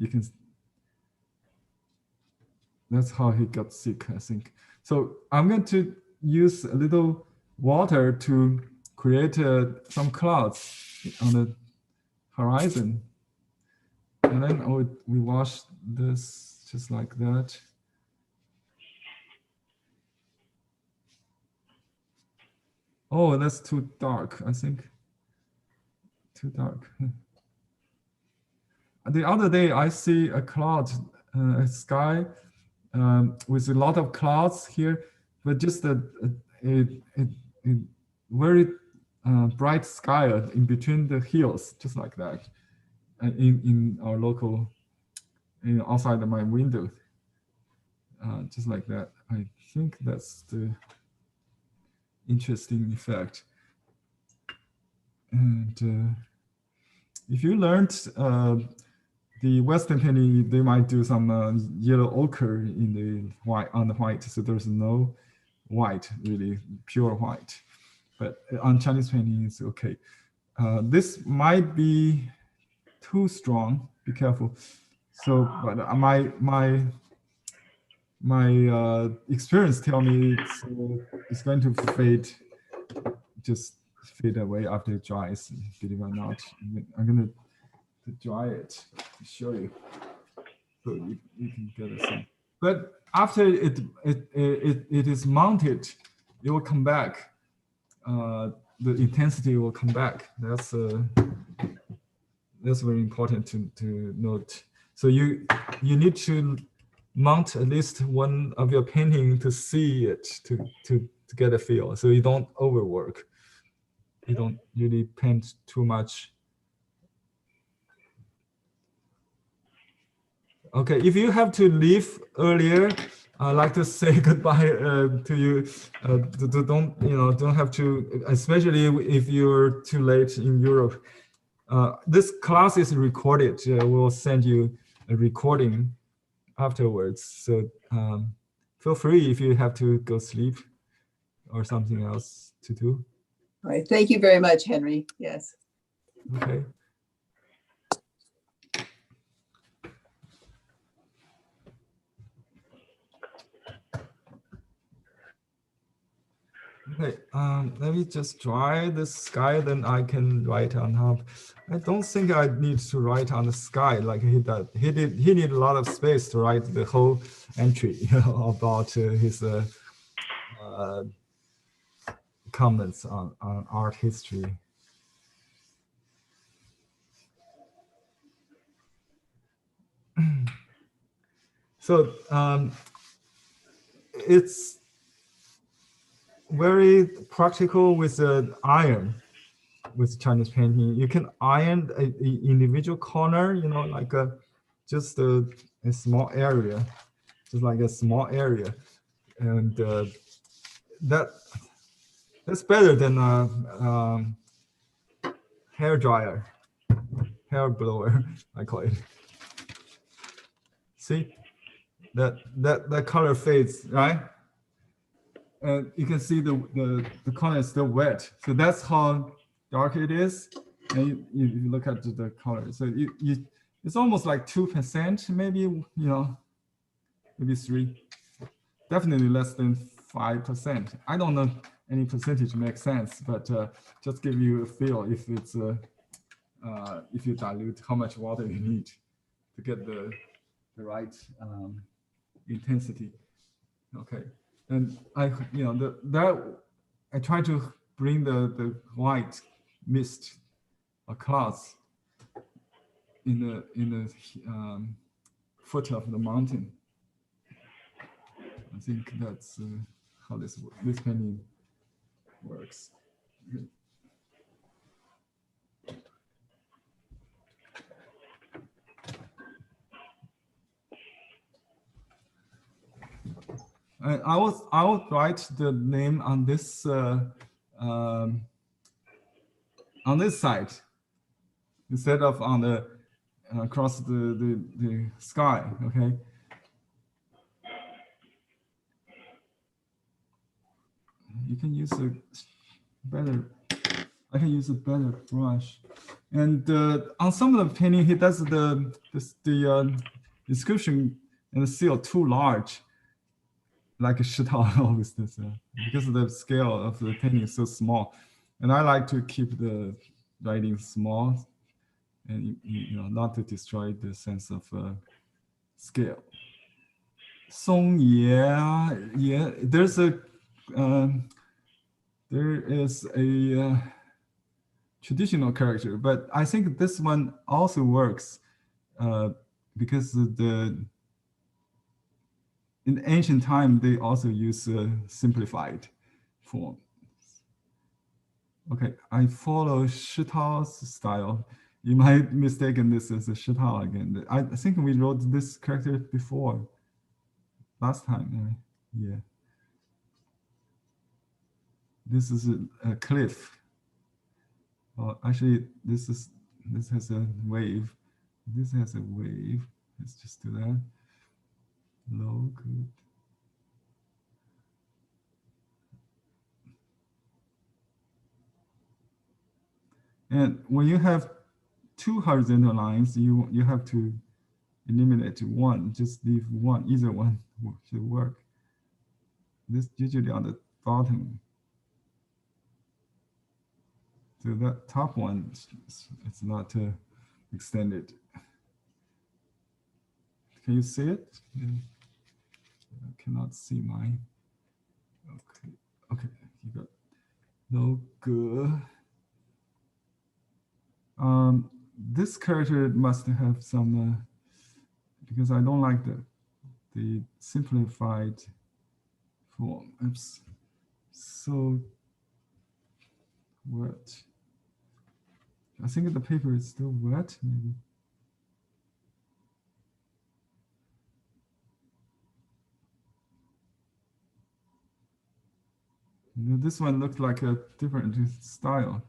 can. That's how he got sick, I think. So I'm going to use a little water to create some clouds on the horizon. And then we wash this just like that. Oh, that's too dark, I think. Too dark. The other day, I see a cloud, a sky with a lot of clouds here, but just a very bright sky in between the hills, just like that, in our local, outside of my window, just like that. I think that's the interesting effect. And if you learned the Western painting, they might do some yellow ochre in the on the white, so there's no white, really pure white. But on Chinese painting, it's okay. This might be too strong. Be careful. So, but my experience tell me it's going to fade, just fade away after it dries. Believe it or not, I'm gonna dry it to show you, so you can get a sense. But after it is mounted, it will come back. The intensity will come back. That's very important to note. So you need to mount at least one of your painting to see it, to get a feel. So you don't overwork. You don't really paint too much. Okay, if you have to leave earlier, I'd like to say goodbye to you. Don't have to, especially if you're too late in Europe. This class is recorded. We'll send you a recording afterwards. So feel free if you have to go sleep or something else to do. All right. Thank you very much, Henry. Yes. Okay. Okay, let me just dry the sky, then I can write on top. I don't think I need to write on the sky like he did. He needed a lot of space to write the whole entry about his comments on art history. So it's very practical with iron, with Chinese painting. You can iron an individual corner, like just a small area, just like a small area, and that's better than hair dryer, hair blower, I call it. See, that color fades, right? And you can see the color is still wet. So that's how dark it is. And you look at the color. So it's almost like 2%, maybe, maybe 3. Definitely less than 5%. I don't know any percentage makes sense, but just give you a feel if it's if you dilute how much water you need to get the right intensity. Okay, and I try to bring the white mist or clouds in the foot of the mountain. I think that's how this painting works. Okay. I would write the name on this side instead of on the across the sky. Okay. You can use a better. I can use a better brush, and on some of the painting, he does the description and the seal too large, like a Shitao always does, because of the scale of the painting is so small, and I like to keep the writing small, and not to destroy the sense of scale. Song Ye, there's a there is a traditional character, but I think this one also works because in ancient time they also use simplified form. Okay, I follow Shitao's style. You might mistaken this as a Shitao again. I think we wrote this character before, last time. Yeah. This is a cliff. Actually, this has a wave. This has a wave. Let's just do that. Low, good. And when you have 2 horizontal lines, you have to eliminate one. Just leave one. Either one should work. This usually on the bottom. So that top one, it's not extended. Can you see it? I cannot see mine. Okay, you got no good. This character must have some, because I don't like the simplified form. It's so wet. I think the paper is still wet, maybe. This one looks like a different style.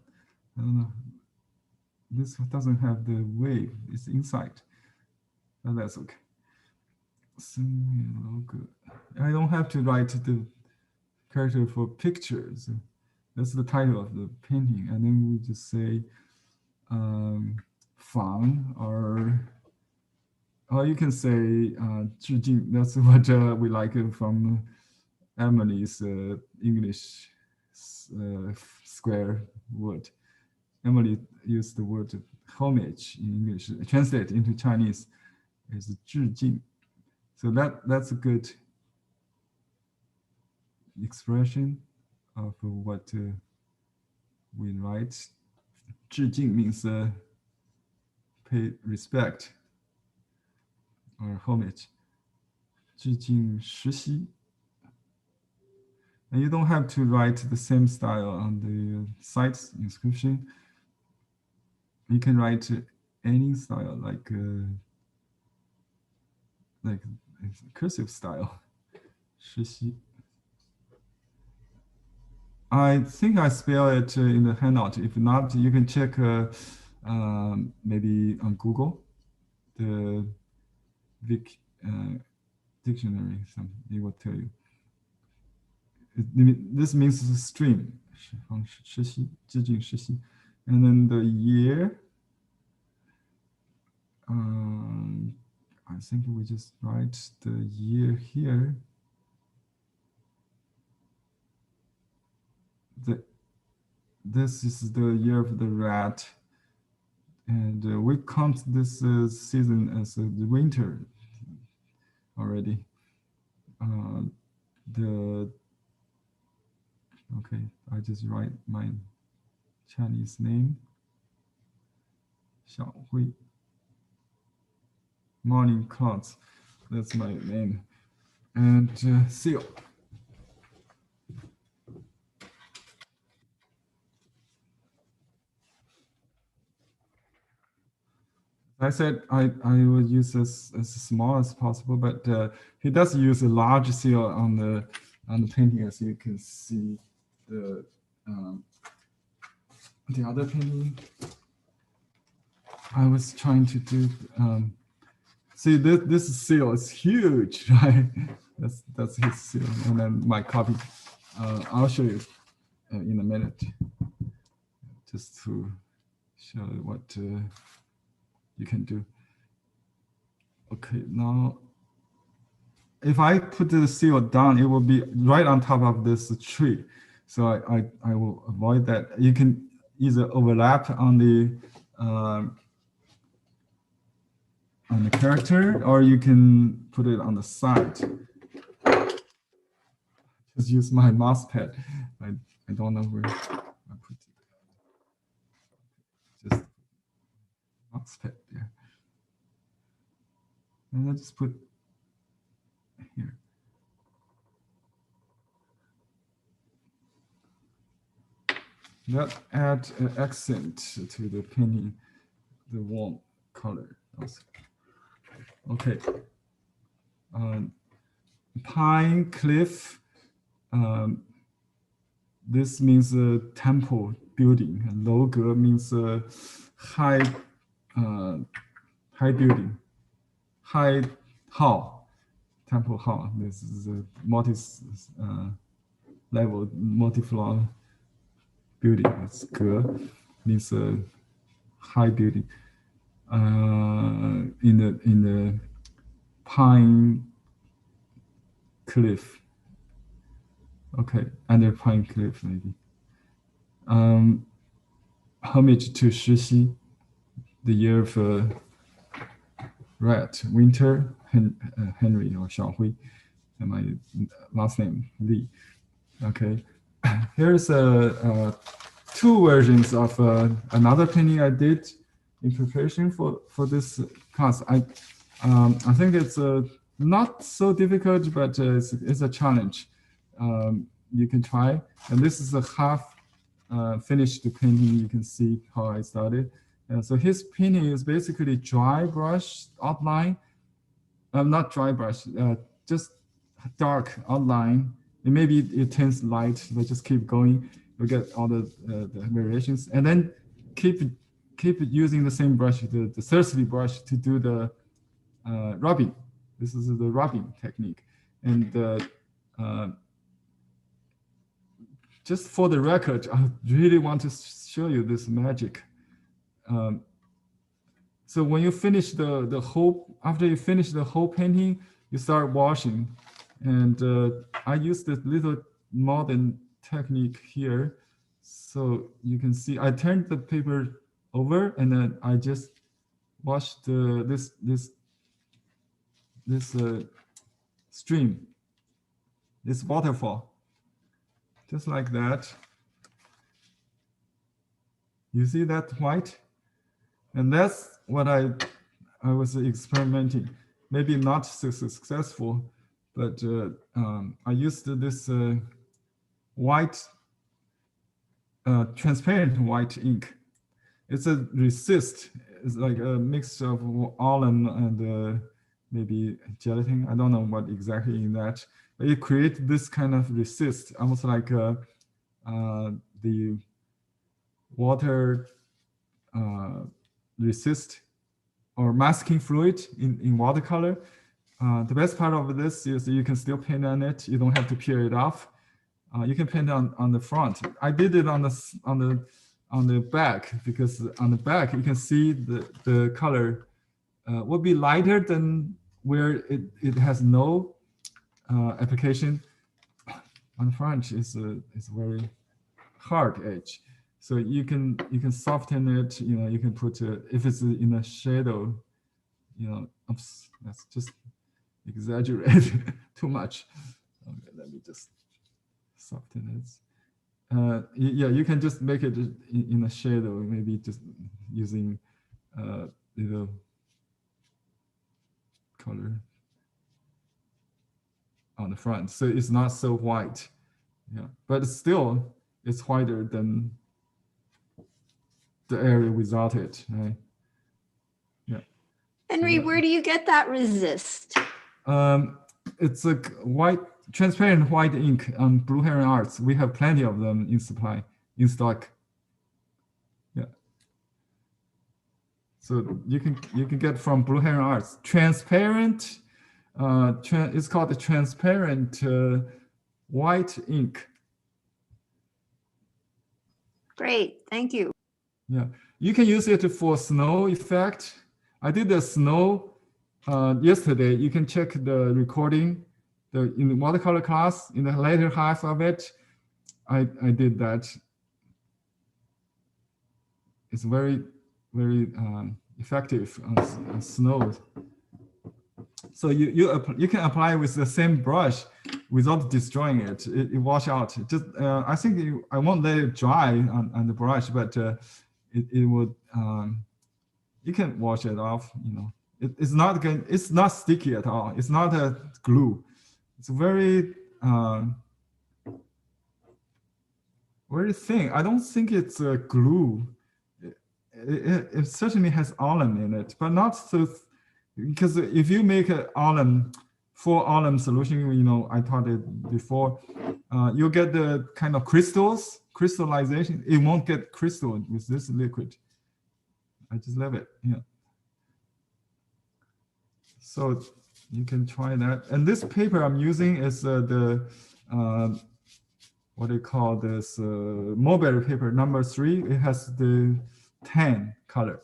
I don't know. This doesn't have the wave, it's inside. But that's okay. Good. I don't have to write the character for pictures. That's the title of the painting. And then we just say Fang, or you can say 致敬. That's what we like from Emily's English square word. Emily used the word homage in English, translate into Chinese is 致敬. So that's a good expression of what we write. 致敬 means pay respect or homage. 致敬实习. And you don't have to write the same style on the site's inscription. You can write any style, like cursive style. 实习. I think I spell it in the handout. If not, you can check maybe on Google, the Vic dictionary, something, it will tell you. This means stream, and then the year, I think we just write the year here. This is the year of the rat, and we count this season as the winter already. Okay, I just write my Chinese name, Xiaohui. Morning clouds, that's my name, and seal. I said I would use as small as possible, but he does use a large seal on the painting, as you can see. The other painting I was trying to do. See, this seal is huge, right? That's his seal, and then my copy. I'll show you in a minute, just to show what you can do. Okay, now if I put the seal down, it will be right on top of this tree. So I will avoid that. You can either overlap on the character, or you can put it on the side. Just use my mouse pad. I don't know where I put it. Just mouse pad there. And I just put here. That add an accent to the painting, the warm color also. Okay. Pine cliff. This means a temple building. Loge means a high building. High hall, temple hall. This is a level, multi-floor building. It's Ge means a high building. In the pine cliff. Okay, under pine cliff maybe. Homage to Shixi, the year of rat, winter, Henry or Xiaohui, and my last name Li. Okay, here's two versions of another painting I did in preparation for this class. I think it's not so difficult, but it's a challenge. You can try. And this is a half finished painting. You can see how I started. So his painting is basically dry brush outline. Not dry brush, just dark outline. And maybe it turns light, but just keep going. You'll get all the variations. And then keep using the same brush, the Thursday brush, to do the rubbing. This is the rubbing technique. And just for the record, I really want to show you this magic. So when you finish the whole, after you finish the whole painting, you start washing. And I used this little modern technique here. So you can see, I turned the paper over, and then I just washed this stream, this waterfall, just like that. You see that white? And that's what I was experimenting. Maybe not so successful, but I used this white, transparent white ink. It's a resist. It's like a mix of alum and maybe gelatin. I don't know what exactly in that. But it creates this kind of resist, almost like the water resist or masking fluid in watercolor. The best part of this is you can still paint on it. You don't have to peel it off. You can paint on the front. I did it on the back, because on the back you can see the color will be lighter than where it has no application. On the front is very hard edge, so you can soften it. You can put if it's in a shadow. Oops, that's just exaggerate too much. Okay, let me just soften it. Yeah, you can just make it in a shadow, maybe just using little color on the front, so it's not so white. Yeah, but still it's whiter than the area without it, right? Yeah. Henry, where do you get that resist? It's a white, transparent white ink on Blue Heron Arts. We have plenty of them in stock. Yeah. So you can get from Blue Heron Arts transparent. It's called the transparent white ink. Great, thank you. Yeah, you can use it for snow effect. I did the snow yesterday. You can check the recording in the watercolor class, in the later half of it. I did that. It's very, very effective on snow. So you can apply with the same brush without destroying it. It wash out. Just I think I won't let it dry on the brush, but it would. You can wash it off. It's not sticky at all. It's not a glue. It's very very thin. I don't think it's a glue. It certainly has alum in it, but not so. Because if you make an alum, full alum solution, I taught it before, you'll get the kind of crystallization. It won't get crystal with this liquid. I just love it. Yeah. So you can try that. And this paper I'm using is the what do you call this? Mulberry paper number 3. It has the tan color.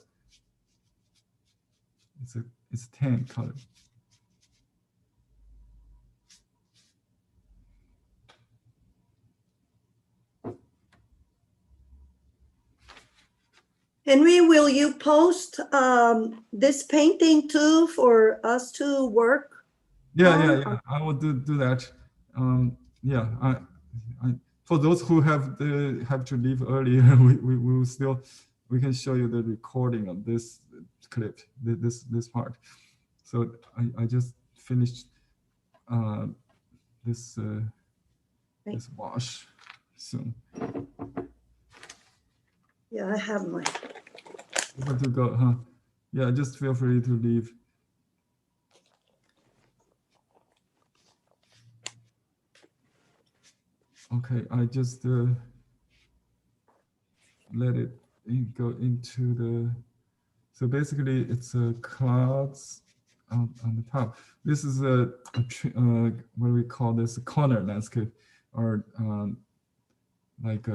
It's tan color. Henry, will you post this painting too for us to work? Yeah. I will do that. Yeah, I for those who have to leave earlier, we will still, we can show you the recording of this clip, this part. So I just finished this wash soon. Yeah, I have mine. Where to go, huh? Yeah, just feel free to leave. Okay, I just let it go into the. So basically, it's clouds on the top. This is what we call this, a corner landscape, or like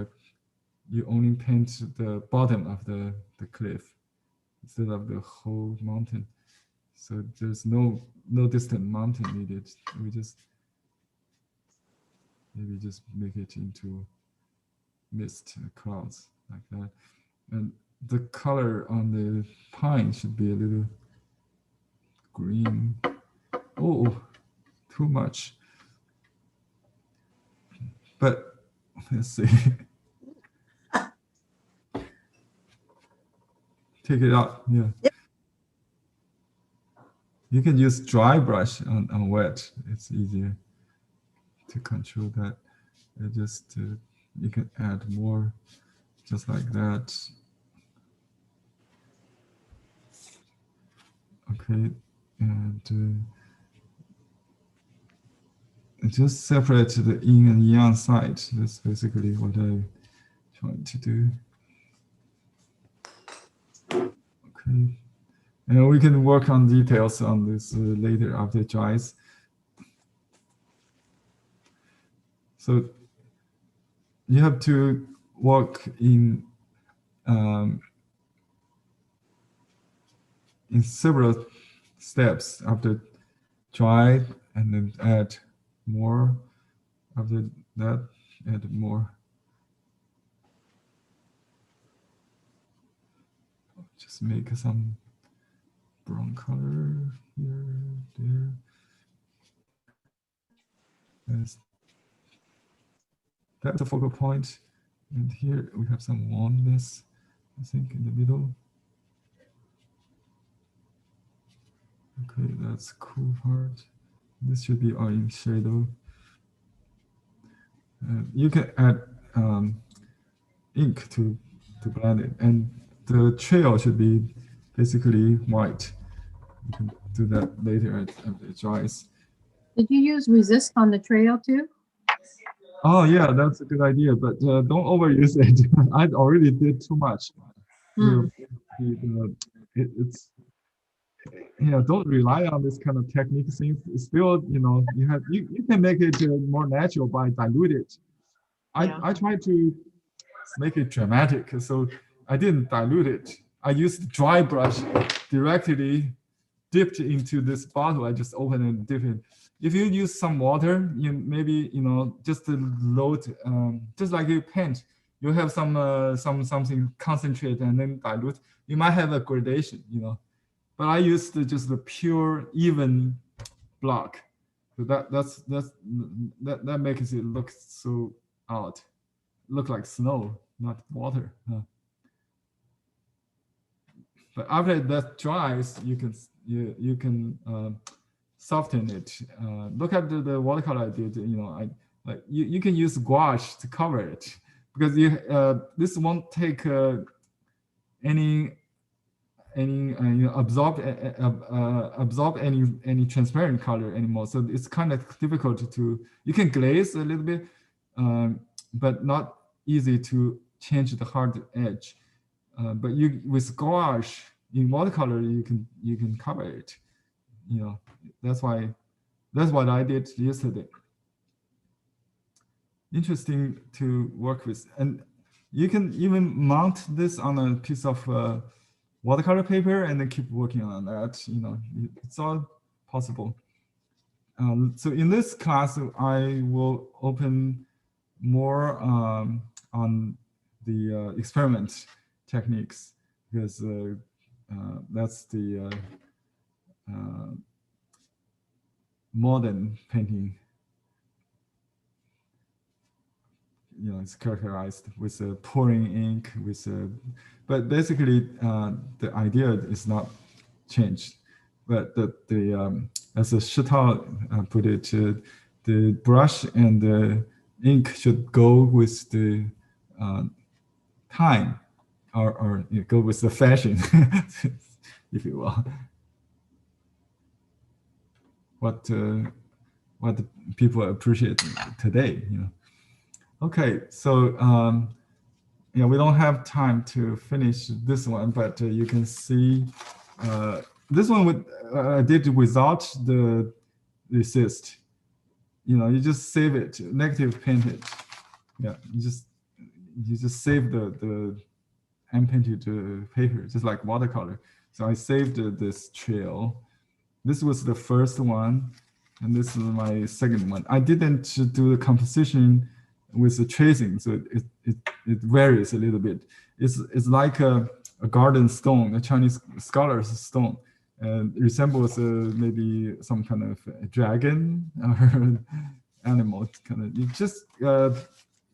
you only paint the bottom of the cliff instead of the whole mountain. So there's no distant mountain needed. We just maybe just make it into mist clouds like that. And the color on the pine should be a little green. Oh, too much. But let's see. Take it out, yeah. Yep. You can use dry brush on wet. It's easier to control that. Just you can add more, just like that. Okay, and just separate the yin and yang side. That's basically what I'm trying to do. Okay, and we can work on details on this later after it dries. So you have to work in several steps after dry, and then add more. After that, add more. Just make some brown color here, there. That's the focal point. And here we have some warmness, I think, in the middle. Okay, that's cool part. This should be orange shadow. You can add ink to blend it, and the trail should be basically white. You can do that later after it dries. Did you use resist on the trail too? Oh yeah, that's a good idea, but don't overuse it. I already did too much. It's don't rely on this kind of technique things. It's still, you can make it more natural by dilute it. I tried to make it dramatic, so I didn't dilute it. I used dry brush directly dipped into this bottle. I just opened and dip it. If you use some water, maybe just to load, just like you paint, you have something concentrate and then dilute. You might have a gradation, But I used just the pure even block. So that makes it look so odd. Look like snow, not water. But after that dries, you can soften it. Look at the watercolor I did. You can use gouache to cover it, because this won't take any absorb any transparent color anymore. So it's kind of difficult to. You can glaze a little bit, but not easy to change the hard edge. But with gouache in watercolor, you can cover it. That's what I did yesterday. Interesting to work with, and you can even mount this on a piece of watercolor paper and then keep working on that. It's all possible. So in this class, I will open more on the experiment techniques, because that's the modern painting. It's characterized with pouring ink, but basically the idea is not changed. But as Shitao put it, the brush and the ink should go with the time, or go with the fashion, if you will. What the people appreciate today, Okay, so we don't have time to finish this one, but you can see this one I did without the resist. You just save it, negative paint it. Yeah, you just save the unpainted paper, just like watercolor. So I saved this trail. This was the first one, and this is my second one. I didn't do the composition with the tracing, so it varies a little bit. It's like a garden stone, a Chinese scholar's stone, and resembles maybe some kind of a dragon or animal. You just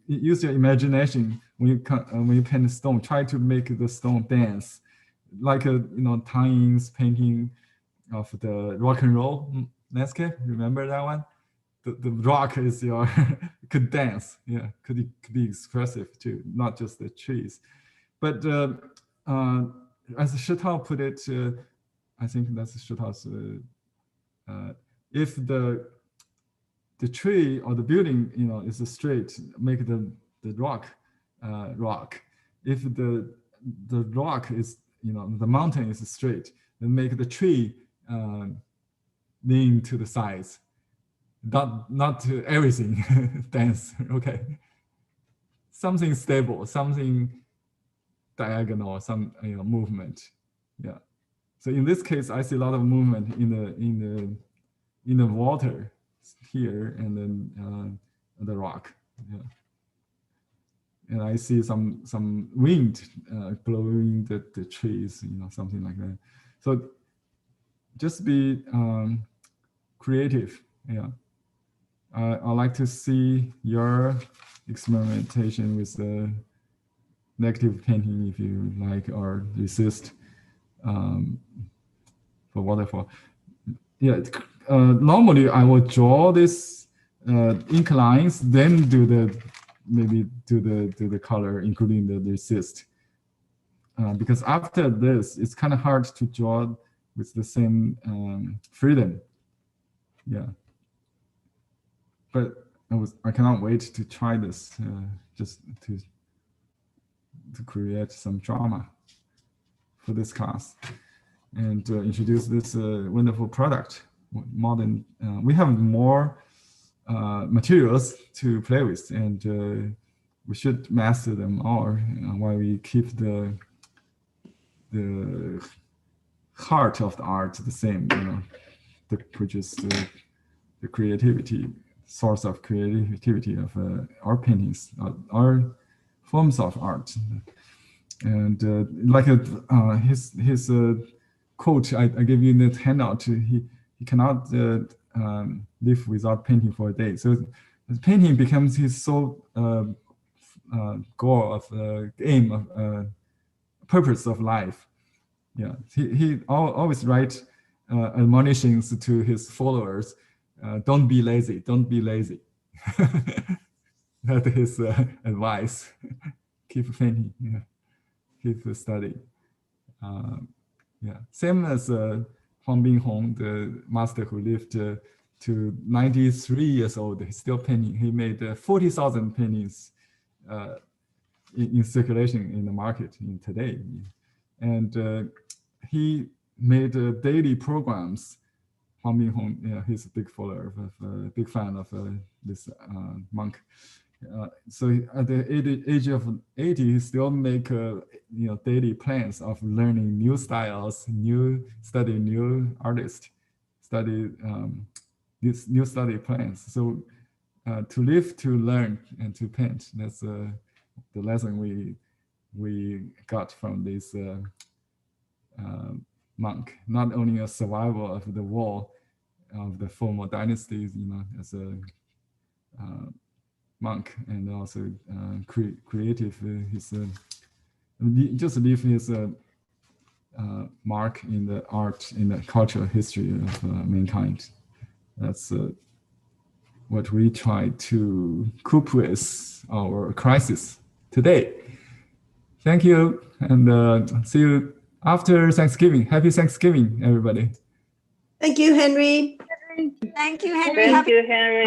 use your imagination when you paint a stone. Try to make the stone dance, like a Tang Ying's painting of the rock and roll landscape. Remember that one? The rock is could dance, could be expressive too, not just the trees. But as Shitao put it, I think that's Shitao's. If the the tree or the building, is straight, make the rock rock. If the rock is, the mountain is straight, then make the tree lean to the sides. Not to everything dense. Okay. Something stable, something diagonal, some movement. Yeah. So in this case, I see a lot of movement in the water here, and then the rock. Yeah. And I see some wind blowing the trees, something like that. So just be creative. Yeah. I like to see your experimentation with the negative painting, if you like, or resist for waterfall. Yeah. Normally I will draw this ink lines, then do the color, including the resist. Because after this, it's kind of hard to draw with the same freedom. Yeah. But I cannot wait to try this, just to create some drama for this class and introduce this wonderful product. Modern, we have more materials to play with, and we should master them all while we keep the heart of the art the same, which is the creativity, source of creativity of our paintings, our forms of art. And like his quote I gave you in the handout, he cannot live without painting for a day. So painting becomes his sole goal of aim of purpose of life. Yeah, he always write admonitions to his followers. Don't be lazy. Don't be lazy. That is his advice. Keep painting. Yeah. Keep studying. Yeah. Same as Huang Binghong, the master who lived to 93 years old. He's still painting. He made 40,000 paintings in circulation in the market today, and he made daily programs. Huang Binghong, yeah, he's a big follower, big fan of this monk. So at the age of 80, he still make daily plans of learning new styles, study new artists, study these new study plans. So to live, to learn, and to paint. That's the lesson we got from this monk. Not only a survival of the war of the former dynasties, as a monk, and also creative. His just leave his mark in the art, in the cultural history of mankind. That's what we try to cope with our crisis today. Thank you, and see you after Thanksgiving. Happy Thanksgiving, everybody. Thank you, Henry. Thank you, Henry. Thank you, Henry.